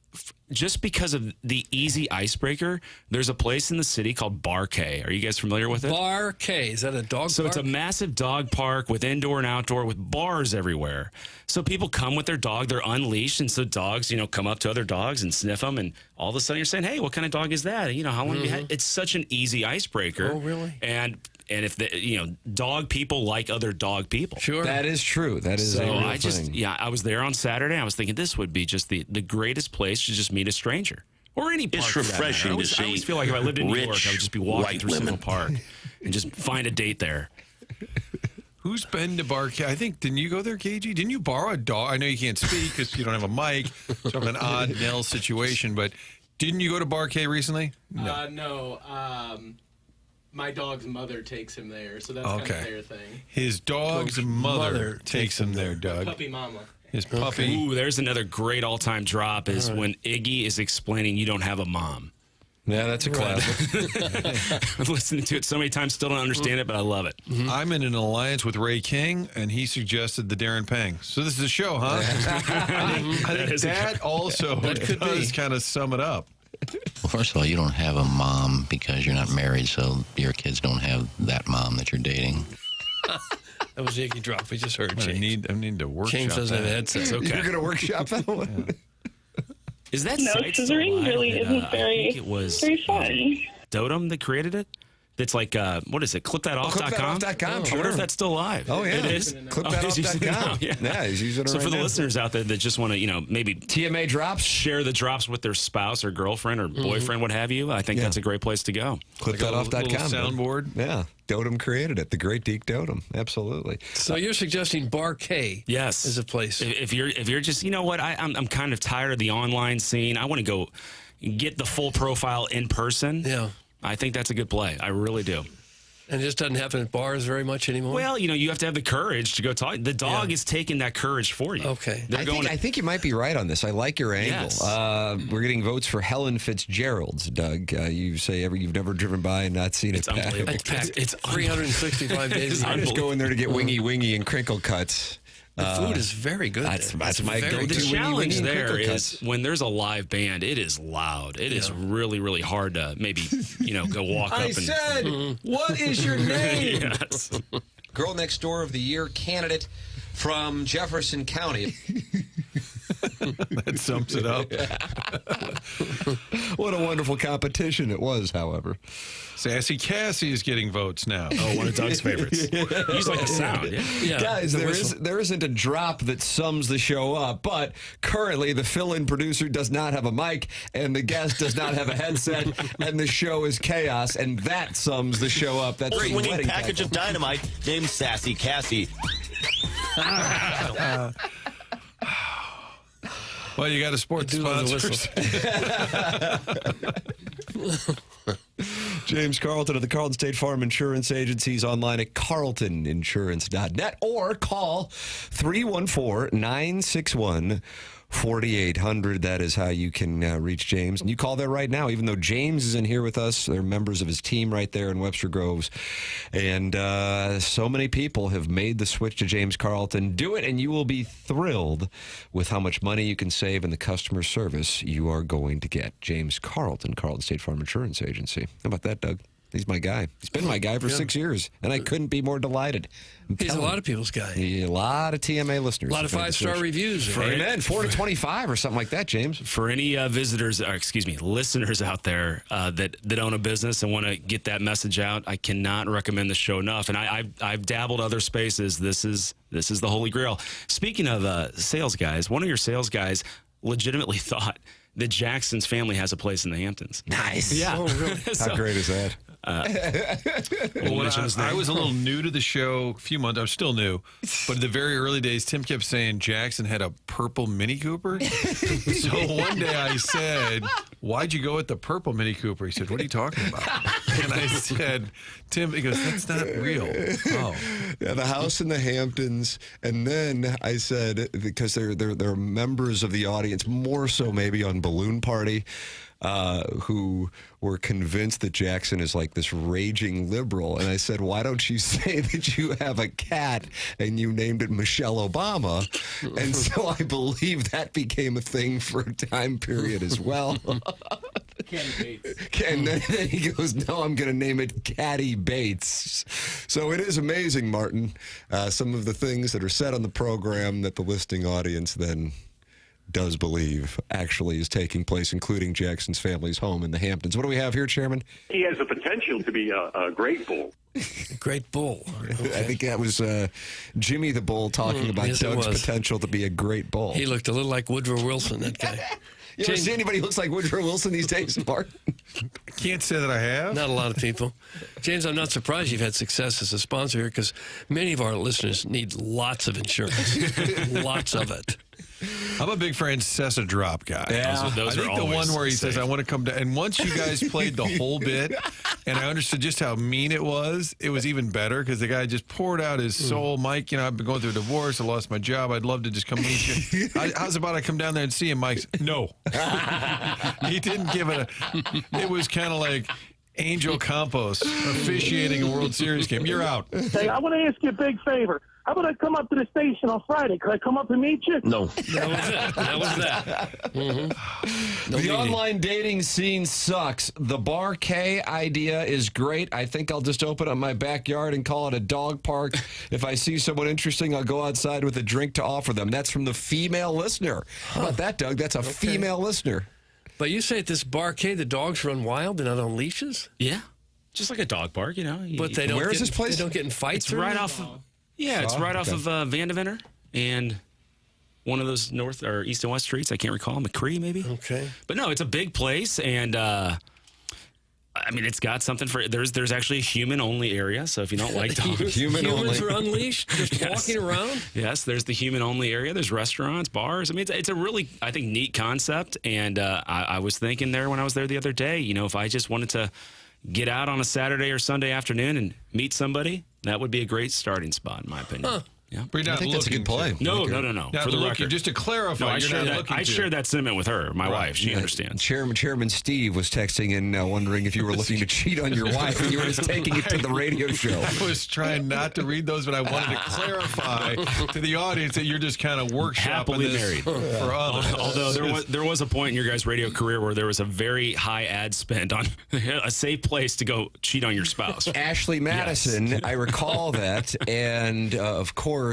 just because of the easy icebreaker, there's a place in the city called Bar K. Are you guys familiar with it? Bar K. Is that a dog So park? it's a massive dog park with indoor and outdoor with bars everywhere. So people come with their dog. They're unleashed. And so dogs, come up to other dogs and sniff them. And all of a sudden you're saying, hey, what kind of dog is that? How long have you had? It's such an easy icebreaker. Oh, really? And if dog people like other dog people. Sure. That is true. That is a real thing. I was there on Saturday. I was thinking this would be just the greatest place to just meet a stranger. Or any park. It's refreshing to see. I always feel like if I lived in New rich, York, I would just be walking white through Central women. Park and just find a date there. Who's been to Bar K? I think, didn't you go there, KG? Didn't you borrow a dog? I know you can't speak because you don't have a mic. Sort of an odd Nell situation, but didn't you go to Bar K recently? No. My dog's mother takes him there, so that's kind of their thing. His dog's mother takes him there, Doug. Puppy mama. His puppy. Ooh, there's another great all-time drop is when Iggy is explaining you don't have a mom. Yeah, that's a classic. I've listened to it so many times, still don't understand it, but I love it. I'm in an alliance with Ray King, and he suggested the Darren Pang. So this is a show, huh? I think that also does kind of sum it up. Well, first of all, you don't have a mom because you're not married, so your kids don't have that mom that you're dating. That was the Iggy drop. We just heard. I need to workshop James doesn't have a that. headset. Okay. You're going to workshop that one? Is that No, site still scissoring alive? really isn't I very, think it was very fun. Dotem that created it. That's like, what is it, clipthatOff.com? clipthatOff.com, I wonder sure. if that's still alive. Oh, yeah. It is? ClipthatOff.com. He's using it now, Yeah, he's using it So right for the now. listeners out there that just want to, maybe TMA drops, share the drops with their spouse or girlfriend or boyfriend, what have you, I think that's a great place to go. ClipthatOff.com. Little soundboard. Yeah. Dotem created it. The great Deke Dotem. Absolutely. So you're suggesting Bar K Yes. is a place. If you're just, you know what, I'm kind of tired of the online scene. I want to go get the full profile in person. Yeah. I think that's a good play. I really do. And it just doesn't happen at bars very much anymore? Well, you have to have the courage to go talk. The dog is taking that courage for you. Okay. I think you might be right on this. I like your angle. Yes. We're getting votes for Helen Fitzgerald's, Doug. You say you've never driven by and not seen it. It's unbelievable. It's 365 days. I just go in there to get wingy and crinkle cuts. The food is very good. That's there. my go-to. The challenge wingy there crinkle is cuts. when there's a live band, it is loud. It is really, really hard to maybe, go walk up and... said, what is your name? Yes. Girl Next Door of the Year candidate from Jefferson County. That sums it up. What a wonderful competition it was, however. Sassy Cassie is getting votes now. Oh, one of Doug's favorites. He's like the sound. Yeah. Guys, there isn't a drop that sums the show up, but currently the fill-in producer does not have a mic, and the guest does not have a headset, and the show is chaos, and that sums the show up. That's the Swinging wedding package tackle. of dynamite named Sassy Cassie. Well, you got to support the sponsors. James Carlton of the Carlton State Farm Insurance Agency is online at carltoninsurance.net or call 314-961-4800. That is how you can reach James. And you call there right now, even though James is in here with us. They're members of his team right there in Webster Groves. And so many people have made the switch to James Carlton. Do it, and you will be thrilled with how much money you can save and the customer service you are going to get. James Carlton, Carlton State Farm Insurance Agency. How about that, Doug? He's my guy. He's been my guy for 6 years, and I couldn't be more delighted. He's a lot of people's guy. A lot of TMA listeners. A lot of 5-star reviews. Amen. 4 to 25 or something like that, James. For any listeners out there that own a business and want to get that message out, I cannot recommend the show enough. And I've dabbled other spaces. This is the holy grail. Speaking of sales guys, one of your sales guys legitimately thought that Jackson's family has a place in the Hamptons. Nice. Yeah. Oh, really? How great is that? Well, when I was a little new to the show, a few months, I'm still new, but in the very early days, Tim kept saying Jackson had a purple Mini Cooper. So one day I said, why'd you go with the purple Mini Cooper? He said, what are you talking about? And I said, Tim, he goes, that's not real. Oh. Yeah, the house in the Hamptons. And then I said, because they're members of the audience, more so maybe on Balloon Party, who were convinced that Jackson is like this raging liberal. And I said, why don't you say that you have a cat and you named it Michelle Obama? And so I believe that became a thing for a time period as well. And then he goes, no, I'm going to name it Caddy Bates. So it is amazing, Martin, some of the things that are said on the program that the listening audience then does believe actually is taking place, including Jackson's family's home in the Hamptons. What do we have here, Chairman? He has the potential to be a great bull. Great bull. Okay. I think that was Jimmy the Bull talking about yes, Doug's potential to be a great bull. He looked a little like Woodrow Wilson, that guy. You ever see anybody who looks like Woodrow Wilson these days, Martin? I can't say that I have. Not a lot of people. James, I'm not surprised you've had success as a sponsor here because many of our listeners need lots of insurance. Lots of it. I'm a big Francesa drop guy. Yeah. Those I think the one where he says, I want to come down. And once you guys played the whole bit and I understood just how mean it was even better because the guy just poured out his soul. Mike, I've been going through a divorce. I lost my job. I'd love to just come meet you. How's about I come down there and see him? Mike's, no. He didn't give it it was kind of like Angel Campos officiating a World Series game. You're out. Hey, I want to ask you a big favor. How about I come up to the station on Friday? Could I come up and meet you? No. That was it. That was that. Mm-hmm. The online dating scene sucks. The Bar K idea is great. I think I'll just open up my backyard and call it a dog park. If I see someone interesting, I'll go outside with a drink to offer them. That's from the female listener. How about that, Doug? That's a female listener. But you say at this Bar K, the dogs run wild? They're not on leashes? Yeah. Just like a dog park, But they don't Where is this place? They don't get in fights? It's right off of... Yeah, it's right off of Van de Venter and one of those north or east and west streets. I can't recall. McCree, maybe. Okay. But no, it's a big place, and it's got something for. There's actually a human-only area, so if you don't like dogs, humans are unleashed, just walking around. Yes, there's the human-only area. There's restaurants, bars. It's a really, I think, neat concept. And I was thinking there when I was there the other day. If I just wanted to get out on a Saturday or Sunday afternoon and meet somebody, that would be a great starting spot, in my opinion. Huh. Yeah. But you're not that's a good play. No. Not For the looking, record, just to clarify, I shared that sentiment with her, my wife. She understands. Chairman Steve was texting in wondering if you were looking to cheat on your wife and you were just taking it to the radio show. I was trying not to read those, but I wanted to clarify to the audience that you're just kind of workshopping Happily this married. for others. Although there was a point in your guys' radio career where there was a very high ad spend on a safe place to go cheat on your spouse. Ashley Madison, yes. I recall that, and of course,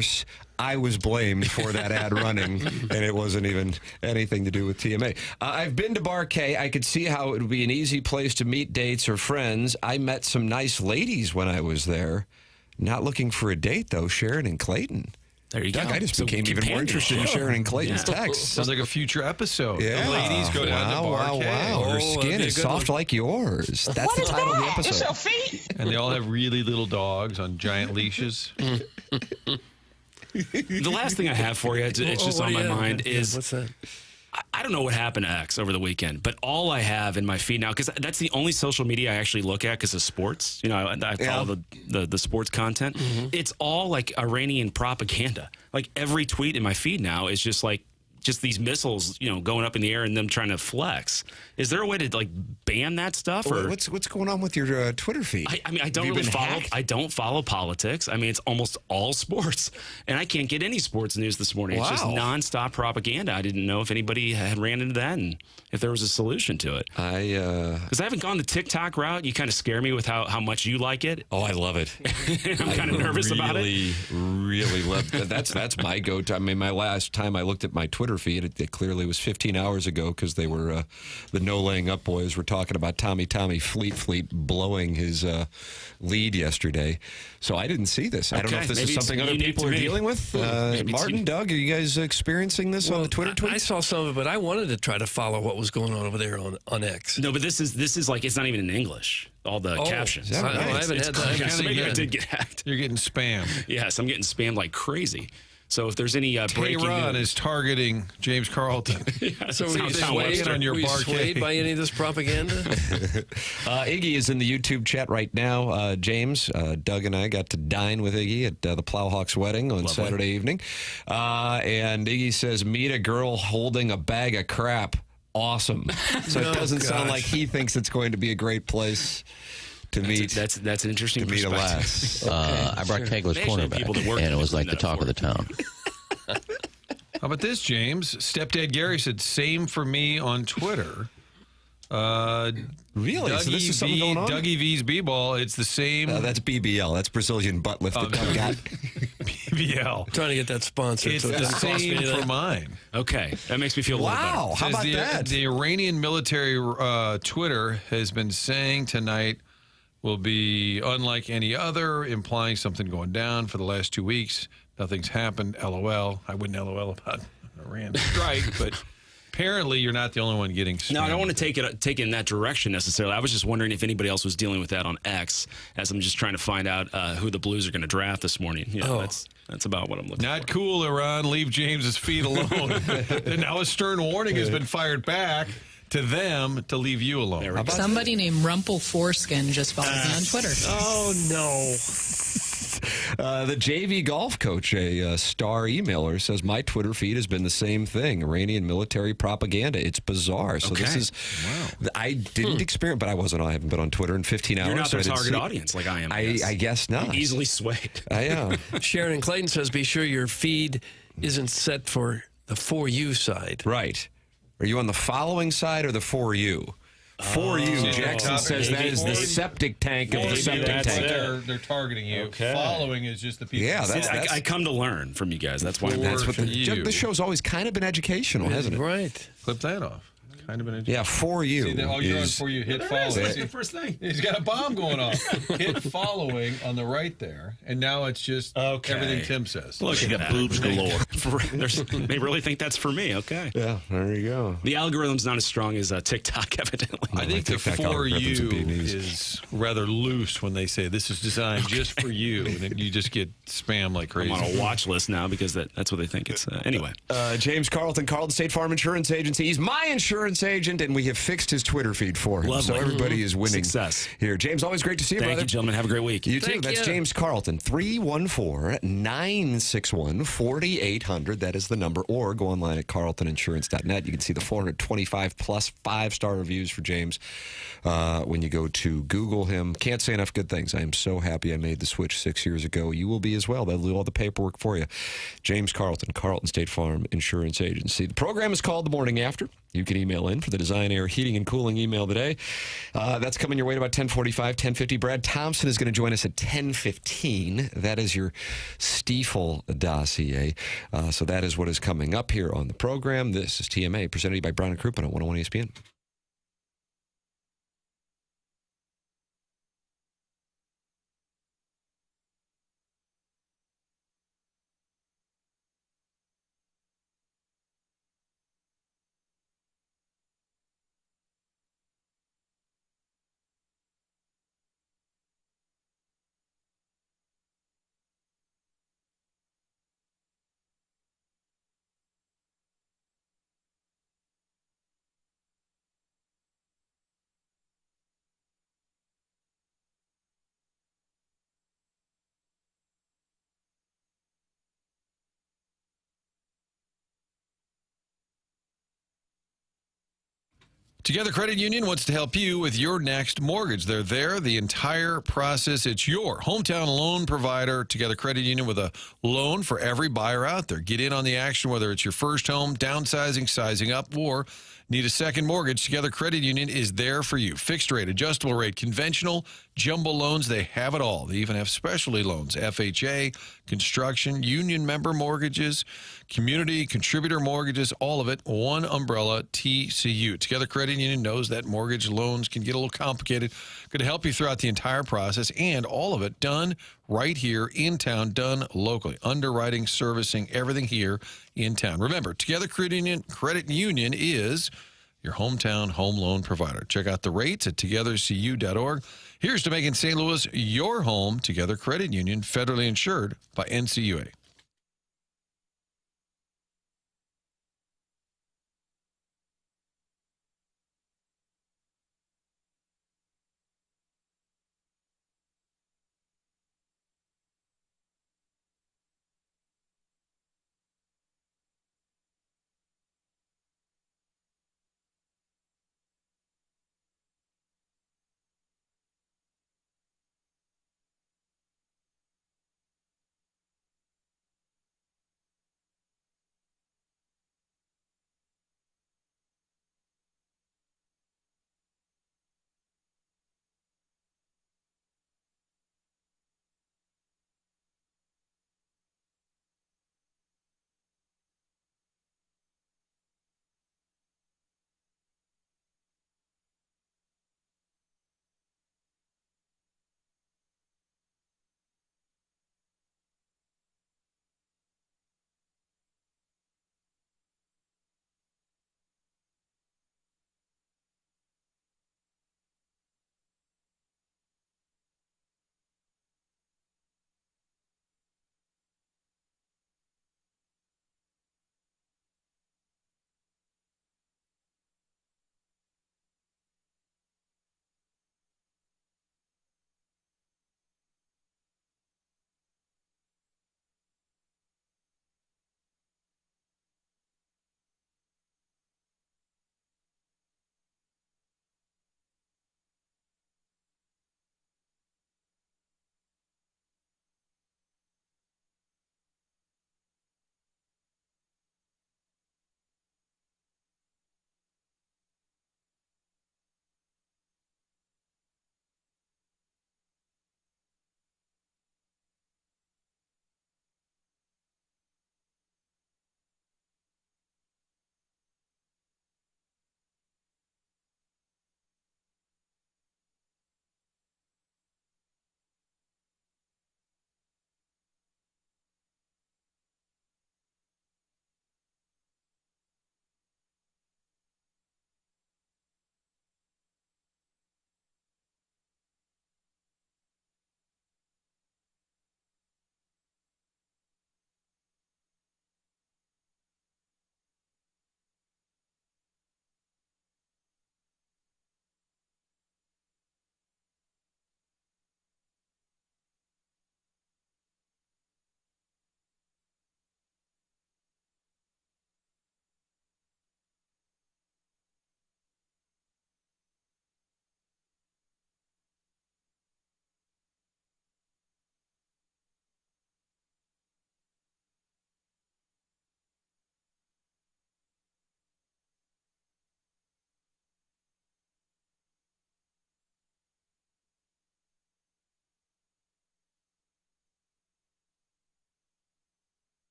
I was blamed for that ad running, and it wasn't even anything to do with TMA. I've been to Bar K. I could see how it would be an easy place to meet dates or friends. I met some nice ladies when I was there. Not looking for a date, though, Sharon and Clayton. There you Doug, go. I just became even more interested in Sharon and Clayton's text. Sounds like a future episode. Yeah. The ladies go down to Bar K. Wow. Her skin is soft like yours. That's the title of the episode. It's your feet. And they all have really little dogs on giant leashes. The last thing I have for you, it's just on my mind, is what's that? I don't know what happened to X over the weekend, but all I have in my feed now, because that's the only social media I actually look at because of sports. I follow the sports content. Mm-hmm. It's all like Iranian propaganda. Like every tweet in my feed now is just these missiles, going up in the air and them trying to flex. Is there a way to ban that stuff? Or what's going on with your Twitter feed? I don't really follow. I don't follow politics. It's almost all sports, and I can't get any sports news this morning. Wow. It's just nonstop propaganda. I didn't know if anybody had ran into that and if there was a solution to it. Because I haven't gone the TikTok route. You kind of scare me with how much you like it. Oh, I love it. I'm kind of nervous about it. Really love it. That's my go-to. My last time I looked at my Twitter feed, it clearly was 15 hours ago because they were the No Laying Up boys were talking about Tommy Fleet blowing his lead yesterday. So I didn't see this. I don't know if this is something other people are dealing with. Martin, Doug, are you guys experiencing this on the Twitter tweets? I saw some of it, but I wanted to try to follow what was going on over there on X. No, but this is like it's not even in English. All the captions. Right? I haven't had that. Maybe I did get hacked. You're getting spammed. Yes, I'm getting spammed like crazy. So if there's any breaking K-Ron news, is targeting James Carlton. So were you swayed by any of this propaganda? Iggy is in the YouTube chat right now. James, Doug, and I got to dine with Iggy at the Plowhawks wedding on Saturday evening. And Iggy says, meet a girl holding a bag of crap. awesome. So it doesn't sound like he thinks it's going to be a great place to meet. That's an interesting to meet a perspective. lass. I brought Kegler's cornerback, and it was like the talk of the town. How about this, James? Stepdad Gary said, same for me on Twitter. Really? So this is something going on? Dougie V's B-ball. It's the same. That's BBL. That's Brazilian butt lift. BBL. Trying to get that sponsored. It's so it the doesn't cost me same anything. for mine. Okay, that makes me feel a little better. Wow, how about that? The Iranian military Twitter has been saying tonight will be unlike any other, implying something going down for the last 2 weeks. Nothing's happened. LOL. I wouldn't LOL about Iran strike, but apparently you're not the only one getting spammed. No, I don't want to take it in that direction necessarily. I was just wondering if anybody else was dealing with that on X, as I'm just trying to find out who the Blues are going to draft this morning. You know, that's about what I'm looking for. Not cool, Iran. Leave James's feet alone. And now a stern warning has been fired back to them to leave you alone. Somebody named Rumple Foreskin just followed me on Twitter. Oh, no. The JV golf coach, a star emailer, says my Twitter feed has been the same thing. Iranian military propaganda. It's bizarre. So this is, I didn't experience, but I haven't been on Twitter in 15 hours. You're not so their I target audience like I am. I guess not. I'm easily swayed. I am. Sharon and Clayton says be sure your feed isn't set for the For You side. Right. Are you on the following side or the For You? For You, Jackson says that is the septic tank of the septic tank. They're targeting you. Okay. Following is just the people. Yeah, I come to learn from you guys. That's why I'm That's what you. the show's always kind of been educational, hasn't it? Right. Clip that off. Kind of an Yeah, For You. See, you're on is, For You. Hit follow. That's the first thing. He's got a bomb going off. Hit following on the right there, and now it's just everything Tim says. Look at that. Boobs galore. They really think that's for me. Okay. Yeah, there you go. The algorithm's not as strong as TikTok, evidently. I think the For You is rather loose when they say this is designed just for you, and then you just get spam like crazy. I'm on a watch list now because that's what they think it's. Anyway. James Carlton State Farm Insurance Agency. He's my insurance agent, and we have fixed his Twitter feed for him. Lovely. So everybody is winning Success here. James, always great to see you, Thank brother. you, gentlemen. Have a great week. You too. That's James Carlton. 314-961-4800. That is the number. Or go online at carltoninsurance.net. You can see the 425 plus 5-star reviews for James when you go to Google him. Can't say enough good things. I am so happy I made the switch 6 years ago. You will be as well. They'll do all the paperwork for you. James Carlton State Farm Insurance Agency. The program is called The Morning After. You can email in for the Design Air Heating and Cooling email today. That's coming your way at about 10:45, 10:50. Brad Thompson is going to join us at 10:15. That is your Stiefel dossier. So that is what is coming up here on the program. This is TMA, presented to you by Brown & Crouppen on 101 ESPN. Together Credit Union wants to help you with your next mortgage. They're there the entire process. It's your hometown loan provider, Together Credit Union, with a loan for every buyer out there. Get in on the action, whether it's your first home, downsizing, sizing up, or need a second mortgage. Together Credit Union is there for you. Fixed rate, adjustable rate, conventional, jumbo loans, they have it all. They even have specialty loans, FHA, construction, union member mortgages, community, contributor mortgages, all of it, one umbrella, TCU. Together Credit Union knows that mortgage loans can get a little complicated. Going to help you throughout the entire process, and all of it done right here in town, done locally. Underwriting, servicing, everything here in town. Remember, Together Credit Union is your hometown home loan provider. Check out the rates at togethercu.org. Here's to making St. Louis your home. Together Credit Union, federally insured by NCUA.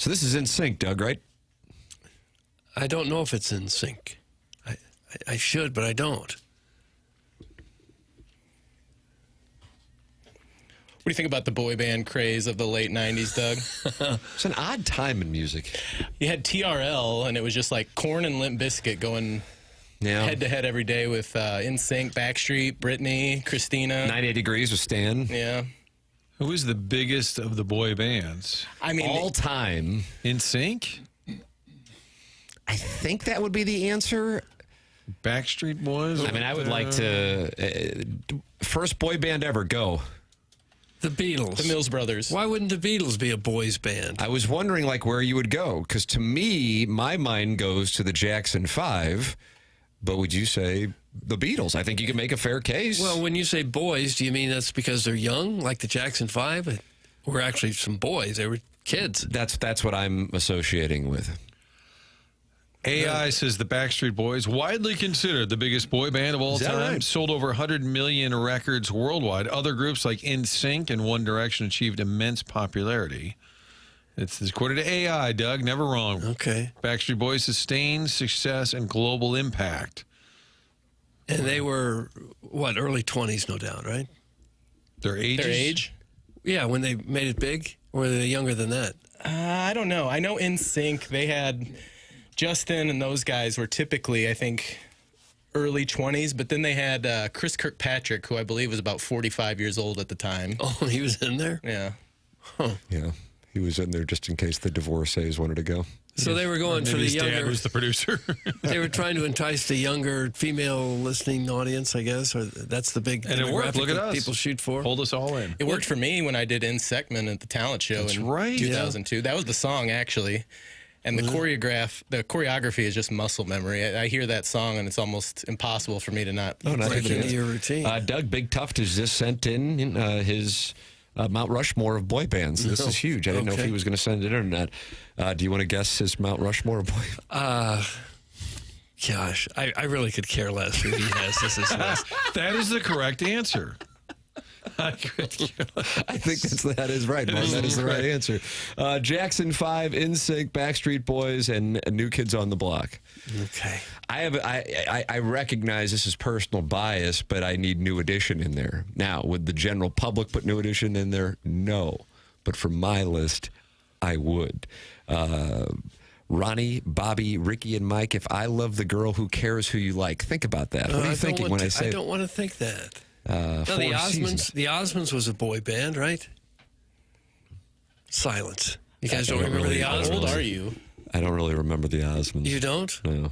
So this is In Sync, Doug, right? I don't know if it's In Sync. I should, but I don't. What do you think about the boy band craze of the late 90s, Doug? It's an odd time in music. You had TRL, and it was just like Korn and Limp Bizkit going head-to-head every day with NSYNC, Backstreet, Britney, Christina. 98 Degrees with Stan. Yeah. Who is the biggest of the boy bands? I mean, all time. NSYNC? I think that would be the answer. Backstreet Boys? I mean, I would like to... first boy band ever, go. The Beatles. The Mills Brothers. Why wouldn't the Beatles be a boys band? I was wondering, like, where you would go. Because to me, my mind goes to the Jackson 5. But would you say the Beatles? I think you can make a fair case. Well, when you say boys, do you mean that's because they're young, like the Jackson 5? We're actually some boys. They were kids. That's what I'm associating with. AI says the Backstreet Boys, widely considered the biggest boy band of all time, sold over 100 million records worldwide. Other groups like NSYNC and One Direction achieved immense popularity. It's according to AI, Doug, never wrong. Okay. Backstreet Boys sustained success and global impact. And they were, what, early 20s, no doubt, right? Their ages? Their age? Yeah, when they made it big? Or were they younger than that? I don't know. I know NSYNC, they had... Justin and those guys were typically, I think, early 20s, but then they had Chris Kirkpatrick, who I believe was about 45 years old at the time. Oh, he was in there? Yeah. Huh. Yeah, he was in there just in case the divorcees wanted to go. So they were going for the his younger... dad was the producer. They were trying to entice the younger female listening audience, I guess, or that's the big And it worked. Look at that us. people shoot for. Hold us all in. It worked for me when I did Insectman at the talent show in 2002. That was the song, actually. And the choreography is just muscle memory. I hear that song, and it's almost impossible for me to not break into your routine. Doug Big Tuft has just sent in his Mount Rushmore of boy bands. This is huge. I didn't know if he was going to send it in or not. Do you want to guess his Mount Rushmore of boy? Gosh, I really could care less who he has. That is the correct answer. I think that is right, Mark. That is the right answer. Jackson 5, NSYNC, Backstreet Boys, and New Kids on the Block. Okay. I recognize this is personal bias, but I need New Edition in there. Now, would the general public put New Edition in there? No. But for my list, I would. Ronnie, Bobby, Ricky, and Mike, if I love the girl, who cares who you like? Think about that. What are you thinking when I say... I don't want to think that. No, the Osmonds was a boy band, right? Silence. You guys don't remember the Osmonds? How old are you? I don't really remember the Osmonds. You don't? No.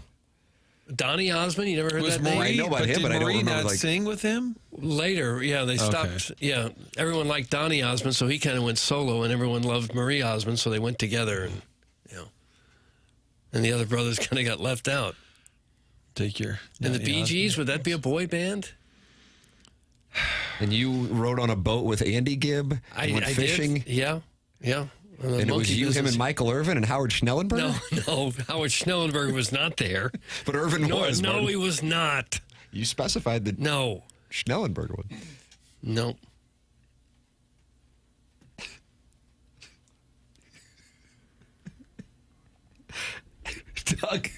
Donny Osmond, you never heard that Marie, name? I know about him, but I don't Marie remember. Not sing with him? Later, yeah, they stopped. Yeah, everyone liked Donny Osmond, so he kind of went solo, and everyone loved Marie Osmond, so they went together, and and the other brothers kind of got left out. And the Bee Gees, would that be a boy band? And you rode on a boat with Andy Gibb and went fishing? Did. Yeah. And it was you, him, and Michael Irvin and Howard Schnellenberger? No, Howard Schnellenberger was not there. But Irvin was. No, he was not. You specified that Schnellenberger one. No. Doug,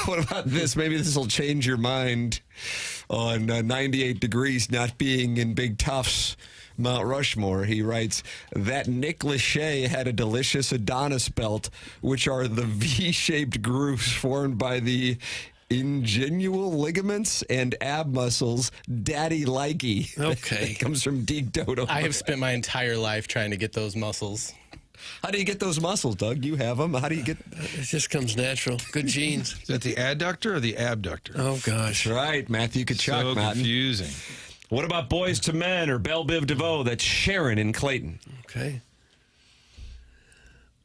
what about this? Maybe this will change your mind on 98 Degrees not being in Big Tuft's Mount Rushmore. He writes that Nick Lachey had a delicious Adonis belt, which are the V-shaped grooves formed by the ingenual ligaments and ab muscles. Daddy likey. Okay. It comes from Deke Dodo. I have spent my entire life trying to get those muscles. How do you get those muscles, Doug? You have them. How do you get... It just comes natural. Good genes. Is that the adductor or the abductor? Oh, gosh. That's right. Matthew Kachuk. So confusing. What about Boys to Men or Belle Biv DeVoe? That's Sharon in Clayton. Okay.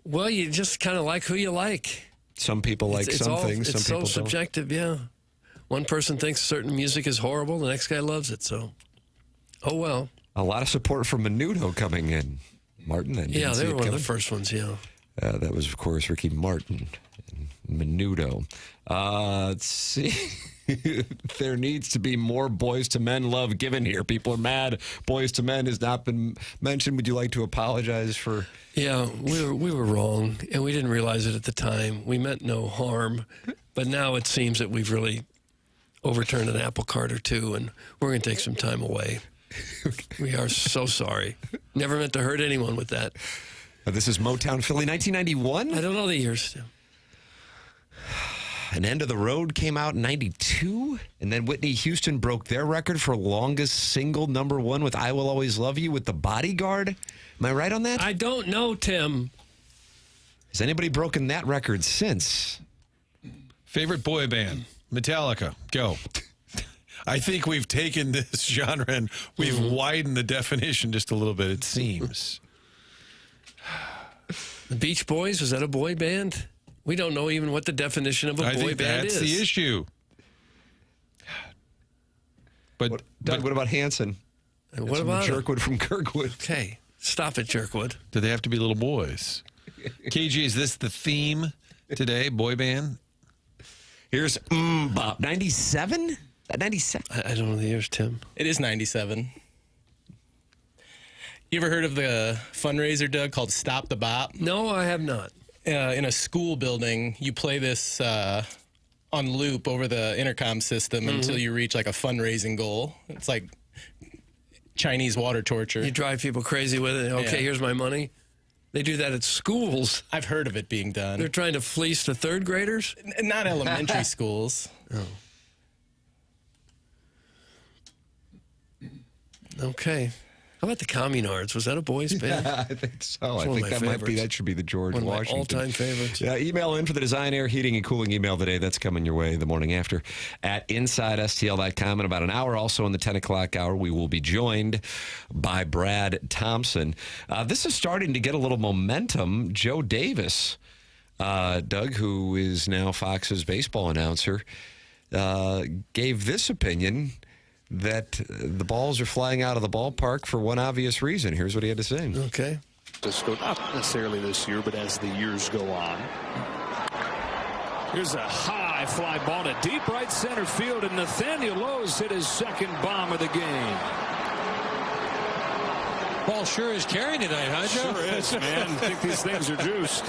Well, you just kind of like who you like. Some people like some things. Some people don't. It's so subjective, yeah. One person thinks certain music is horrible. The next guy loves it, so... Oh, well. A lot of support from Menudo coming in. Martin, then. Yeah, they were one of the first ones, yeah. That was, of course, Ricky Martin and Menudo. Let's see. there needs to be more Boys to Men love given here. People are mad. Boys to Men has not been mentioned. Would you like to apologize for? Yeah, we were wrong, and we didn't realize it at the time. We meant no harm, but now it seems that we've really overturned an apple cart or two, and we're going to take some time away. We are so sorry. Never meant to hurt anyone with that. This is Motown Philly, 1991? I don't know the years. An End of the Road came out in 92, and then Whitney Houston broke their record for longest single #1 with I Will Always Love You with The Bodyguard. Am I right on that? I don't know, Tim. Has anybody broken that record since? Favorite boy band? Metallica. Go. I think we've taken this genre and we've widened the definition just a little bit, it seems. The Beach Boys, was that a boy band? We don't know even what the definition of a boy band is. That's the issue. But Doug, what about Hanson? What about Jerkwood from Kirkwood? Okay, stop it, Jerkwood. Do they have to be little boys? KG, is this the theme today, boy band? Here's Bop. 97? 97? I don't know the years, Tim. It is 97. You ever heard of the fundraiser, Doug, called Stop the Bop? No, I have not. In a school building, you play this on loop over the intercom system until you reach like a fundraising goal. It's like Chinese water torture. You drive people crazy with it. Okay, here's my money. They do that at schools. I've heard of it being done. They're trying to fleece the third graders? Not elementary schools. Oh. Okay. How about the Communards? Was that a boys band? Yeah, I think so. I think that should be the George One of Washington. my all-time favorites. Yeah, email in for the Design, Air, Heating, and Cooling email today. That's coming your way the morning after at InsideSTL.com. In about an hour, also in the 10 o'clock hour, we will be joined by Brad Thompson. This is starting to get a little momentum. Joe Davis, Doug, who is now Fox's baseball announcer, gave this opinion that the balls are flying out of the ballpark for one obvious reason. Here's what he had to say. Okay. Not necessarily this year, but as the years go on. Here's a high fly ball to deep right center field, and Nathaniel Lowe's hit his second bomb of the game. Ball sure is carrying tonight, huh, Joe? Sure is, man. I think these things are juiced.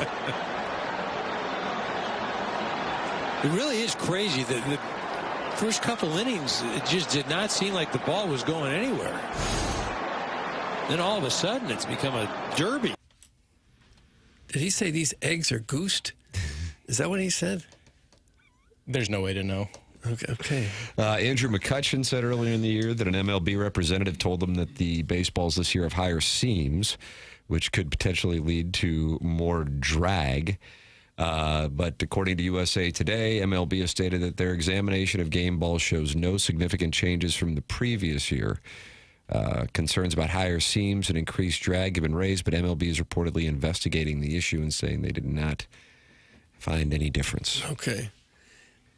It really is crazy that the first couple innings, it just did not seem like the ball was going anywhere. Then all of a sudden, it's become a derby. Did he say these eggs are goosed? Is that what he said? There's no way to know. Okay. Andrew McCutcheon said earlier in the year that an MLB representative told him that the baseballs this year have higher seams, which could potentially lead to more drag. But according to USA Today, MLB has stated that their examination of game balls shows no significant changes from the previous year. Concerns about higher seams and increased drag have been raised, but MLB is reportedly investigating the issue and saying they did not find any difference. Okay.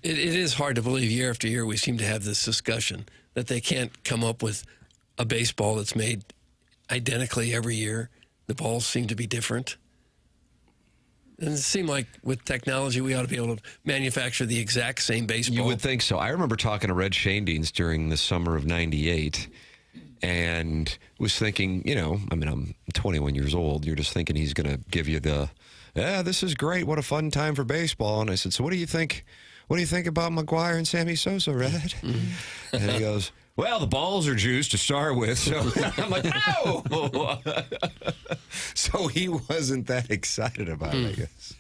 It is hard to believe year after year we seem to have this discussion that they can't come up with a baseball that's made identically every year. The balls seem to be different. And it seemed like with technology, we ought to be able to manufacture the exact same baseball. You would think so. I remember talking to Red Shandeens during the summer of '98 and was thinking, I'm 21 years old. You're just thinking he's going to give you this is great. What a fun time for baseball. And I said, so what do you think? What do you think about McGuire and Sammy Sosa, Red? Mm-hmm. And he goes, well, the balls are juiced to start with. So I'm like, no. So he wasn't that excited about it, I guess.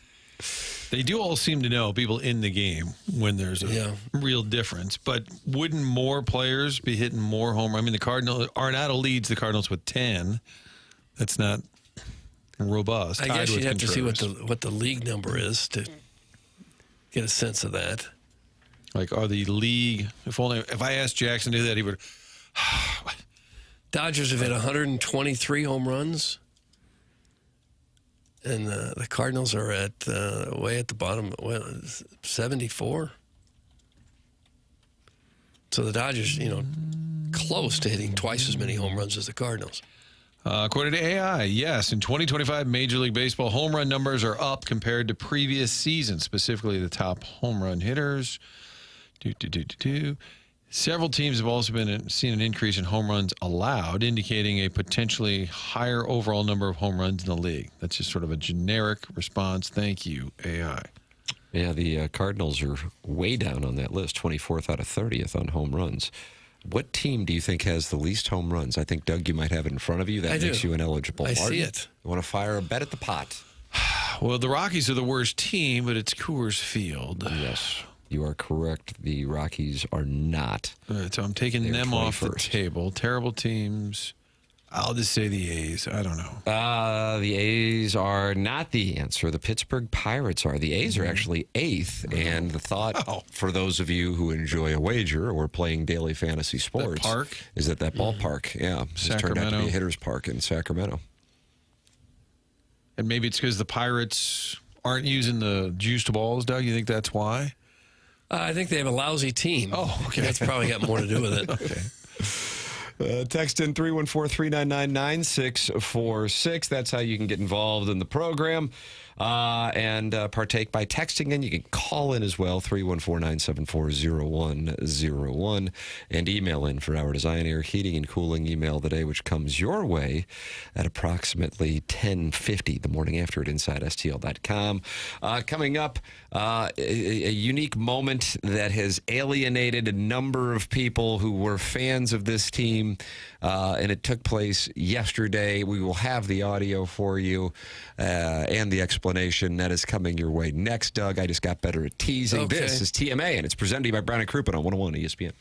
They do all seem to know, people in the game, when there's a real difference. But wouldn't more players be hitting more home runs? I mean, the Cardinals, Arenado leads the Cardinals with 10. That's not robust. I guess you'd have to see what the league number is to get a sense of that. Like, are the league, if I asked Jackson to do that, he would. Dodgers have hit 123 home runs. And the Cardinals are at way at the bottom, 74. So the Dodgers, close to hitting twice as many home runs as the Cardinals. According to AI, yes, in 2025, Major League Baseball home run numbers are up compared to previous seasons, specifically the top home run hitters. Several teams have also seen an increase in home runs allowed, indicating a potentially higher overall number of home runs in the league. That's just sort of a generic response. Thank you, AI. Yeah, the Cardinals are way down on that list, 24th out of 30th on home runs. What team do you think has the least home runs? I think, Doug, you might have it in front of you. That makes you ineligible. I see it. You want to fire a bet at the pot? Well, the Rockies are the worst team, but it's Coors Field. Yes, you are correct. The Rockies are not. All right, so I'm taking them off the table. Terrible teams. I'll just say the A's. I don't know. The A's are not the answer. The Pittsburgh Pirates are. The A's are actually 8th. And the thought for those of you who enjoy a wager or playing daily fantasy sports is that ballpark, has turned out to be a hitter's park in Sacramento. And maybe it's because the Pirates aren't using the juiced balls, Doug. You think that's why? I think they have a lousy team. Oh, okay. That's probably got more to do with it. Okay. Text in 314-399-9646. That's how you can get involved in the program and partake by texting in. You can call in as well, 314-974-0101, and email in for our Design, Air, Heating, and Cooling email today, which comes your way at approximately 10:50 the morning after at InsideSTL.com. Coming up, a unique moment that has alienated a number of people who were fans of this team. And it took place yesterday. We will have the audio for you and the explanation that is coming your way next, Doug. I just got better at teasing. Okay. This is TMA, and it's presented to you by Brown and Crouppen on 101 ESPN.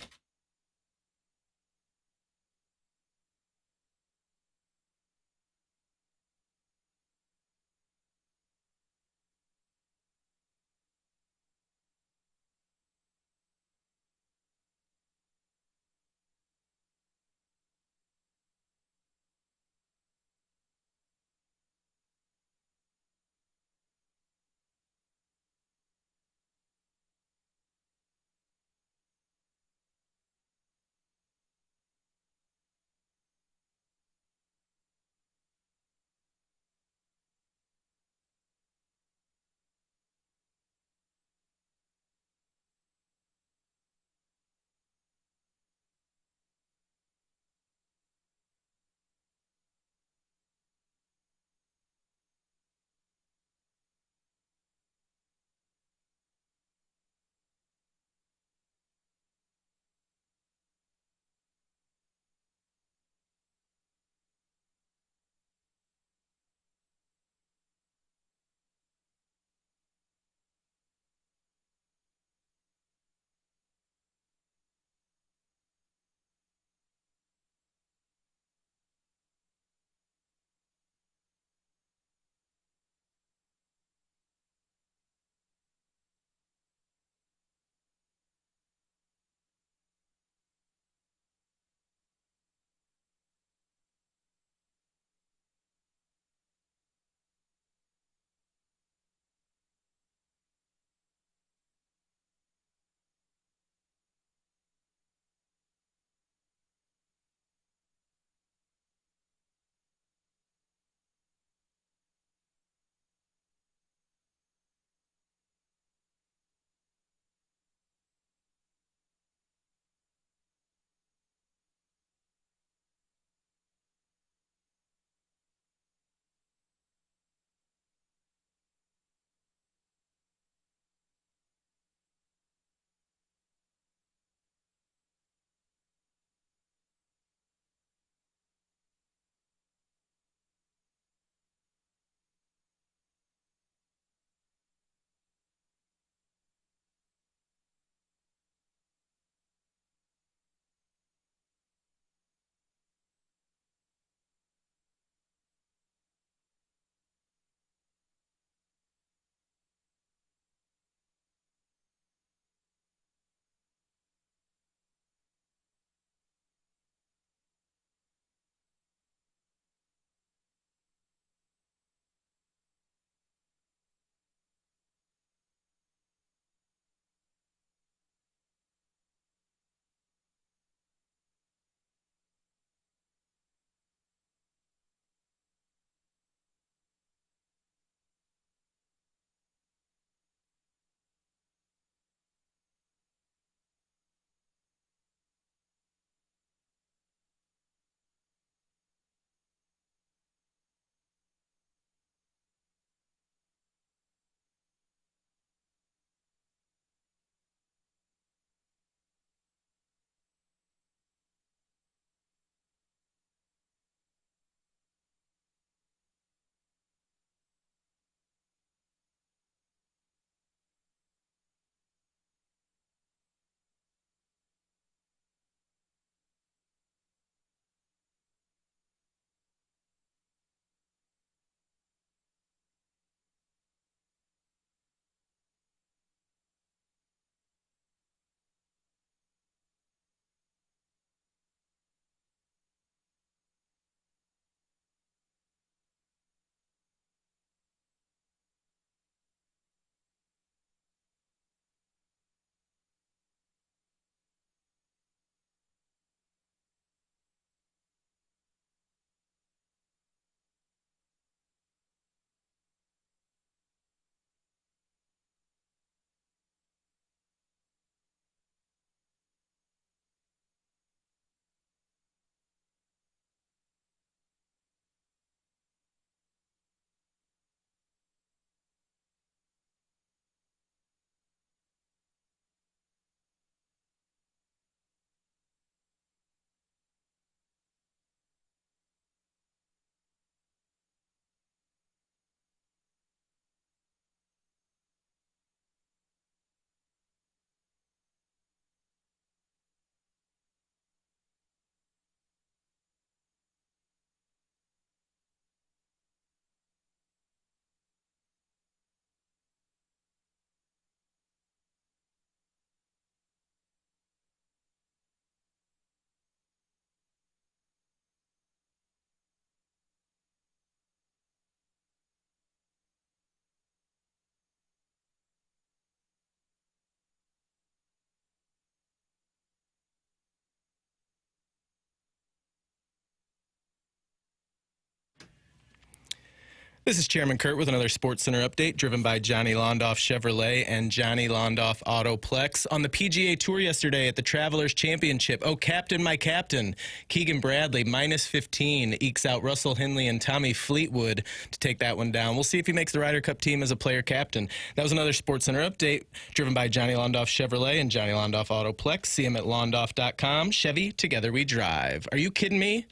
This is Chairman Kurt with another SportsCenter update driven by Johnny Londoff Chevrolet and Johnny Londoff Autoplex. On the PGA Tour yesterday at the Travelers Championship, oh, captain, my captain, Keegan Bradley, minus 15, ekes out Russell Henley and Tommy Fleetwood to take that one down. We'll see if he makes the Ryder Cup team as a player captain. That was another SportsCenter update driven by Johnny Londoff Chevrolet and Johnny Londoff Autoplex. See him at londoff.com. Chevy, together we drive. Are you kidding me?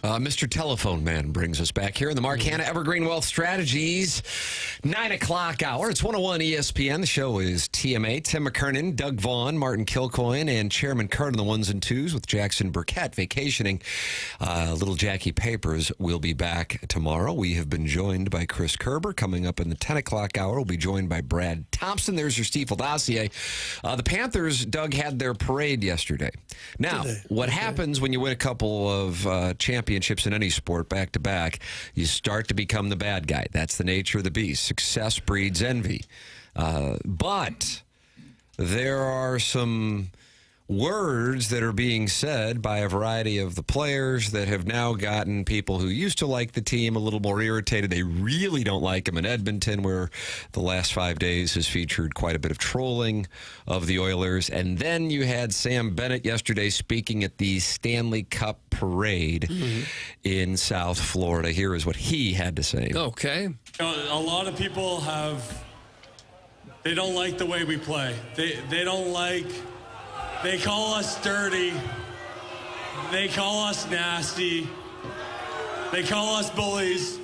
Mr. Telephone Man brings us back here in the Mark Hanna Evergreen Wealth Strategies 9 o'clock hour. It's 101 ESPN. The show is TMA. Tim McKernan, Doug Vaughn, Martin Kilcoyne, and Chairman Kurt on the ones and twos with Jackson Burkett vacationing. Little Jackie Papers will be back tomorrow. We have been joined by Chris Kerber. Coming up in the 10 o'clock hour, we'll be joined by Brad Thompson. There's your Steve Dossier. The Panthers, Doug, had their parade yesterday. Now, what happens when you win a couple of championships in any sport back-to-back, you start to become the bad guy. That's the nature of the beast. Success breeds envy. But there are some words that are being said by a variety of the players that have now gotten people who used to like the team a little more irritated. They really don't like him in Edmonton, where the last 5 days has featured quite a bit of trolling of the Oilers. And then you had Sam Bennett yesterday speaking at the Stanley Cup parade in South Florida. Here is what he had to say. Okay. A lot of people they don't like the way we play. They don't like... They call us dirty. They call us nasty. They call us bullies.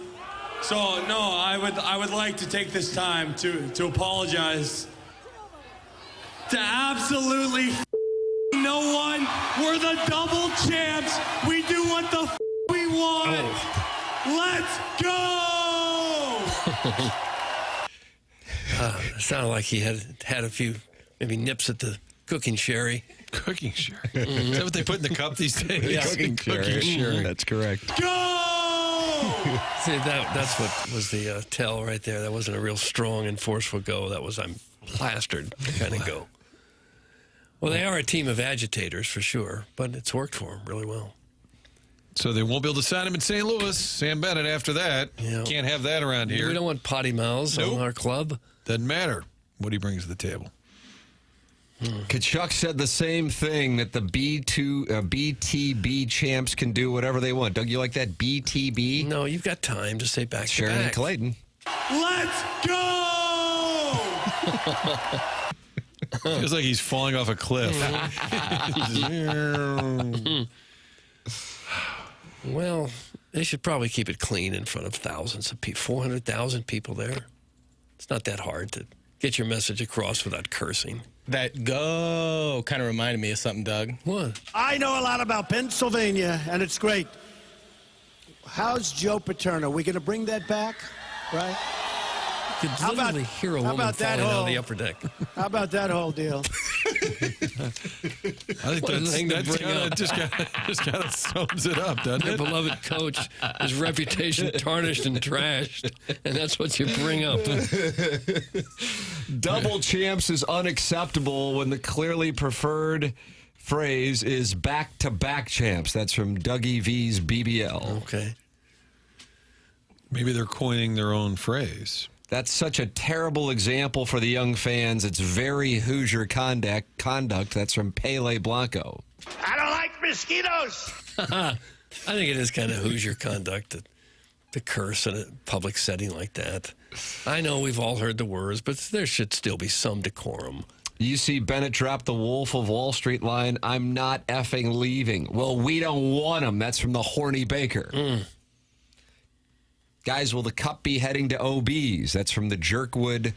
So no, I would like to take this time to apologize to absolutely no one. We're the double champs. We do what the we want. Let's go. It sounded like he had a few maybe nips at the cooking sherry. Cooking sherry. Is that what they put in the cup these days? Yeah, cooking sherry. That's correct. Go! See, that's what was the tell right there. That wasn't a real strong and forceful go. That was I'm plastered kind of go. Well, they are a team of agitators for sure, but it's worked for them really well. So they won't be able to sign him in St. Louis. Sam Bennett after that. Yeah. Can't have that around here. We don't want potty mouths on our club. Doesn't matter what he brings to the table. Kachuk said the same thing, that the BTB champs can do whatever they want. Doug, you like that BTB? No, you've got time to say back Sharon to back. and Clayton. Let's go! Feels like he's falling off a cliff. Well, they should probably keep it clean in front of thousands of people, 400,000 people there. It's not that hard to get your message across without cursing. That go kind of reminded me of something, Doug. What? I know a lot about Pennsylvania, and it's great. How's Joe Paterno? Are we going to bring that back, right? You could literally hear a woman falling out of the upper deck. How about that whole deal? I think that just kind of sums it up, doesn't Your it? beloved coach, his reputation tarnished and trashed, and that's what you bring up. Double champs is unacceptable when the clearly preferred phrase is back-to-back champs. That's from Dougie V's BBL. Okay. Maybe they're coining their own phrase. That's such a terrible example for the young fans. It's very Hoosier conduct. That's from Pele Blanco. I don't like mosquitoes. I think it is kind of Hoosier conduct to curse in a public setting like that. I know we've all heard the words, but there should still be some decorum. You see Bennett drop the Wolf of Wall Street line, I'm not effing leaving. Well, we don't want him. That's from the horny baker. Guys, will the cup be heading to OBs? That's from the Jerkwood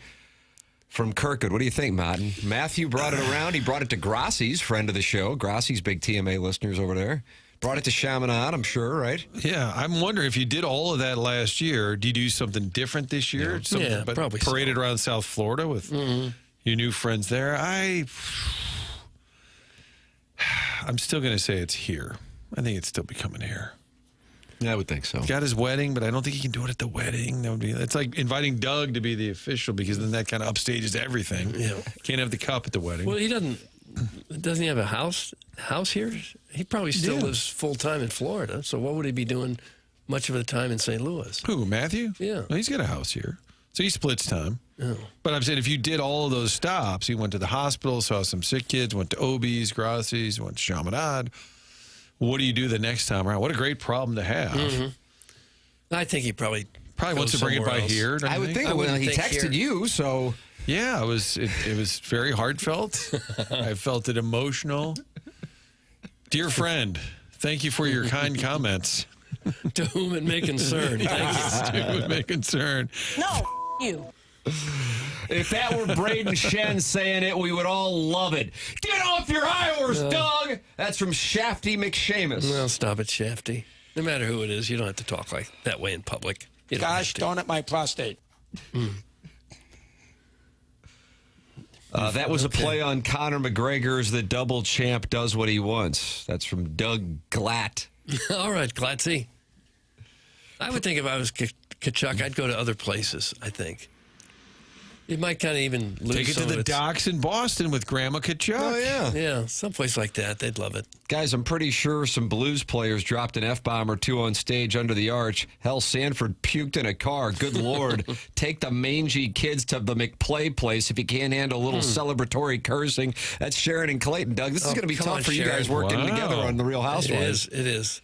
from Kirkwood. What do you think, Martin? Matthew brought it around. He brought it to Grassi's, friend of the show. Grassi's big TMA listeners over there. Brought it to Chaminade, I'm sure, right? Yeah, I'm wondering if you did all of that last year, do you do something different this year? Yeah, probably paraded around South Florida with your new friends there. I'm still going to say it's here. I think it's still becoming here. Yeah, I would think so. He's got his wedding, but I don't think he can do it at the wedding. It's like inviting Doug to be the official because then that kind of upstages everything. Yeah. Can't have the cup at the wedding. Well, he doesn't he have a house here? He probably still lives full-time in Florida, so what would he be doing much of the time in St. Louis? Who, Matthew? Yeah. Well, he's got a house here, so he splits time. Oh. But I'm saying if you did all of those stops, he went to the hospital, saw some sick kids, went to Obi's, Grassi's, went to Chaminade. What do you do the next time around? What a great problem to have. Mm-hmm. I think he probably wants to bring it by else. here. I would think he texted you, so... Yeah, it was very heartfelt. I felt it emotional. Dear friend, thank you for your kind comments. To whom it may concern. Thank you. To whom it may concern. No, you. If that were Braden Shen saying it, we would all love it. Get off your high horse, Doug! That's from Shafty McShamus. Well, stop it, Shafty. No matter who it is, you don't have to talk like that way in public. Gosh darn it, my prostate. That was a play on Conor McGregor's "The Double Champ Does What He Wants." That's from Doug Glatt. All right, Glatzy. I would think if I was Kachuk, I'd go to other places, I think. You might kind of even lose Take it to the docks in Boston with Grandma Kachuk. Oh, yeah. Yeah, someplace like that. They'd love it. Guys, I'm pretty sure some Blues players dropped an F-bomb or two on stage under the arch. Hell, Sanford puked in a car. Good Lord. Take the mangy kids to the McPlay place if you can't handle a little celebratory cursing. That's Sharon and Clayton. Doug, this is going to be tough for you guys working together on The Real Housewives. It is.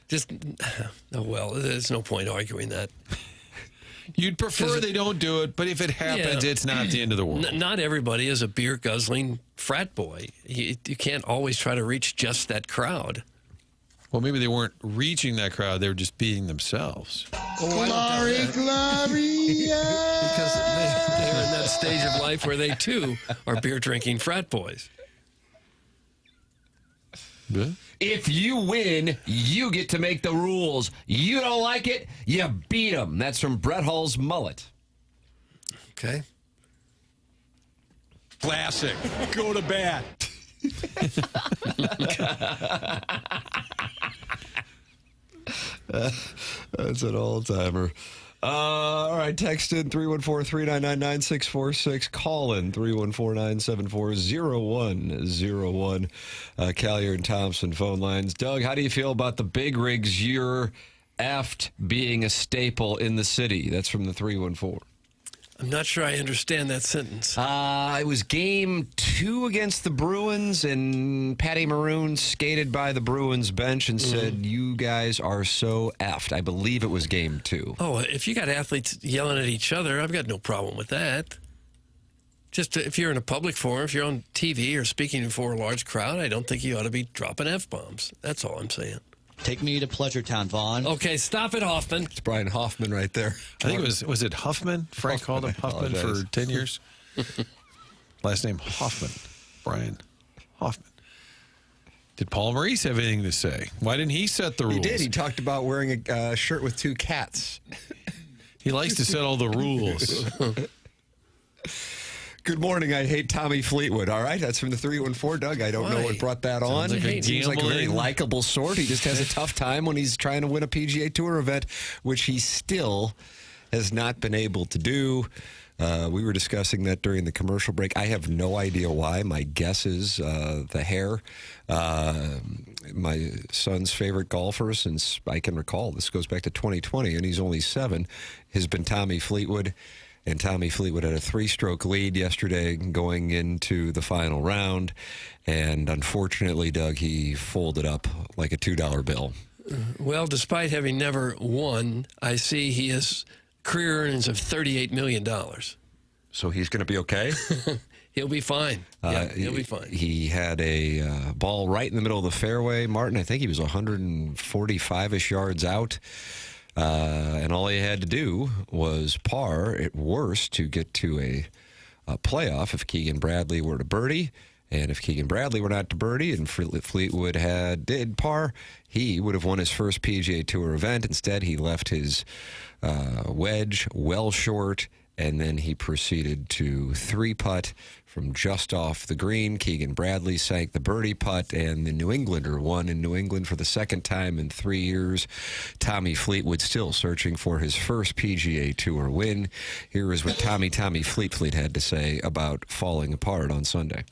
Just, well, there's no point arguing that. You'd prefer they don't do it, but if it happens, it's not the end of the world. Not everybody is a beer-guzzling frat boy. You can't always try to reach just that crowd. Well, maybe they weren't reaching that crowd. They were just being themselves. Glory! Because they're in that stage of life where they, too, are beer-drinking frat boys. Yeah. If you win, you get to make the rules. You don't like it, you beat them. That's from Brett Hull's Mullet. Okay. Classic. Go to bat. That's an all-timer. All right, text in 314-399-9646. Call in 314-974-0101. Collier and Thompson phone lines. Doug, how do you feel about the big rigs you're effed being a staple in the city? That's from the 314. I'm not sure I understand that sentence. It was game 2 against the Bruins, and Patty Maroon skated by the Bruins bench and said, "You guys are so effed." I believe it was game 2. Oh, if you got athletes yelling at each other, I've got no problem with that. Just if you're in a public forum, if you're on TV or speaking before a large crowd, I don't think you ought to be dropping F-bombs. That's all I'm saying. Take me to Pleasure Town, Vaughn. Okay, stop it, Hoffman. It's Brian Hoffman right there. I think it was it Huffman? Frank called him Huffman for 10 years. Last name Hoffman. Brian Hoffman. Did Paul Maurice have anything to say? Why didn't he set the rules? He did. He talked about wearing a shirt with 2 cats. He likes to set all the rules. Good morning. I hate Tommy Fleetwood. All right, that's from the 314. Doug, I don't know what brought that on. Like He seems like a very likable sort. He just has a tough time when he's trying to win a PGA Tour event, which he still has not been able to do. We were discussing that during the commercial break. I have no idea why. My guess is the hair. My son's favorite golfer since I can recall, this goes back to 2020, and he's only 7, has been Tommy Fleetwood. And Tommy Fleetwood had a 3-stroke lead yesterday going into the final round. And unfortunately, Doug, he folded up like a $2 bill. Well, despite having never won, I see he has career earnings of $38 million. So he's going to be okay? He'll be fine. Yeah, he'll be fine. He had a ball right in the middle of the fairway, Martin. I think he was 145-ish yards out. And all he had to do was par at worst to get to a playoff if Keegan Bradley were to birdie. And if Keegan Bradley were not to birdie and Fleetwood did par, he would have won his first PGA Tour event. Instead, he left his wedge well short and then he proceeded to 3-putt from just off the green. Keegan Bradley sank the birdie putt, and the New Englander won in New England for the second time in 3 years. Tommy Fleetwood still searching for his first PGA Tour win. Here is what Tommy Fleet had to say about falling apart on Sunday.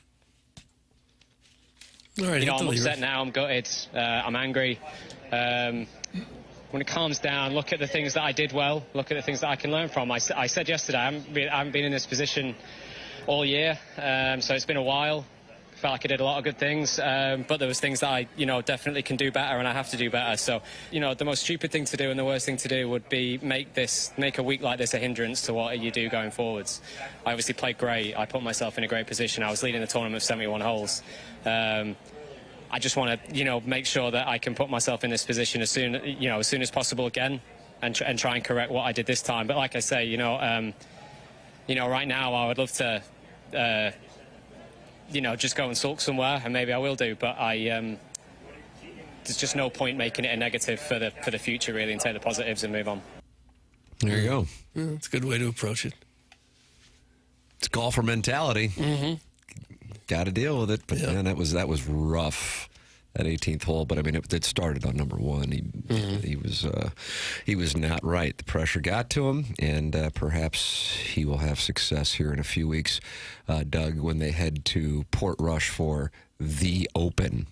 All right, I'm upset now. I'm gutted. I'm angry. When it calms down, look at the things that I did well. Look at the things that I can learn from. I said yesterday, I haven't been in this position all year, so it's been a while. Felt like I did a lot of good things, but there was things that I, definitely can do better, and I have to do better. So, the most stupid thing to do and the worst thing to do would be make a week like this a hindrance to what you do going forwards. I obviously played great. I put myself in a great position. I was leading the tournament of 71 holes. I just want to, make sure that I can put myself in this position as soon as possible again, and try and correct what I did this time. But like I say, right now I would love to, just go and sulk somewhere, and maybe I will do. But there's just no point making it a negative for the future, really, and take the positives and move on. There you go. Yeah, it's a good way to approach it. It's golfer mentality. Mm-hmm. Got to deal with it. But man, that was rough, that 18th hole. But I mean, it started on number one. He was not right. The pressure got to him, and perhaps he will have success here in a few weeks, Doug, when they head to Portrush for the Open.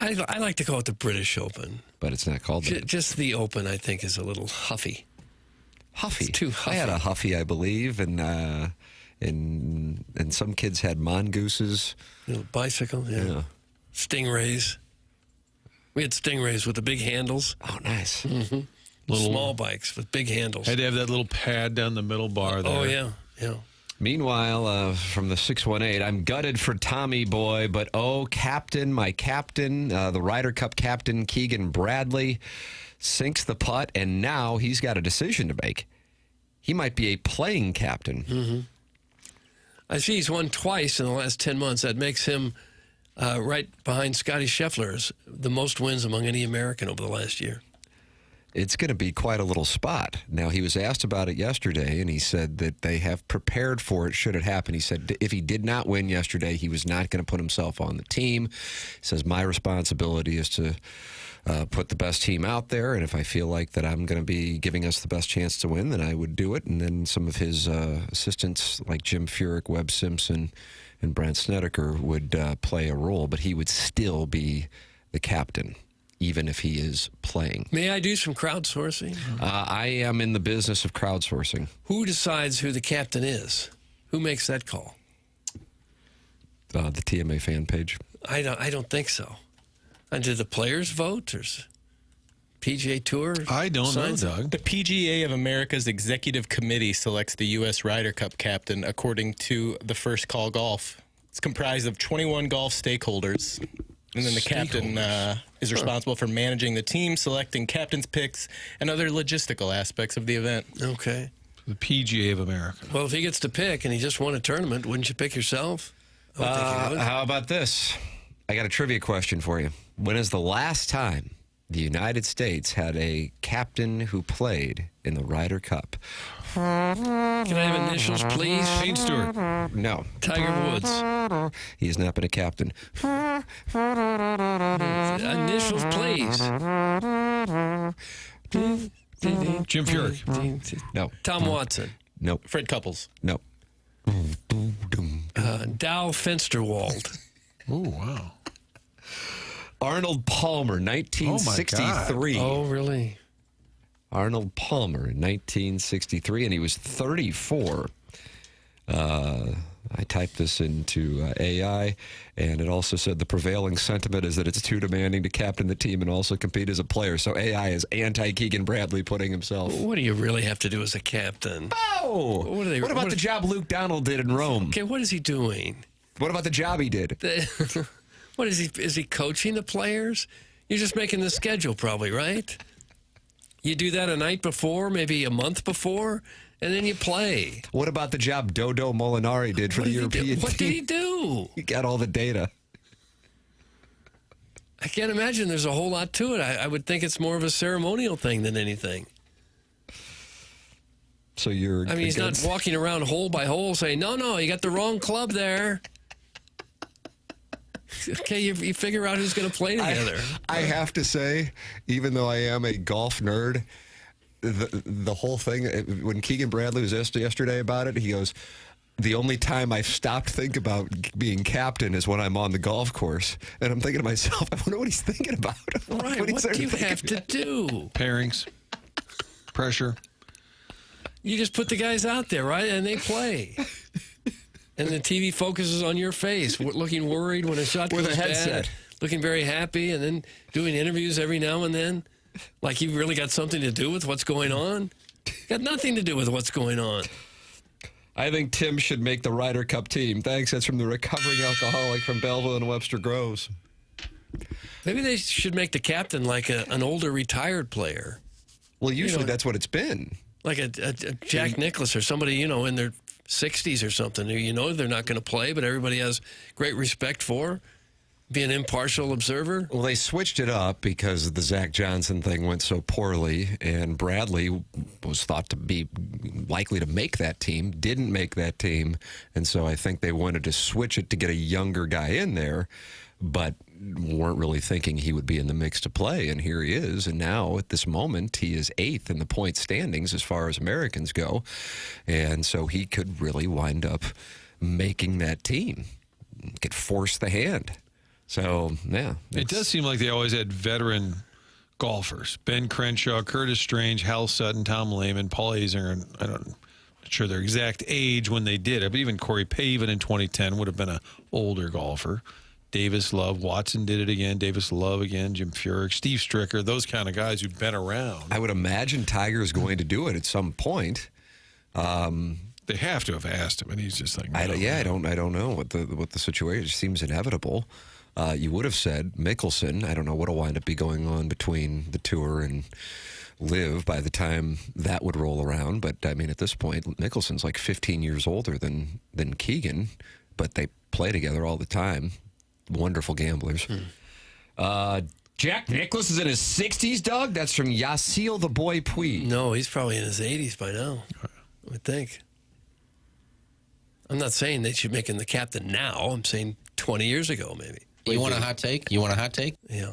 I like to call it the British Open, but it's not called that. Just the Open. I think is a little huffy. Huffy. It's too huffy. I had a Huffy, I believe, and some kids had mongooses. Bicycle, yeah. Stingrays. We had Stingrays with the big handles. Oh, nice. Mm-hmm. Little small bikes with big handles. Had to have that little pad down the middle bar there. Oh, yeah. Meanwhile, from the 618, I'm gutted for Tommy boy, but my captain, the Ryder Cup captain, Keegan Bradley, sinks the putt, and now he's got a decision to make. He might be a playing captain. Mm-hmm. I see he's won twice in the last 10 months. That makes him right behind Scotty Scheffler as the most wins among any American over the last year. It's going to be quite a little spot. Now, he was asked about it yesterday, and he said that they have prepared for it should it happen. He said if he did not win yesterday, he was not going to put himself on the team. He says, my responsibility is to put the best team out there, and if I feel like that I'm going to be giving us the best chance to win, then I would do it. And then some of his assistants, like Jim Furyk, Webb Simpson, and Brent Snedeker, would play a role, but he would still be the captain, even if he is playing. May I do some crowdsourcing? I am in the business of crowdsourcing. Who decides who the captain is? Who makes that call? The TMA fan page. I don't think so. And did the players vote, or PGA Tour? I don't know, Doug. The PGA of America's Executive Committee selects the U.S. Ryder Cup captain according to the First Call Golf. It's comprised of 21 golf stakeholders. And then the captain is responsible for managing the team, selecting captain's picks, and other logistical aspects of the event. Okay. The PGA of America. Well, if he gets to pick and he just won a tournament, wouldn't you pick yourself? How about this? I got a trivia question for you. When is the last time the United States had a captain who played in the Ryder Cup? Can I have initials, please? Shane Stewart. No. Tiger Woods. He has not been a captain. Initials, please. Jim Furyk. No. Tom Watson. No. Fred Couples. No. Dow Fensterwald. Oh, wow. Arnold Palmer, 1963. Oh, really? Arnold Palmer in 1963, and he was 34. I typed this into AI, and it also said the prevailing sentiment is that it's too demanding to captain the team and also compete as a player. So AI is anti-Keegan Bradley putting himself. What do you really have to do as a captain? Oh! What about the job Luke Donald did in Rome? Okay, what is he doing? What about the job he did? What is he? Is he coaching the players? You're just making the schedule, probably, right? You do that a night before, maybe a month before, and then you play. What about the job Dodo Molinari did for the European team? What did he do? He got all the data. I can't imagine there's a whole lot to it. I would think it's more of a ceremonial thing than anything. So you're. I mean, he's not walking around hole by hole saying, no, you got the wrong club there. Okay, you figure out who's going to play together. I have to say, even though I am a golf nerd, the whole thing, when Keegan Bradley was asked yesterday about it, he goes, the only time I've stopped thinking about being captain is when I'm on the golf course. And I'm thinking to myself, I wonder what he's thinking about. Right, what do you have to do? Pairings, pressure. You just put the guys out there, right? And they play. And the TV focuses on your face, looking worried when a shot goes with a headset, bad, looking very happy, and then doing interviews every now and then. Like you really got something to do with what's going on? Got nothing to do with what's going on. I think Tim should make the Ryder Cup team. Thanks. That's from the recovering alcoholic from Belleville and Webster Groves. Maybe they should make the captain like an older retired player. Well, usually that's what it's been. Like a Jack Nicklaus or somebody, in their 60s or something who they're not going to play, but everybody has great respect for. Be an impartial observer? Well, they switched it up because the Zach Johnson thing went so poorly, and Bradley was thought to be likely to make that team, didn't make that team, and so I think they wanted to switch it to get a younger guy in there, but weren't really thinking he would be in the mix to play, and here he is, and now at this moment he is 8th in the point standings as far as Americans go, and so he could really wind up making that team, could force the hand. So, yeah. It does seem like they always had veteran golfers. Ben Crenshaw, Curtis Strange, Hal Sutton, Tom Lehman, Paul Azinger, and I'm not sure their exact age when they did it, but even Corey Pavin in 2010 would have been an older golfer. Davis Love, Watson did it again, Davis Love again, Jim Furyk, Steve Stricker, those kind of guys who've been around. I would imagine Tiger's going to do it at some point. They have to have asked him, and he's just like, no, I don't know what the situation seems inevitable. You would have said Mickelson. I don't know what will wind up be going on between the tour and Live by the time that would roll around. But I mean, at this point, Mickelson's like 15 years older than Keegan, but they play together all the time. Wonderful gamblers. Jack Nicklaus is in his 60s, Doug. That's from Yassil the Boy Puig. No, he's probably in his 80s by now, I would think. I'm not saying they should make him the captain now. I'm saying 20 years ago, maybe. You want a hot take? Yeah.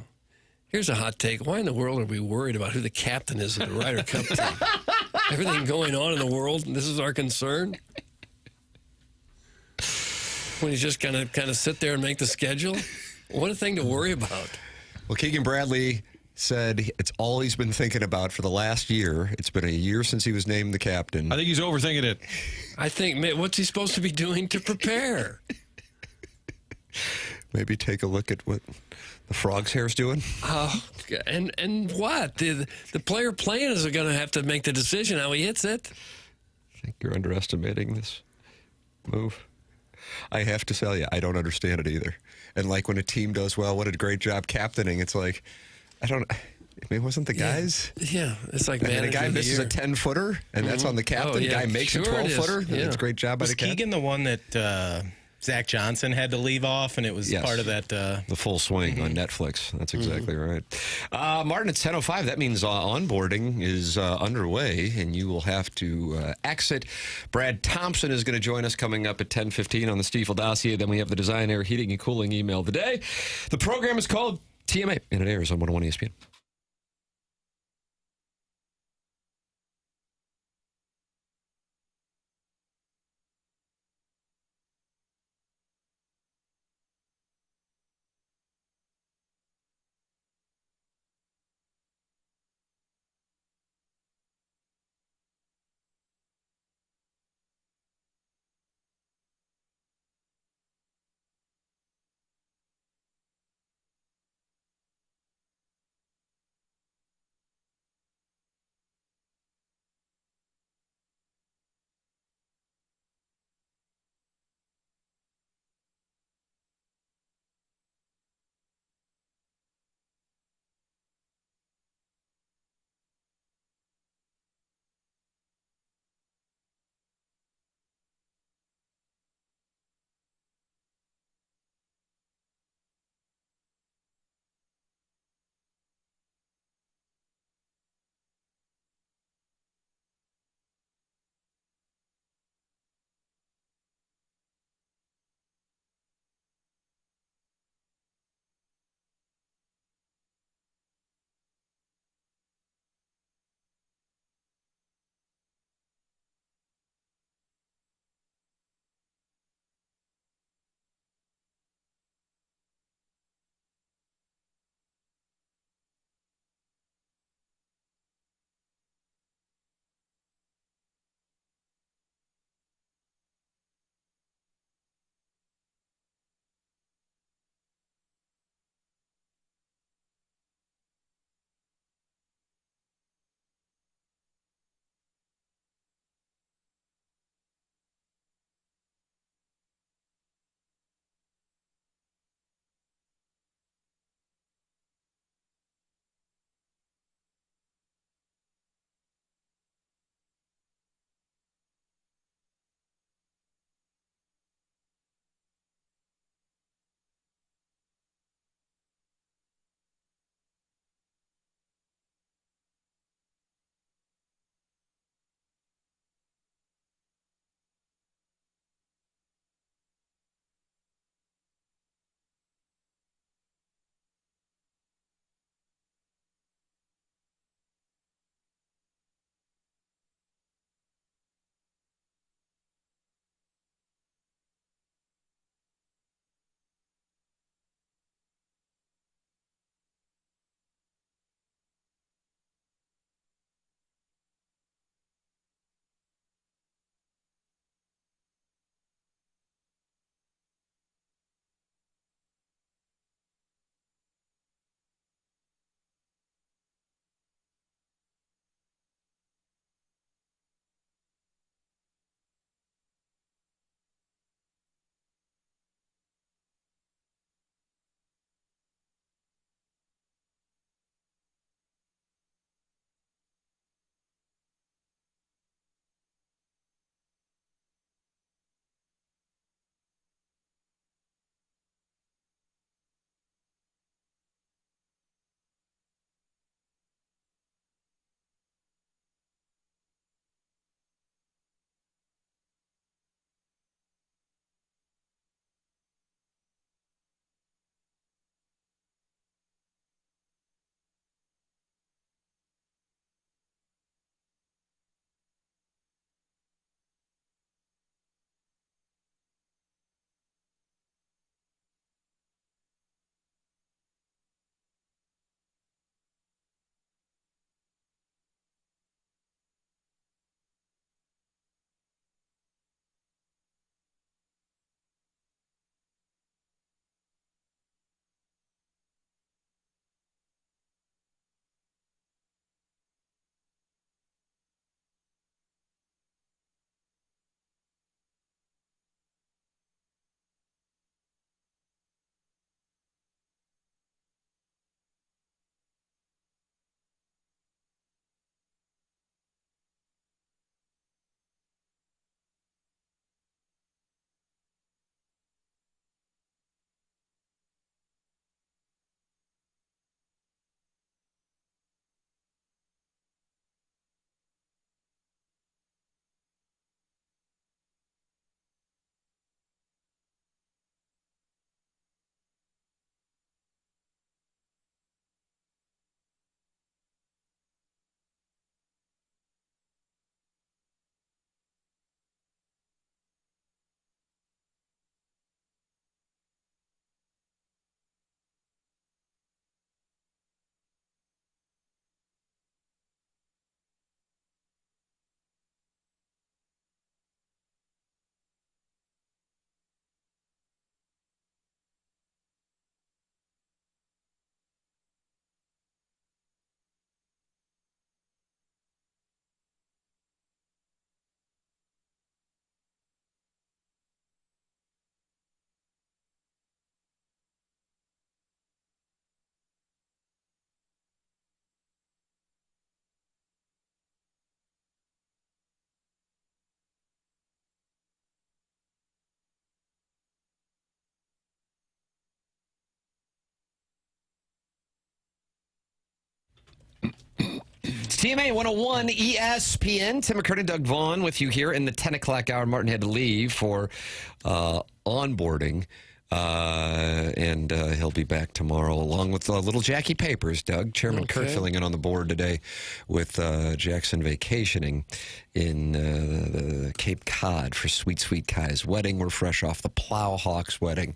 Here's a hot take. Why in the world are we worried about who the captain is of the Ryder Cup team? Everything going on in the world, and this is our concern? When he's just going to sit there and make the schedule? What a thing to worry about. Well, Keegan Bradley said it's all he's been thinking about for the last year. It's been a year since he was named the captain. I think he's overthinking it. I think, what's he supposed to be doing to prepare? Maybe take a look at what the frog's hair's doing. And what? The player playing is going to have to make the decision how he hits it. I think you're underestimating this move. I have to tell you, I don't understand it either. And like when a team does well, what a great job captaining. It's like, wasn't the guys? Yeah, it's like, man, a guy misses a 10-footer, and that's on the captain. The guy makes a 12-footer. Yeah. It's a great job by the captain. Was Keegan the one that Zach Johnson had to leave off, and it was part of that? The Full Swing on Netflix. That's exactly right. Martin, it's 10:05. That means onboarding is underway, and you will have to exit. Brad Thompson is going to join us coming up at 10:15 on the Stiefel Dossier. Then we have the Design, Air, Heating, and Cooling email today. The program is called TMA, and it airs on 101 ESPN. TMA 101 ESPN. Tim McKernan, Doug Vaughn with you here in the 10 o'clock hour. Martin had to leave for onboarding. And he'll be back tomorrow along with little Jackie Papers. Doug, Chairman Kurt filling in on the board today with Jackson vacationing in the Cape Cod for Sweet Kai's wedding. We're fresh off the Plowhawks wedding.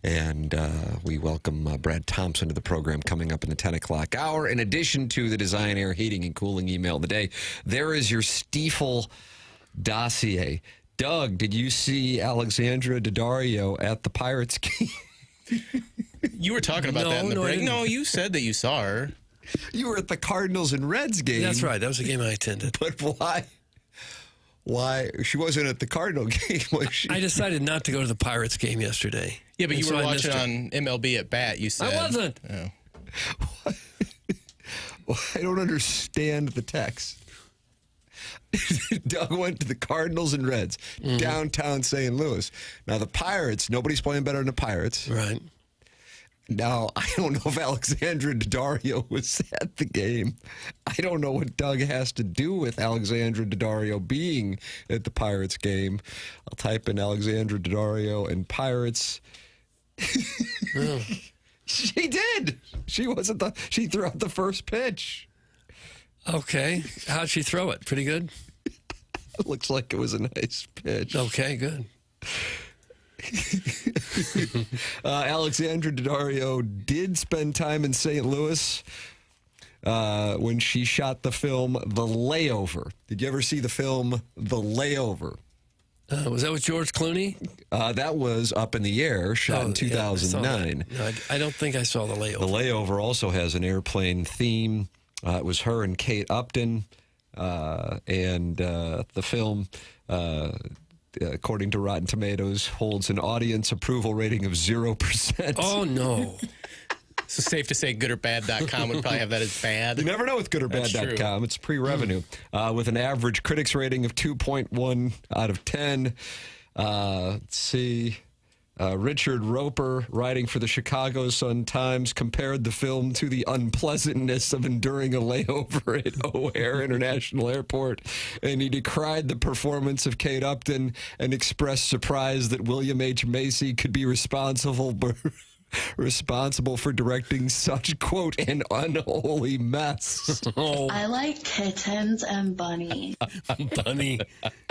And we welcome Brad Thompson to the program coming up in the 10 o'clock hour. In addition to the Design, Air, Heating, and Cooling email of the day, there is your Stiefel dossier. Doug, did you see Alexandra Daddario at the Pirates game? You were talking about that in the break. No, you said that you saw her. You were at the Cardinals and Reds game. That's right. That was a game I attended. But why? Why? She wasn't at the Cardinal game, was she? I decided not to go to the Pirates game yesterday. Yeah, but you were watching on MLB at Bat, you said. I wasn't. Oh. Well, I don't understand the text. Doug went to the Cardinals and Reds, downtown St. Louis. Now, the Pirates, nobody's playing better than the Pirates. Right. Now, I don't know if Alexandra Daddario was at the game. I don't know what Doug has to do with Alexandra Daddario being at the Pirates game. I'll type in Alexandra Daddario and Pirates. She did. She wasn't she threw out the first pitch. Okay. How'd she throw it? Pretty good? It looks like it was a nice pitch. Okay, good. Alexandra Daddario did spend time in St. Louis when she shot the film The Layover. Did you ever see the film The Layover? Was that with George Clooney? That was Up in the Air, shot in 2009. Yeah, no, I don't think I saw The Layover. The Layover also has an airplane theme. It was her and Kate Upton, and the film, according to Rotten Tomatoes, holds an audience approval rating of 0%. Oh, no. So safe to say goodorbad.com would probably have that as bad. You never know with goodorbad.com. It's pre-revenue. With an average critics rating of 2.1 out of 10. Let's see. Richard Roper, writing for the Chicago Sun-Times, compared the film to the unpleasantness of enduring a layover at O'Hare International Airport, and he decried the performance of Kate Upton and expressed surprise that William H. Macy could be responsible for directing such, quote, an unholy mess. I like kittens and bunny. Bunny.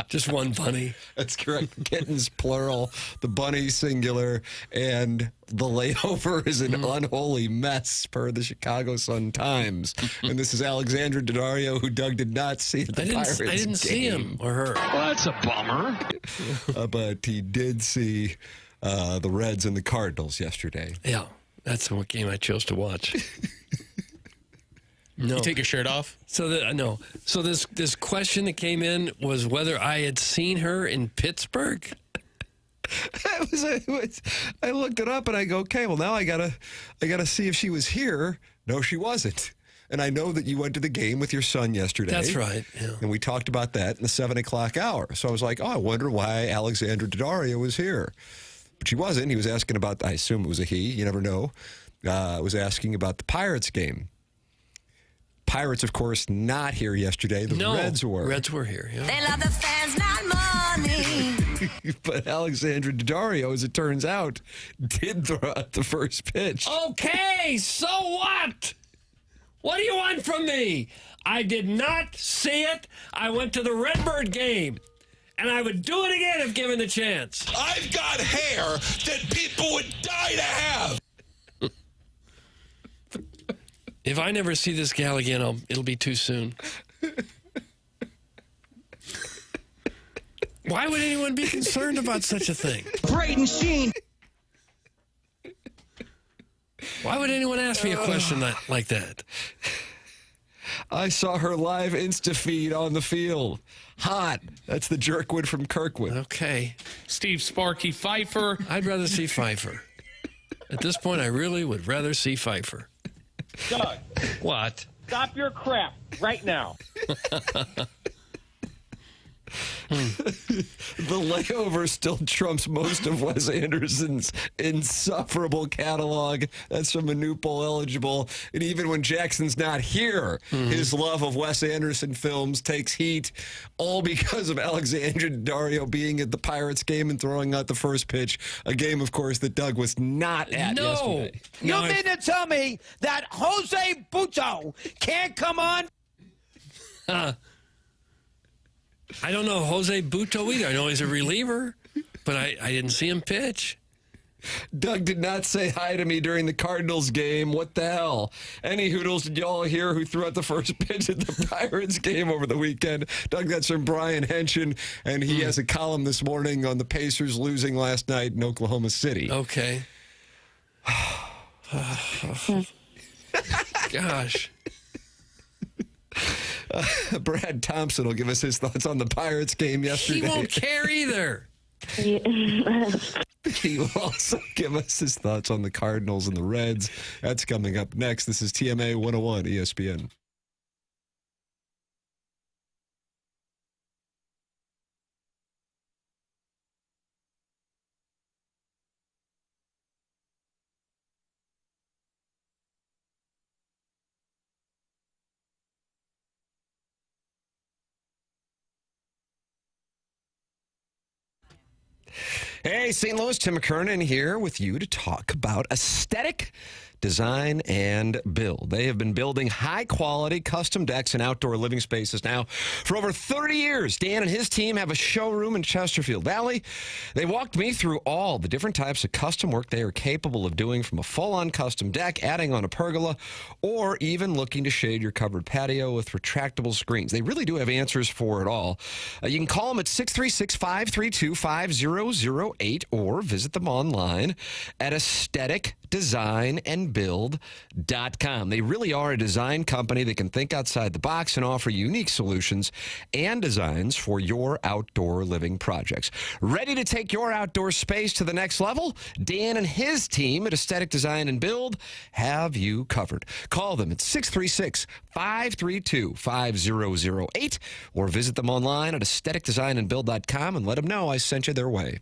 Just one bunny. That's correct. Kittens, plural. The bunny, singular. And the layover is an unholy mess, per the Chicago Sun-Times. And this is Alexandra Daddario, who Doug did not see at the Pirates game. I didn't see him or her. Well, that's a bummer. But he did see the Reds and the Cardinals yesterday. Yeah, that's what game I chose to watch. No. You take your shirt off? So this question that came in was whether I had seen her in Pittsburgh. I looked it up and I go, okay, well now I gotta see if she was here. No, she wasn't. And I know that you went to the game with your son yesterday. That's right. Yeah. And we talked about that in the 7 o'clock hour. So I was like, oh, I wonder why Alexandra Daddario was here. But she wasn't. He was asking about, I assume it was a he, you never know, was asking about the Pirates game. Pirates, of course, not here yesterday. The Reds were. Reds were here, yeah. They love the fans, not money. But Alexandra Daddario, as it turns out, did throw out the first pitch. Okay, so what? What do you want from me? I did not see it. I went to the Redbird game. And I would do it again if given the chance. I've got hair that people would die to have. If I never see this gal again, it'll be too soon. Why would anyone be concerned about such a thing? Braden Sheen. Why would anyone ask me a question like that? I saw her live Insta-feed on the field. Hot. That's the Jerkwood from Kirkwood. Okay. Steve Sparky Pfeiffer. I'd rather see Pfeiffer. At this point, I really would rather see Pfeiffer. Doug. What? Stop your crap right now. The layover still trumps most of Wes Anderson's insufferable catalog. That's from a new poll eligible. And even when Jackson's not here, his love of Wes Anderson films takes heat, all because of Alexandra Daddario being at the Pirates game and throwing out the first pitch. A game, of course, that Doug was not at yesterday. You mean to tell me that Jose Buto can't come on? I don't know Jose Buto either. I know he's a reliever, but I didn't see him pitch. Doug did not say hi to me during the Cardinals game. What the hell? Any Hoodles did y'all hear who threw out the first pitch at the Pirates game over the weekend? Doug, that's from Brian Henson, and he has a column this morning on the Pacers losing last night in Oklahoma City. Okay. Gosh. Brad Thompson will give us his thoughts on the Pirates game yesterday. He won't care either. He will also give us his thoughts on the Cardinals and the Reds. That's coming up next. This is TMA 101 ESPN. Hey, St. Louis, Tim McKernan here with you to talk about aesthetic design and build. They have been building high-quality custom decks and outdoor living spaces now for over 30 years. Dan and his team have a showroom in Chesterfield Valley. They walked me through all the different types of custom work they are capable of doing, from a full-on custom deck, adding on a pergola, or even looking to shade your covered patio with retractable screens. They really do have answers for it all. You can call them at 636-532-5008 or visit them online at aestheticdesignandbuild.com. They really are a design company that can think outside the box and offer unique solutions and designs for your outdoor living projects. Ready to take your outdoor space to the next level? Dan and his team at Aesthetic Design and Build have you covered. Call them at 636-532-5008 or visit them online at aestheticdesignandbuild.com and let them know I sent you their way.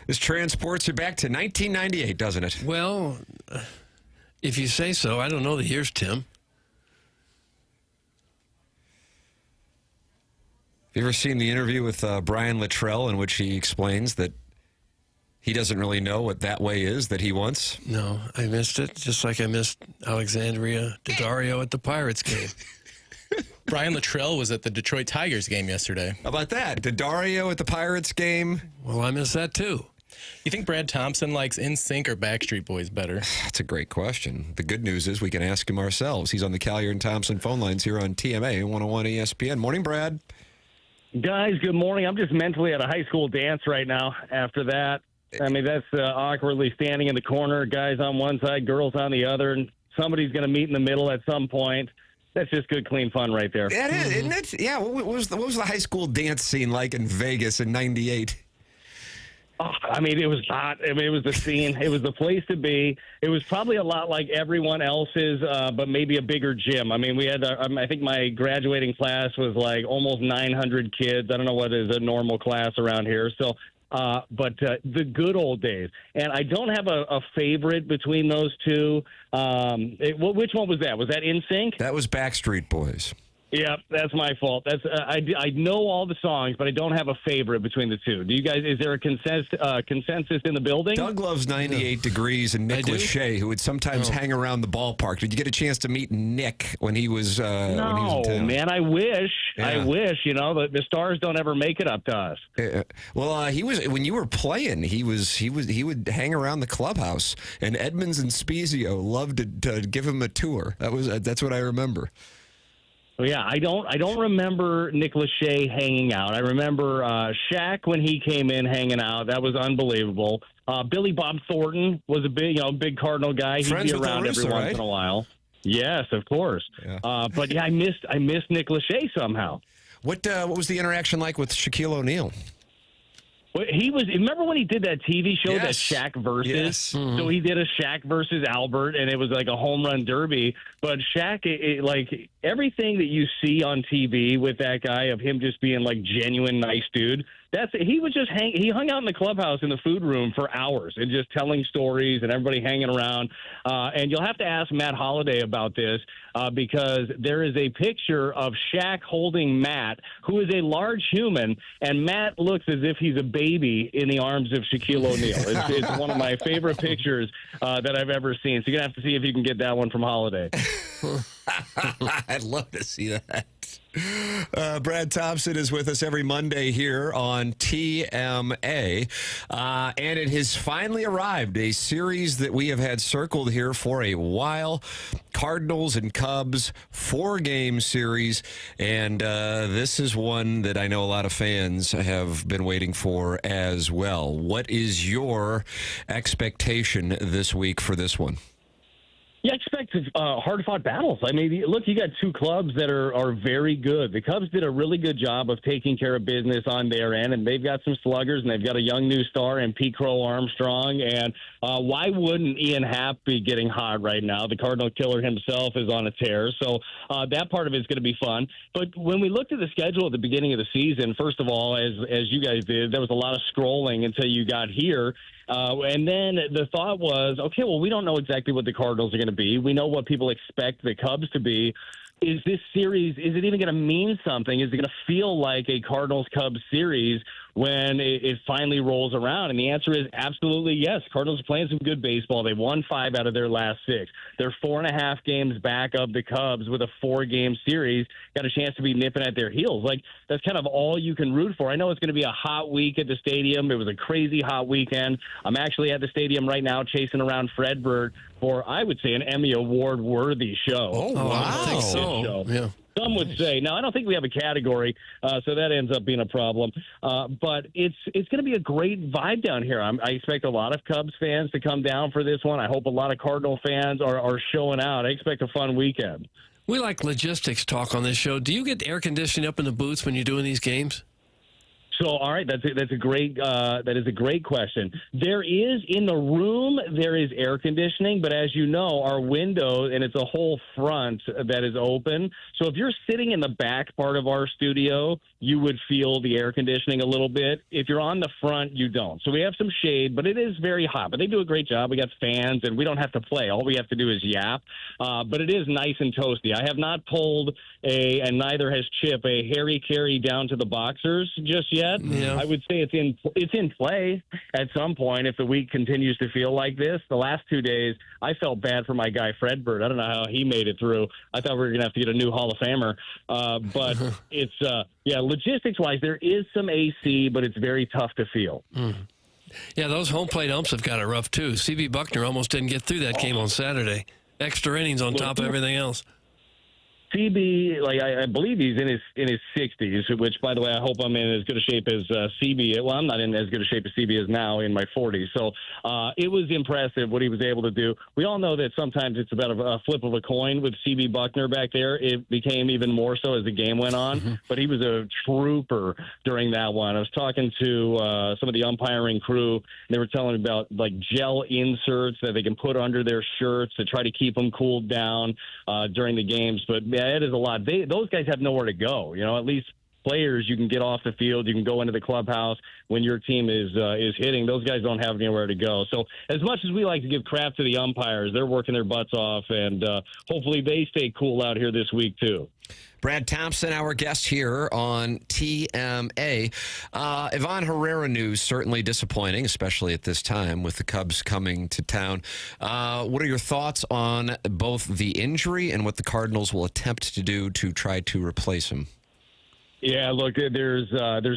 This transports you back to 1998, doesn't it? Well, if you say so. I don't know the years, Tim. Have you ever seen the interview with Brian Luttrell in which he explains that he doesn't really know what that way is that he wants? No, I missed it, just like I missed Alexandria Daddario at the Pirates game. Brian Luttrell was at the Detroit Tigers game yesterday. How about that? Daddario at the Pirates game? Well, I missed that too. You think Brad Thompson likes NSYNC or Backstreet Boys better? That's a great question. The good news is we can ask him ourselves. He's on the Collier and Thompson phone lines here on TMA 101 ESPN. Morning, Brad. Guys, good morning. I'm just mentally at a high school dance right now after that. I mean, that's awkwardly standing in the corner, guys on one side, girls on the other, and somebody's going to meet in the middle at some point. That's just good, clean fun right there. That is, isn't it? Yeah, what was the high school dance scene like in Vegas in 98? Oh, I mean, it was hot. I mean, it was the scene. It was the place to be. It was probably a lot like everyone else's, but maybe a bigger gym. I mean, we had, I think my graduating class was like almost 900 kids. I don't know what is a normal class around here. So, but the good old days. And I don't have a favorite between those two. Which one was that? Was that NSYNC? That was Backstreet Boys. Yeah, that's my fault. That's I know all the songs, but I don't have a favorite between the two. Do you guys? Is there a consensus in the building? Doug loves 98 Degrees and Nick Lachey, who would sometimes hang around the ballpark. Did you get a chance to meet Nick when he was? No, man. I wish. Yeah. I wish. You know, the stars don't ever make it up to us. Well, he was when you were playing. He would hang around the clubhouse, and Edmonds and Spezio loved to give him a tour. That's what I remember. Well, yeah, I don't remember Nick Lachey hanging out. I remember Shaq when he came in hanging out. That was unbelievable. Billy Bob Thornton was a big Cardinal guy. He'd be around every once in a while. Yes, of course. Yeah. But yeah, I missed Nick Lachey somehow. What was the interaction like with Shaquille O'Neal? He was. Remember when he did that TV show, yes. that Shaq versus? Yes. Mm-hmm. So he did a Shaq versus Albert, and it was like a home run derby. But Shaq, like everything that you see on TV with that guy of him just being like genuine nice dude. He was just he hung out in the clubhouse in the food room for hours and just telling stories and everybody hanging around. And you'll have to ask Matt Holliday about this because there is a picture of Shaq holding Matt, who is a large human, and Matt looks as if he's a baby in the arms of Shaquille O'Neal. It's one of my favorite pictures that I've ever seen. So you're going to have to see if you can get that one from Holliday. I'd love to see that. Brad Thompson is with us every Monday here on TMA. And it has finally arrived, a series that we have had circled here for a while. Cardinals and Cubs, 4-game series. And this is one that I know a lot of fans have been waiting for as well. What is your expectation this week for this one? Yeah, I expect hard-fought battles. I mean, look, you got two clubs that are very good. The Cubs did a really good job of taking care of business on their end, and they've got some sluggers, and they've got a young new star in Pete Crow Armstrong. And why wouldn't Ian Happ be getting hot right now? The Cardinal killer himself is on a tear, so that part of it's going to be fun. But when we looked at the schedule at the beginning of the season, first of all, as you guys did, there was a lot of scrolling until you got here. And then the thought was, okay, well, we don't know exactly what the Cardinals are going to be. We know what people expect the Cubs to be. Is this series, is it even going to mean something? Is it going to feel like a Cardinals-Cubs series when it finally rolls around? And the answer is absolutely yes. Cardinals are playing some good baseball. They've won 5 out of their last 6. They're 4.5 games back of the Cubs with a 4-game series. Got a chance to be nipping at their heels. Like, that's kind of all you can root for. I know it's going to be a hot week at the stadium. It was a crazy hot weekend. I'm actually at the stadium right now chasing around Fred Bird for, I would say, an Emmy Award-worthy show. Oh, wow. I think so. Yeah. Some would say. Now, I don't think we have a category, so that ends up being a problem. But it's going to be a great vibe down here. I expect a lot of Cubs fans to come down for this one. I hope a lot of Cardinal fans are showing out. I expect a fun weekend. We like logistics talk on this show. Do you get air conditioning up in the booths when you're doing these games? So, all right, that is a great question. There is in the room there is air conditioning, but as you know, our window and it's a whole front that is open. So if you're sitting in the back part of our studio, you would feel the air conditioning a little bit. If you're on the front, you don't. So we have some shade, but it is very hot. But they do a great job. We got fans, and we don't have to play. All we have to do is yap. But it is nice and toasty. I have not pulled and neither has Chip, a Harry Carey down to the boxers just yet. Yeah. I would say it's in play at some point if the week continues to feel like this. The last 2 days, I felt bad for my guy Fred Bird. I don't know how he made it through. I thought we were going to have to get a new Hall of Famer. But it's logistics-wise, there is some AC, but it's very tough to feel. Yeah, those home plate umps have got it rough, too. C.B. Buckner almost didn't get through that game on Saturday. Extra innings on top of everything else. CB, I believe he's in his 60s, which, by the way, I hope I'm in as good a shape as CB. Well, I'm not in as good a shape as CB is now in my 40s. So it was impressive what he was able to do. We all know that sometimes it's about a flip of a coin with CB Buckner back there. It became even more so as the game went on. But he was a trooper during that one. I was talking to some of the umpiring crew, and they were telling me about gel inserts that they can put under their shirts to try to keep them cooled down during the games. But yeah, it is a lot. Those guys have nowhere to go. At least players, you can get off the field, you can go into the clubhouse when your team is hitting. Those guys don't have anywhere to go. So as much as we like to give crap to the umpires, they're working their butts off, and hopefully they stay cool out here this week too. Brad Thompson, our guest here on TMA. Ivan Herrera news, certainly disappointing, especially at this time with the Cubs coming to town. What are your thoughts on both the injury and what the Cardinals will attempt to do to try to replace him? Yeah, look, there's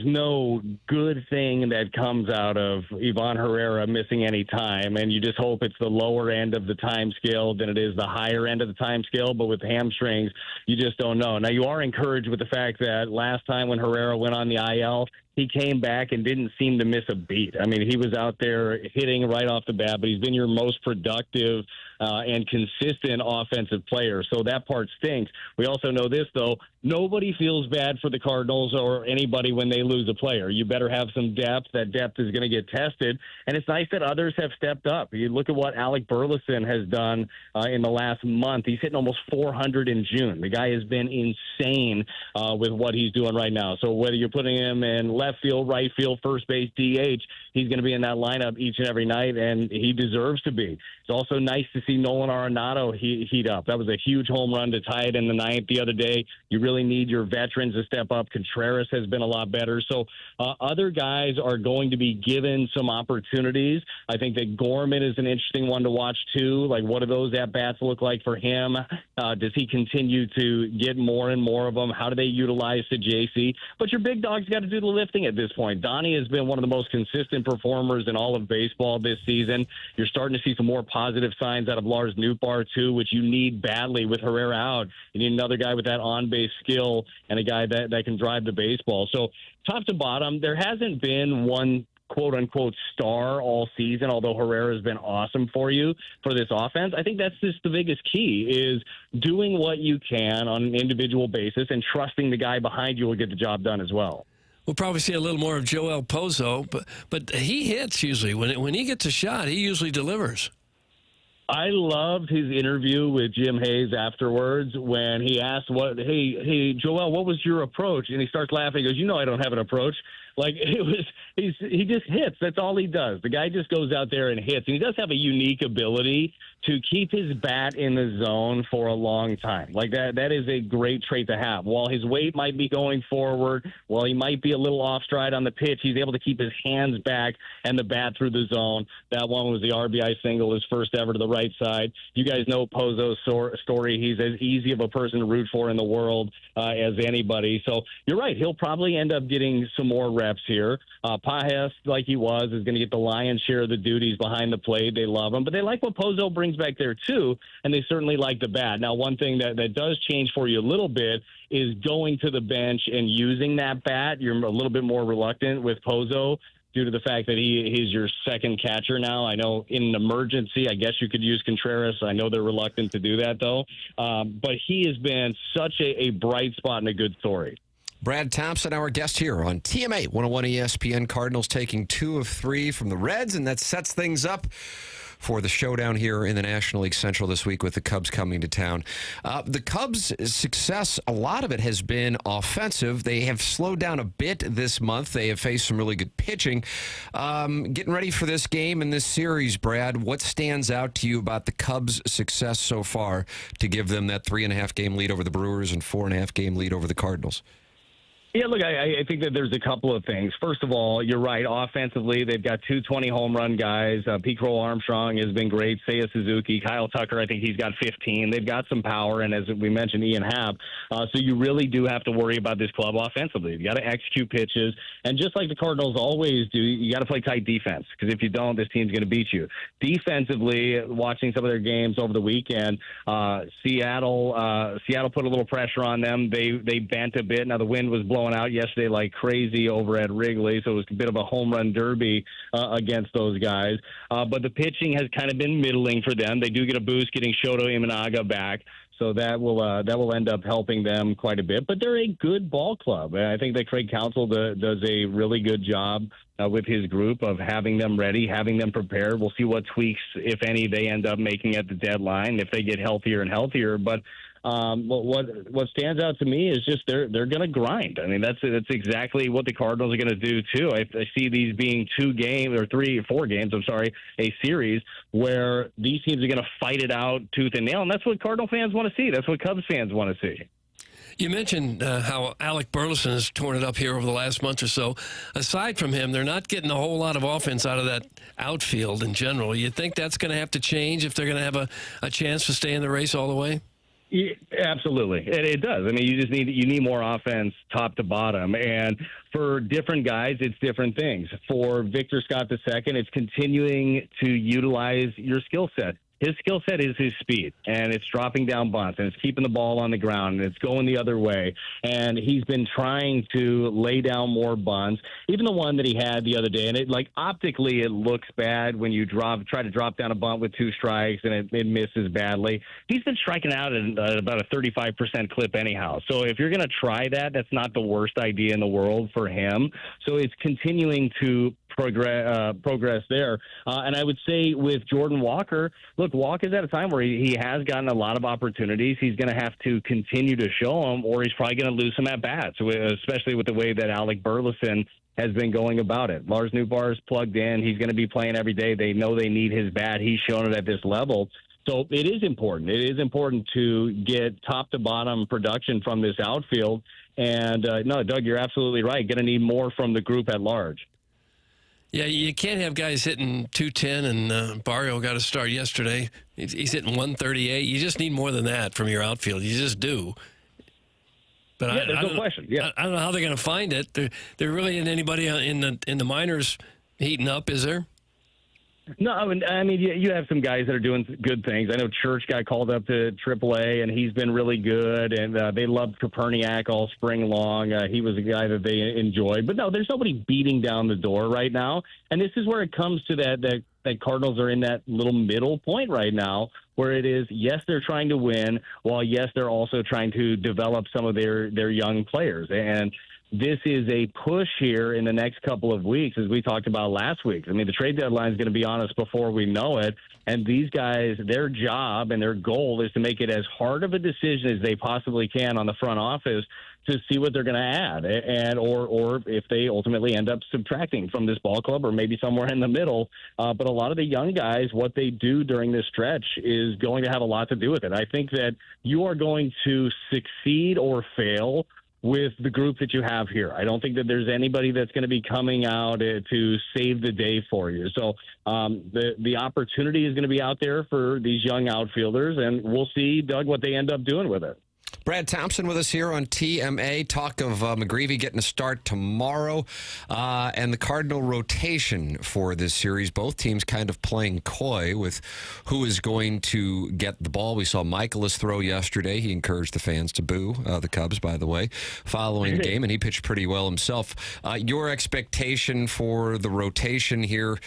no good thing that comes out of Ivan Herrera missing any time, and you just hope it's the lower end of the time scale than it is the higher end of the time scale. But with hamstrings, you just don't know. Now, you are encouraged with the fact that last time when Herrera went on the IL, he came back and didn't seem to miss a beat. I mean, he was out there hitting right off the bat, but he's been your most productive and consistent offensive player. So that part stinks. We also know this, though. Nobody feels bad for the Cardinals or anybody when they lose a player. You better have some depth. That depth is going to get tested. And it's nice that others have stepped up. You look at what Alec Burleson has done in the last month. He's hitting almost 400 in June. The guy has been insane with what he's doing right now. So whether you're putting him in left field, right field, first base, DH, he's going to be in that lineup each and every night, and he deserves to be. It's also nice to see Nolan Arenado heat up. That was a huge home run to tie it in the ninth the other day. You really need your veterans to step up. Contreras has been a lot better. So other guys are going to be given some opportunities. I think that Gorman is an interesting one to watch, too. What do those at-bats look like for him? Does he continue to get more and more of them? How do they utilize the JC? But your big dog's got to do the lifting at this point. Donnie has been one of the most consistent performers in all of baseball this season. You're starting to see some more positive signs out of Lars Nootbaar, too, which you need badly with Herrera out. You need another guy with that on-base skill and a guy that can drive the baseball. So top to bottom, there hasn't been one quote-unquote star all season, although Herrera has been awesome for you for this offense. I think that's just the biggest key is doing what you can on an individual basis and trusting the guy behind you will get the job done as well. We'll probably see a little more of Joel Pozo, but he hits usually. When he gets a shot, he usually delivers. I loved his interview with Jim Hayes afterwards when he asked, hey, Joel, what was your approach? And he starts laughing. He goes, I don't have an approach. He just hits. That's all he does. The guy just goes out there and hits. And he does have a unique ability to keep his bat in the zone for a long time. That is a great trait to have. While his weight might be going forward, while he might be a little off stride on the pitch, he's able to keep his hands back and the bat through the zone. That one was the RBI single, his first ever to the right side. You guys know Pozo's story. He's as easy of a person to root for in the world as anybody. So you're right. He'll probably end up getting some more reps here. Pajes, like he was, is going to get the lion's share of the duties behind the plate. They love him, but they like what Pozo brings back there too, and they certainly like the bat. Now, one thing that does change for you a little bit is going to the bench and using that bat. You're a little bit more reluctant with Pozo due to the fact that he's your second catcher now. I know in an emergency, I guess you could use Contreras. I know they're reluctant to do that, though. But he has been such a bright spot and a good story. Brad Thompson, our guest here on TMA 101 ESPN. Cardinals taking 2 of 3 from the Reds, and that sets things up for the showdown here in the National League Central this week with the Cubs coming to town. The Cubs' success, a lot of it has been offensive. They have slowed down a bit this month. They have faced some really good pitching. Getting ready for this game and this series, Brad, what stands out to you about the Cubs' success so far to give them that 3.5-game lead over the Brewers and 4.5-game lead over the Cardinals? Yeah, look, I think that there's a couple of things. First of all, you're right. Offensively, they've got 2 20-home run guys. Pete Crow-Armstrong has been great. Seiya Suzuki. Kyle Tucker, I think he's got 15. They've got some power, and as we mentioned, Ian Happ. So you really do have to worry about this club offensively. You got to execute pitches. And just like the Cardinals always do, you got to play tight defense, because if you don't, this team's going to beat you. Defensively, watching some of their games over the weekend, Seattle put a little pressure on them. They bent a bit. Now, the wind was blowing out yesterday like crazy over at Wrigley, so it was a bit of a home run derby against those guys. But the pitching has kind of been middling for them. They do get a boost getting Shoto Imanaga back, so that will end up helping them quite a bit. But they're a good ball club. I think that Craig Counsell does a really good job with his group of having them ready, having them prepared. We'll see what tweaks, if any, they end up making at the deadline if they get healthier and healthier. But what stands out to me is just they're going to grind. I mean, that's exactly what the Cardinals are going to do too. I see these being 2 games or 3 or 4 games. I'm sorry, a series where these teams are going to fight it out tooth and nail, and that's what Cardinal fans want to see. That's what Cubs fans want to see. You mentioned how Alec Burleson has torn it up here over the last month or so. Aside from him, they're not getting a whole lot of offense out of that outfield in general. You think that's going to have to change if they're going to have a chance to stay in the race all the way? Yeah, absolutely. It does. I mean, you need more offense top to bottom. And for different guys, it's different things. For Victor Scott II, it's continuing to utilize your skill set. His skill set is his speed, and it's dropping down bunts, and it's keeping the ball on the ground, and it's going the other way. And he's been trying to lay down more bunts, even the one that he had the other day. And optically, it looks bad when you try to drop down a bunt with 2 strikes, and it misses badly. He's been striking out at about a 35% clip anyhow. So if you're going to try that, that's not the worst idea in the world for him. So it's continuing to progress there. And I would say with Jordan Walker, look, Walker's at a time where he has gotten a lot of opportunities. He's going to have to continue to show them, or he's probably going to lose some at-bats, especially with the way that Alec Burleson has been going about it. Lars Nootbaar is plugged in. He's going to be playing every day. They know they need his bat. He's shown it at this level. So it is important. It is important to get top-to-bottom production from this outfield. And, no, Doug, you're absolutely right. Going to need more from the group at large. Yeah, you can't have guys hitting 210, and Barrio got a start yesterday. He's hitting 138. You just need more than that from your outfield. You just do. But yeah, there's no question. Yeah, I don't know how they're going to find it. There really isn't anybody in the minors heating up, is there? No, I mean, you have some guys that are doing good things. I know Church got called up to AAA, and he's been really good. And they loved Koperniak all spring long. He was a guy that they enjoyed. But no, there's nobody beating down the door right now. And this is where it comes to that Cardinals are in that little middle point right now, where it is, yes, they're trying to win, while yes, they're also trying to develop some of their young players. And this is a push here in the next couple of weeks, as we talked about last week. I mean, the trade deadline is going to be on us before we know it. And these guys, their job and their goal is to make it as hard of a decision as they possibly can on the front office to see what they're going to add, and or if they ultimately end up subtracting from this ball club, or maybe somewhere in the middle. But a lot of the young guys, what they do during this stretch is going to have a lot to do with it. I think that you are going to succeed or fail with the group that you have here. I don't think that there's anybody that's going to be coming out to save the day for you. So the opportunity is going to be out there for these young outfielders, and we'll see, Doug, what they end up doing with it. Brad Thompson with us here on TMA. Talk of McGreevy getting a start tomorrow, and the Cardinal rotation for this series. Both teams kind of playing coy with who is going to get the ball. We saw Michaelis throw yesterday. He encouraged the fans to boo the Cubs, by the way, following the game, and he pitched pretty well himself. Your expectation for the rotation here,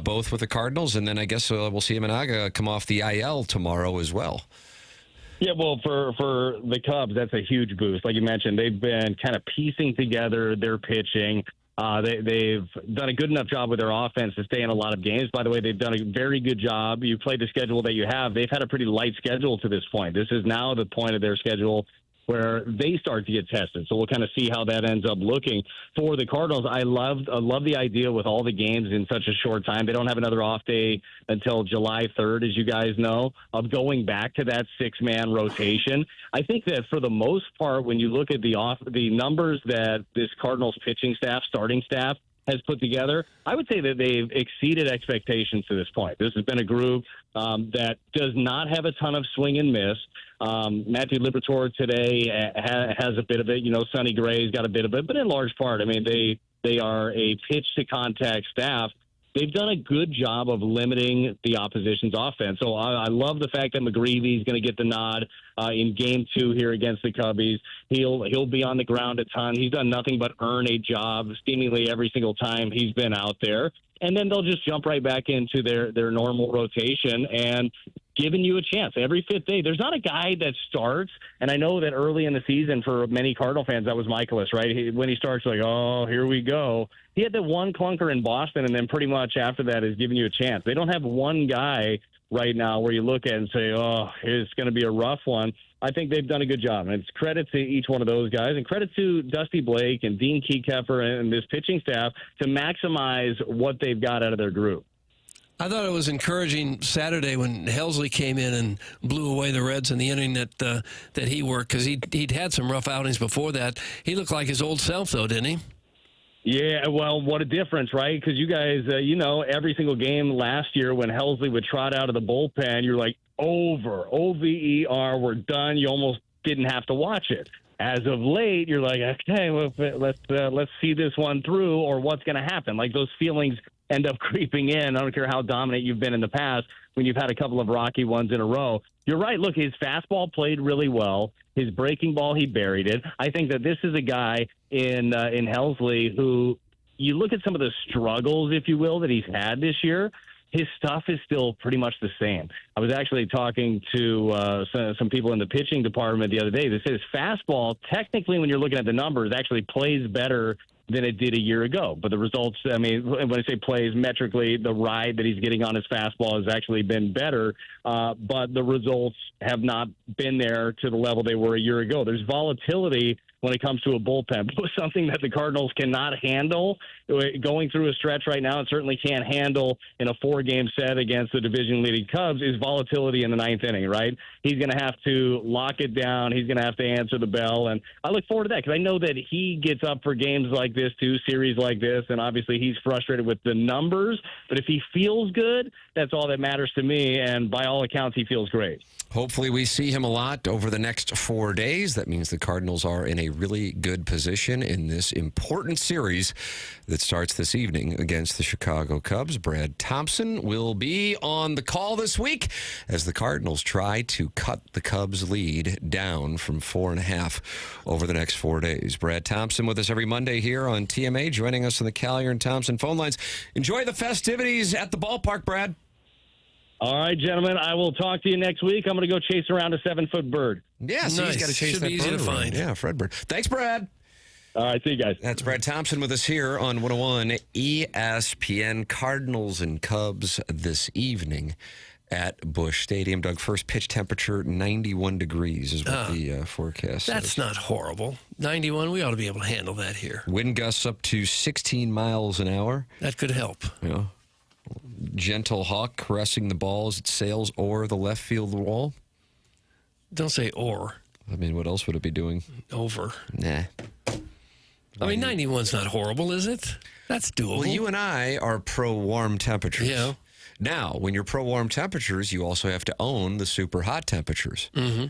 both with the Cardinals, and then I guess we'll see Imanaga come off the IL tomorrow as well. Yeah, well, for the Cubs, that's a huge boost. Like you mentioned, they've been kind of piecing together their pitching. They've done a good enough job with their offense to stay in a lot of games. By the way, they've done a very good job. You played the schedule that you have. They've had a pretty light schedule to this point. This is now the point of their schedule where they start to get tested. So we'll kind of see how that ends up looking. For the Cardinals, I love the idea with all the games in such a short time. They don't have another off day until July 3rd, as you guys know, of going back to that six-man rotation. I think that for the most part, when you look at the numbers that this Cardinals pitching staff, starting staff, has put together, I would say that they've exceeded expectations to this point. This has been a group that does not have a ton of swing and miss. Matthew Liberatore today has a bit of it. Sonny Gray's got a bit of it, but in large part, I mean, they are a pitch-to-contact staff. They've done a good job of limiting the opposition's offense. So I love the fact that McGreevy's going to get the nod in Game 2 here against the Cubbies. He'll be on the ground a ton. He's done nothing but earn a job seemingly every single time he's been out there. And then they'll just jump right back into their normal rotation and giving you a chance every fifth day. There's not a guy that starts, and I know that early in the season for many Cardinal fans, that was Michaelis, right? When he starts, like, oh, here we go. He had the one clunker in Boston, and then pretty much after that is giving you a chance. They don't have one guy right now where you look at it and say, oh, it's going to be a rough one. I think they've done a good job, and it's credit to each one of those guys, and credit to Dusty Blake and Dean Kekeffer and this pitching staff to maximize what they've got out of their group. I thought it was encouraging Saturday when Helsley came in and blew away the Reds in the inning that he worked, because he'd had some rough outings before that. He looked like his old self, though, didn't he? Yeah, well, what a difference, right? Because you guys, every single game last year when Helsley would trot out of the bullpen, you're like, over, O-V-E-R, we're done. You almost didn't have to watch it. As of late, you're like, okay, well, let's see this one through, or what's going to happen. Like, those feelings end up creeping in. I don't care how dominant you've been in the past when you've had a couple of rocky ones in a row. You're right. Look, his fastball played really well. His breaking ball, he buried it. I think that this is a guy in Helsley who, you look at some of the struggles, if you will, that he's had this year, his stuff is still pretty much the same. I was actually talking to some people in the pitching department the other day. They said his fastball, technically, when you're looking at the numbers, actually plays better than it did a year ago. But the results, I mean, when I say plays metrically, the ride that he's getting on his fastball has actually been better. But the results have not been there to the level they were a year ago. There's volatility when it comes to a bullpen. Something that the Cardinals cannot handle going through a stretch right now, and certainly can't handle in a 4-game set against the division-leading Cubs, is volatility in the ninth inning, right? He's going to have to lock it down. He's going to have to answer the bell, and I look forward to that because I know that he gets up for games like this too, series like this, and obviously he's frustrated with the numbers, but if he feels good, that's all that matters to me, and by all accounts, he feels great. Hopefully we see him a lot over the next 4 days. That means the Cardinals are in a really good position in this important series that starts this evening against the Chicago Cubs. Brad Thompson will be on the call this week as the Cardinals try to cut the Cubs' lead down from 4.5 over the next 4 days. Brad Thompson with us every Monday here on TMA, joining us on the Collier and Thompson phone lines. Enjoy the festivities at the ballpark, Brad. All right, gentlemen, I will talk to you next week. I'm going to go chase around a 7-foot bird. Yeah, so nice. He's got to chase Should that be easy bird to around. find. Yeah, Fred Bird. Thanks, Brad. All right, see you guys. That's Brad Thompson with us here on 101 ESPN. Cardinals and Cubs this evening at Busch Stadium. Doug, first pitch temperature 91 degrees is what the forecast says. That's not horrible. 91, we ought to be able to handle that here. Wind gusts up to 16 miles an hour. That could help. Yeah. Gentle hawk caressing the ball as it sails over the left field wall. Don't say or. I mean, what else would it be doing? Over. Nah. I mean, 91's not horrible, is it? That's doable. Well, you and I are pro-warm temperatures. Yeah. Now, when you're pro-warm temperatures, you also have to own the super hot temperatures. Mm-hmm.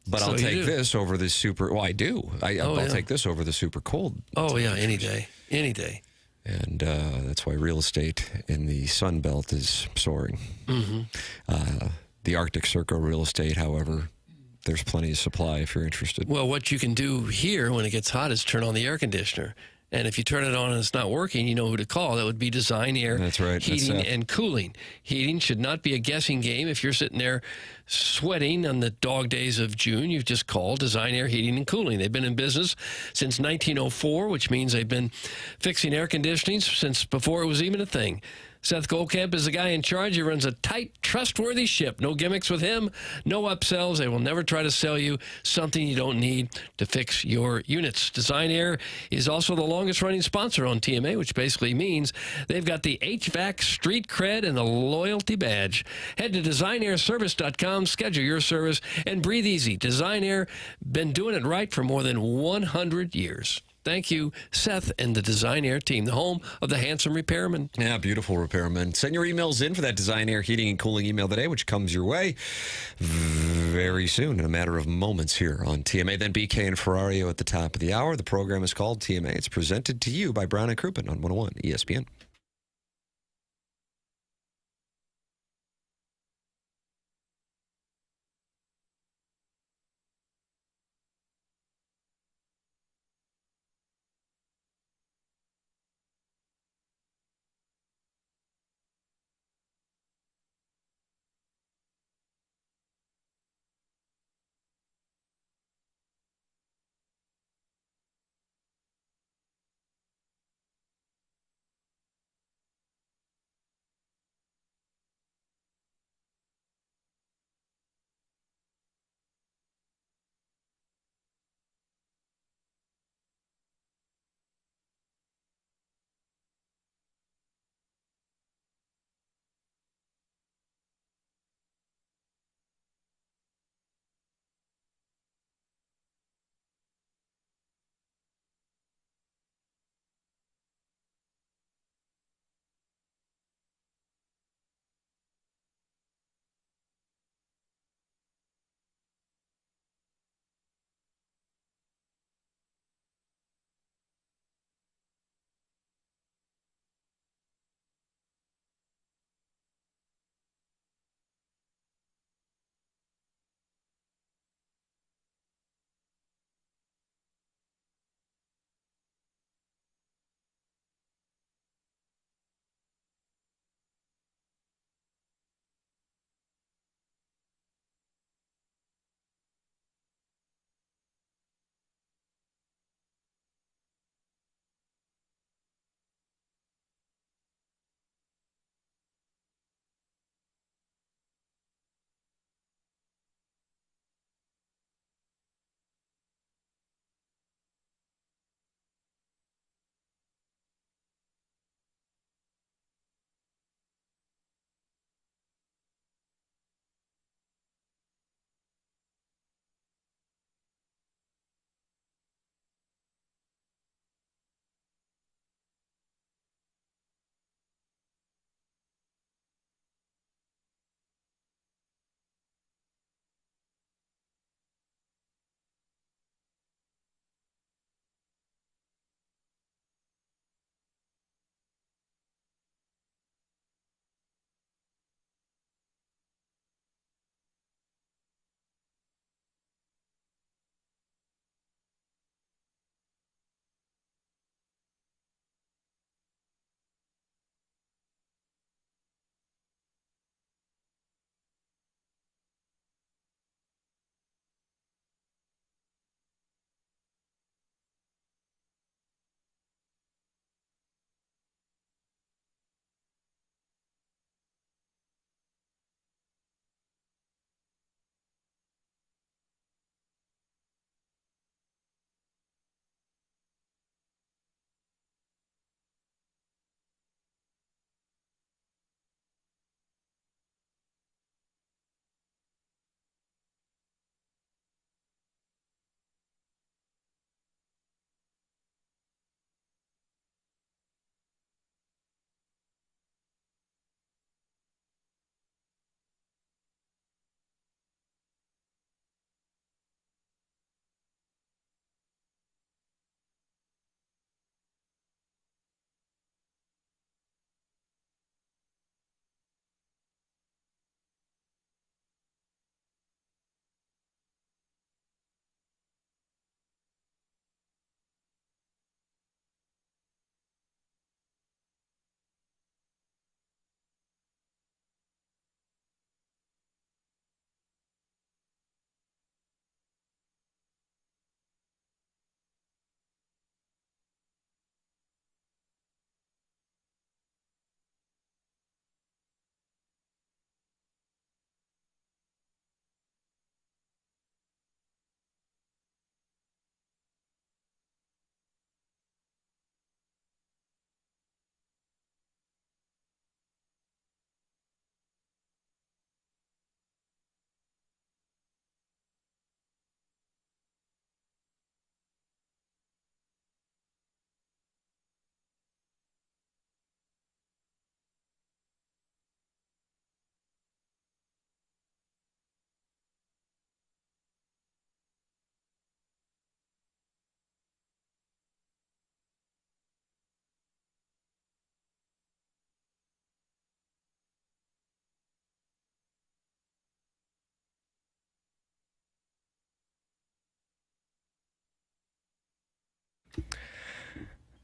But So I'll you take do. this over the super... Well, I do. I'll take this over the super cold. Oh, yeah, any day. Any day. And that's why real estate in the Sun Belt is soaring. Mm-hmm. The Arctic Circle real estate, however, there's plenty of supply if you're interested. Well, what you can do here when it gets hot is turn on the air conditioner. And if you turn it on and it's not working, you know who to call. That would be Design Air That's right. Heating That's and Cooling. Heating should not be a guessing game. If you're sitting there sweating on the dog days of June, you just call Design Air Heating and Cooling. They've been in business since 1904, which means they've been fixing air conditioning since before it was even a thing. Seth Goldkamp is the guy in charge. He runs a tight, trustworthy ship. No gimmicks with him, no upsells. They will never try to sell you something you don't need to fix your units. Design Air is also the longest-running sponsor on TMA, which basically means they've got the HVAC street cred and the loyalty badge. Head to designairservice.com, schedule your service, and breathe easy. Design Air, been doing it right for more than 100 years. Thank you, Seth and the Design Air team, the home of the handsome repairman. Yeah, beautiful repairman. Send your emails in for that Design Air Heating and Cooling email today, which comes your way very soon, in a matter of moments here on TMA. Then BK and Ferrario at the top of the hour. The program is called TMA. It's presented to you by Brown and Crouppen on 101 ESPN.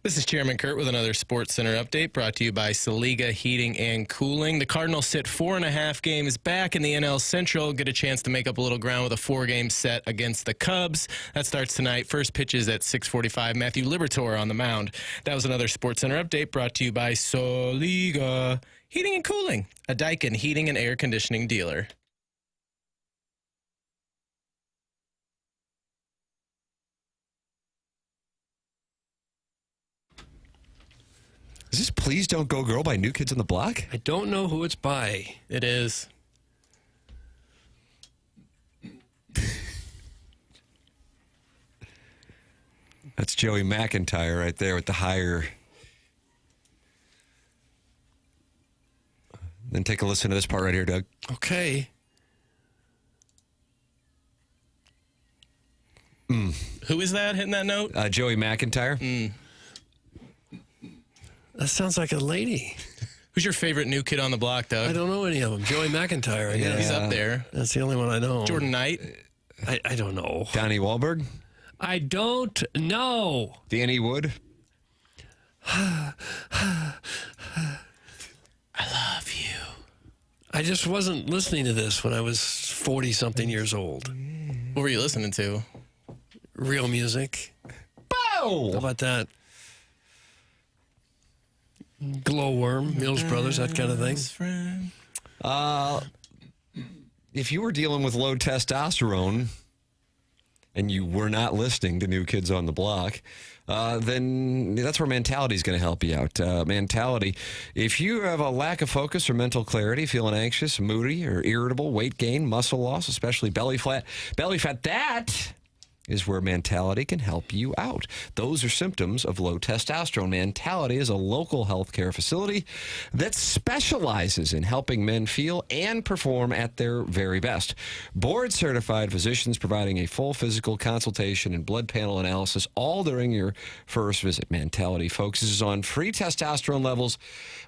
This is Chairman Kurt with another Sports Center update brought to you by Saliga Heating and Cooling. The Cardinals sit 4.5 games back in the NL Central. Get a chance to make up a little ground with a 4-game set against the Cubs. That starts tonight. First pitch is at 6:45. Matthew Liberatore on the mound. That was another Sports Center update brought to you by Saliga Heating and Cooling, a Daikin heating and air conditioning dealer. Is this Please Don't Go Girl by New Kids on the Block? I don't know who it's by. It is. That's Joey McIntyre right there with the higher. Then take a listen to this part right here, Doug. Okay. Who is that hitting that note? Joey McIntyre. That sounds like a lady. Who's your favorite New Kid on the Block, Doug? I don't know any of them. Joey McIntyre, I guess. He's up there. That's the only one I know. Jordan Knight? I don't know. Donnie Wahlberg? I don't know. Danny Wood? I love you. I just wasn't listening to this when I was 40-something years old. What were you listening to? Real music. Bow! How about that? Glowworm, Mills Brothers, that kind of thing. If you were dealing with low testosterone and you were not listening to New Kids on the Block, then that's where Mentality is going to help you out. Mentality, if you have a lack of focus or mental clarity, feeling anxious, moody, or irritable, weight gain, muscle loss, especially belly fat, that is where Mentality can help you out. Those are symptoms of low testosterone. Mentality is a local healthcare facility that specializes in helping men feel and perform at their very best. Board-certified physicians providing a full physical consultation and blood panel analysis all during your first visit. Mentality focuses on free testosterone levels,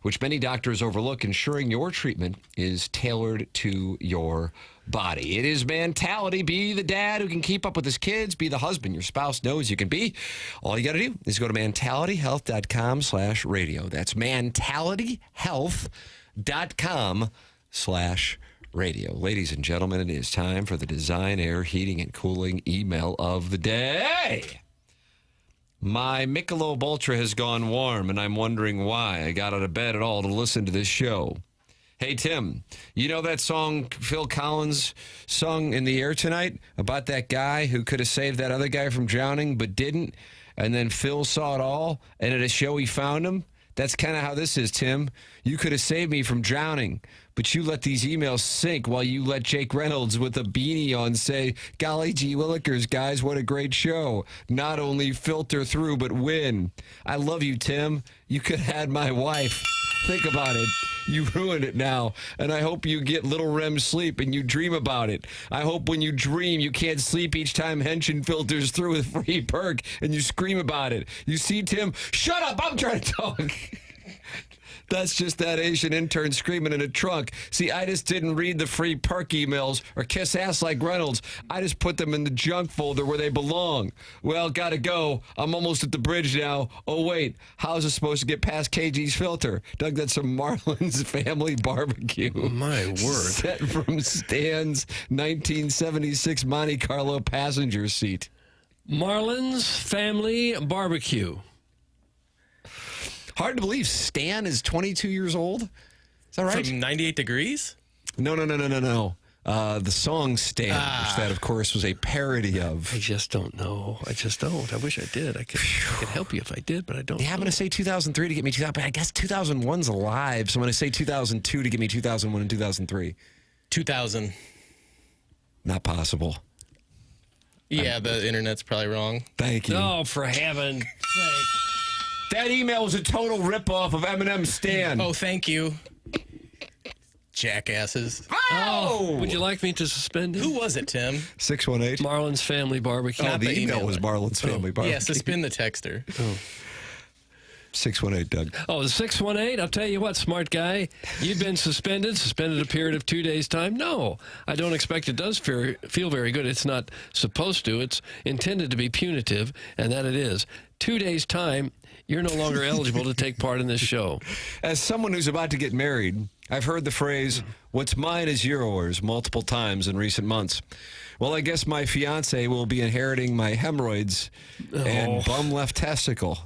which many doctors overlook, ensuring your treatment is tailored to your body. It is Mentality. Be the dad who can keep up with his kids. Be the husband your spouse knows you can be. All you got to do is go to mentalityhealth.com/radio. That's mentalityhealth.com/radio. Ladies and gentlemen, it is time for the Design Air Heating and Cooling email of the day. My Michelob Ultra has gone warm, and I'm wondering why I got out of bed at all to listen to this show. Hey, Tim, you know that song Phil Collins sung in the air tonight about that guy who could have saved that other guy from drowning but didn't, and then Phil saw it all, and at a show he found him? That's kind of how this is, Tim. You could have saved me from drowning, but you let these emails sink while you let Jake Reynolds with a beanie on say, golly gee willikers, guys, what a great show. Not only filter through, but win. I love you, Tim. You could have had my wife. Think about it. You ruined it now, and I hope you get little REM sleep and you dream about it. I hope when you dream you can't sleep each time Henshin filters through with free perk and you scream about it. You see, Tim? Shut up! I'm trying to talk. That's just that Asian intern screaming in a trunk. See, I just didn't read the free perk emails or kiss ass like Reynolds. I just put them in the junk folder where they belong. Well, gotta go. I'm almost at the bridge now. Oh, wait. How's it supposed to get past KG's filter? Doug, that's some Marlins Family Barbecue. My word. Set from Stan's 1976 Monte Carlo passenger seat. Marlins Family Barbecue. Hard to believe Stan is 22 years old. Is that right? From 98 Degrees? No. The song Stan, which that, of course, was a parody of. I just don't know. I wish I did. I could help you if I did, but I don't. Yeah, I'm going to say 2003 to get me 2000, but I guess 2001's alive, so I'm going to say 2002 to get me 2001 and 2003. 2000. Not possible. Yeah, the internet's probably wrong. Thank you. No, for heaven's sake. That email was a total ripoff of Eminem's Stan. Oh, thank you. Jackasses. Oh! Would you like me to suspend it? Who was it, Tim? 618. Marlins Family Barbecue. Oh, the email was Marlins Family Barbecue. Yeah, suspend the texter. Oh. 618, Doug. Oh, the 618? I'll tell you what, smart guy. You've been suspended a period of 2 days' time. No, I don't expect it does feel very good. It's not supposed to. It's intended to be punitive, and that it is. 2 days' time You're no longer eligible to take part in this show. As someone who's about to get married, I've heard the phrase, what's mine is yours, multiple times in recent months. Well, I guess my fiance will be inheriting my hemorrhoids and bum left testicle.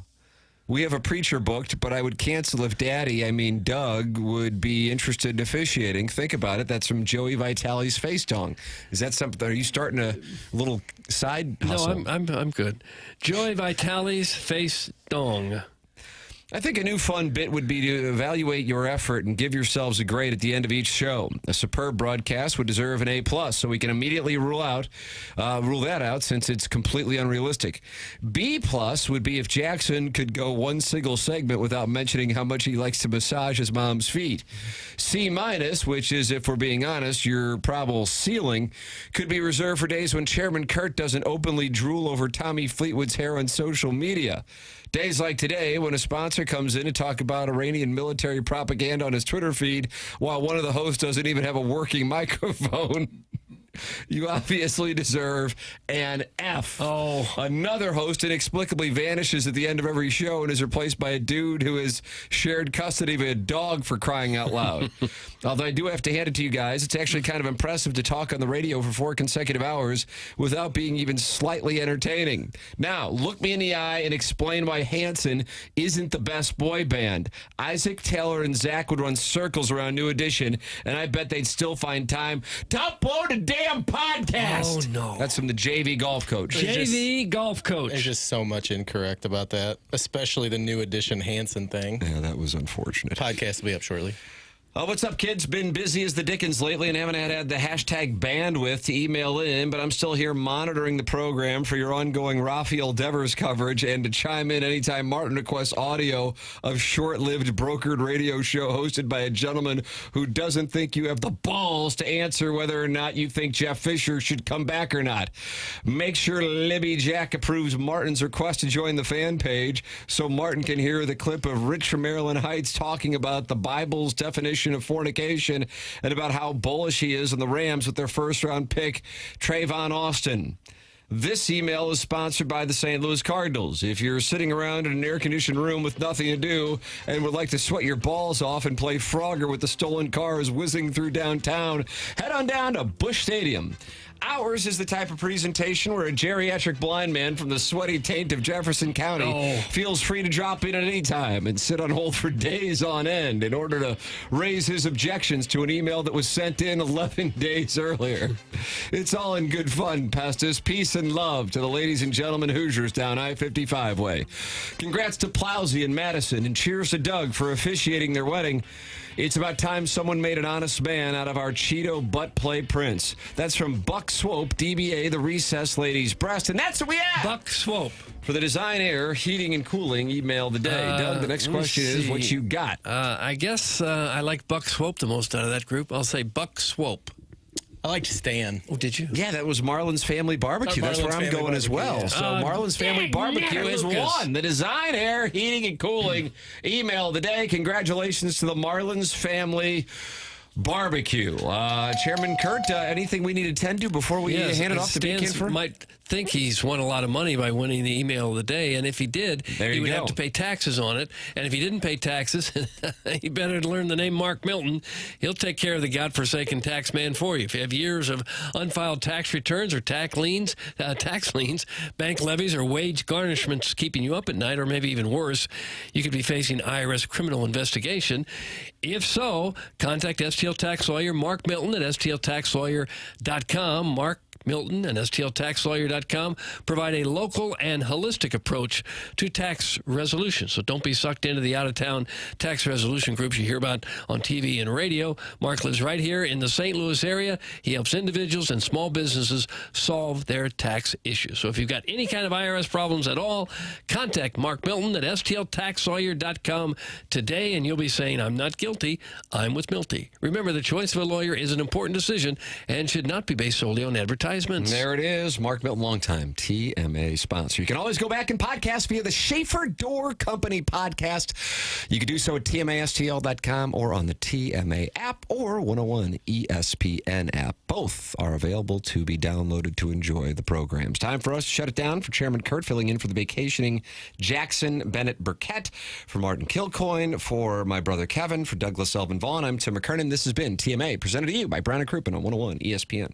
We have a preacher booked, but I would cancel if Doug, would be interested in officiating. Think about it. That's from Joey Vitale's face dong. Is that something? Are you starting a little side hustle? No, I'm good. Joey Vitale's face dong. I think a new fun bit would be to evaluate your effort and give yourselves a grade at the end of each show. A superb broadcast would deserve an A+, so we can immediately rule that out since it's completely unrealistic. B+ would be if Jackson could go one single segment without mentioning how much he likes to massage his mom's feet. C-, which is, if we're being honest, your probable ceiling, could be reserved for days when Chairman Kurt doesn't openly drool over Tommy Fleetwood's hair on social media. Days like today, when a sponsor comes in to talk about Iranian military propaganda on his Twitter feed, while one of the hosts doesn't even have a working microphone. You obviously deserve an F. Another host inexplicably vanishes at the end of every show and is replaced by a dude who has shared custody of a dog, for crying out loud. Although I do have to hand it to you guys, it's actually kind of impressive to talk on the radio for 4 consecutive hours without being even slightly entertaining. Now, look me in the eye and explain why Hanson isn't the best boy band. Isaac, Taylor, and Zach would run circles around New Edition, and I bet they'd still find time to upload a damn podcast. Oh, no. That's from the JV golf coach. Golf coach. There's just so much incorrect about that, especially the New Edition Hanson thing. Yeah, that was unfortunate. Podcast will be up shortly. What's up, kids? Been busy as the dickens lately and haven't had the hashtag bandwidth to email in, but I'm still here monitoring the program for your ongoing Rafael Devers coverage and to chime in anytime Martin requests audio of short-lived brokered radio show hosted by a gentleman who doesn't think you have the balls to answer whether or not you think Jeff Fisher should come back or not. Make sure Libby Jack approves Martin's request to join the fan page so Martin can hear the clip of Rich from Maryland Heights talking about the Bible's definition of fornication and about how bullish he is on the Rams with their first-round pick, Trayvon Austin. This email is sponsored by the St. Louis Cardinals. If you're sitting around in an air-conditioned room with nothing to do and would like to sweat your balls off and play Frogger with the stolen cars whizzing through downtown, head on down to Busch Stadium. Ours is the type of presentation where a geriatric blind man from the sweaty taint of Jefferson County feels free to drop in at any time and sit on hold for days on end in order to raise his objections to an email that was sent in 11 days earlier. It's all in good fun, Pestis. Peace and love to the ladies and gentlemen Hoosiers down I-55 way. Congrats to Plowsy and Madison, and cheers to Doug for officiating their wedding. It's about time someone made an honest man out of our Cheeto butt play prince. That's from Buck Swope, DBA, the Recess Ladies Breast. And that's what we have. Buck Swope. For the Design Air Heating and Cooling email of the day. Doug, the next question is what you got. I guess I like Buck Swope the most out of that group. I'll say Buck Swope. I liked Stan. Oh, did you? Yeah, that was Marlon's Family Barbecue. That's where I'm going as well. Yeah. So Marlon's Family Barbecue has won the Design Air Heating and Cooling email of the day. Congratulations to the Marlon's Family Barbecue. Chairman Kurt, anything we need to tend to before we hand it off to Big Kid? Might think he's won a lot of money by winning the email of the day, and if he did, he would have to pay taxes on it. And if he didn't pay taxes, he better learn the name Mark Milton. He'll take care of the godforsaken tax man for you. If you have years of unfiled tax returns or tax liens, bank levies, or wage garnishments keeping you up at night, or maybe even worse, you could be facing IRS criminal investigation. If so, contact STL Tax Lawyer Mark Milton at stltaxlawyer.com. Mark Milton and stltaxlawyer.com provide a local and holistic approach to tax resolution. So don't be sucked into the out-of-town tax resolution groups you hear about on TV and radio. Mark lives right here in the St. Louis area. He helps individuals and small businesses solve their tax issues. So if you've got any kind of IRS problems at all, contact Mark Milton at stltaxlawyer.com today, and you'll be saying, I'm not guilty, I'm with Milty. Remember, the choice of a lawyer is an important decision and should not be based solely on advertising. advertisements. There it is. Mark Milton, longtime TMA sponsor. You can always go back and podcast via the Schaefer Door Company podcast. You can do so at TMASTL.com or on the TMA app or 101 ESPN app. Both are available to be downloaded to enjoy the programs. Time for us to shut it down. For Chairman Kurt, filling in for the vacationing Jackson Burkett, for Martin Kilcoyne, for my brother Kevin, for Douglas Elvin Vaughn, I'm Tim McKernan. This has been TMA, presented to you by Brown & Crouppen on 101 ESPN.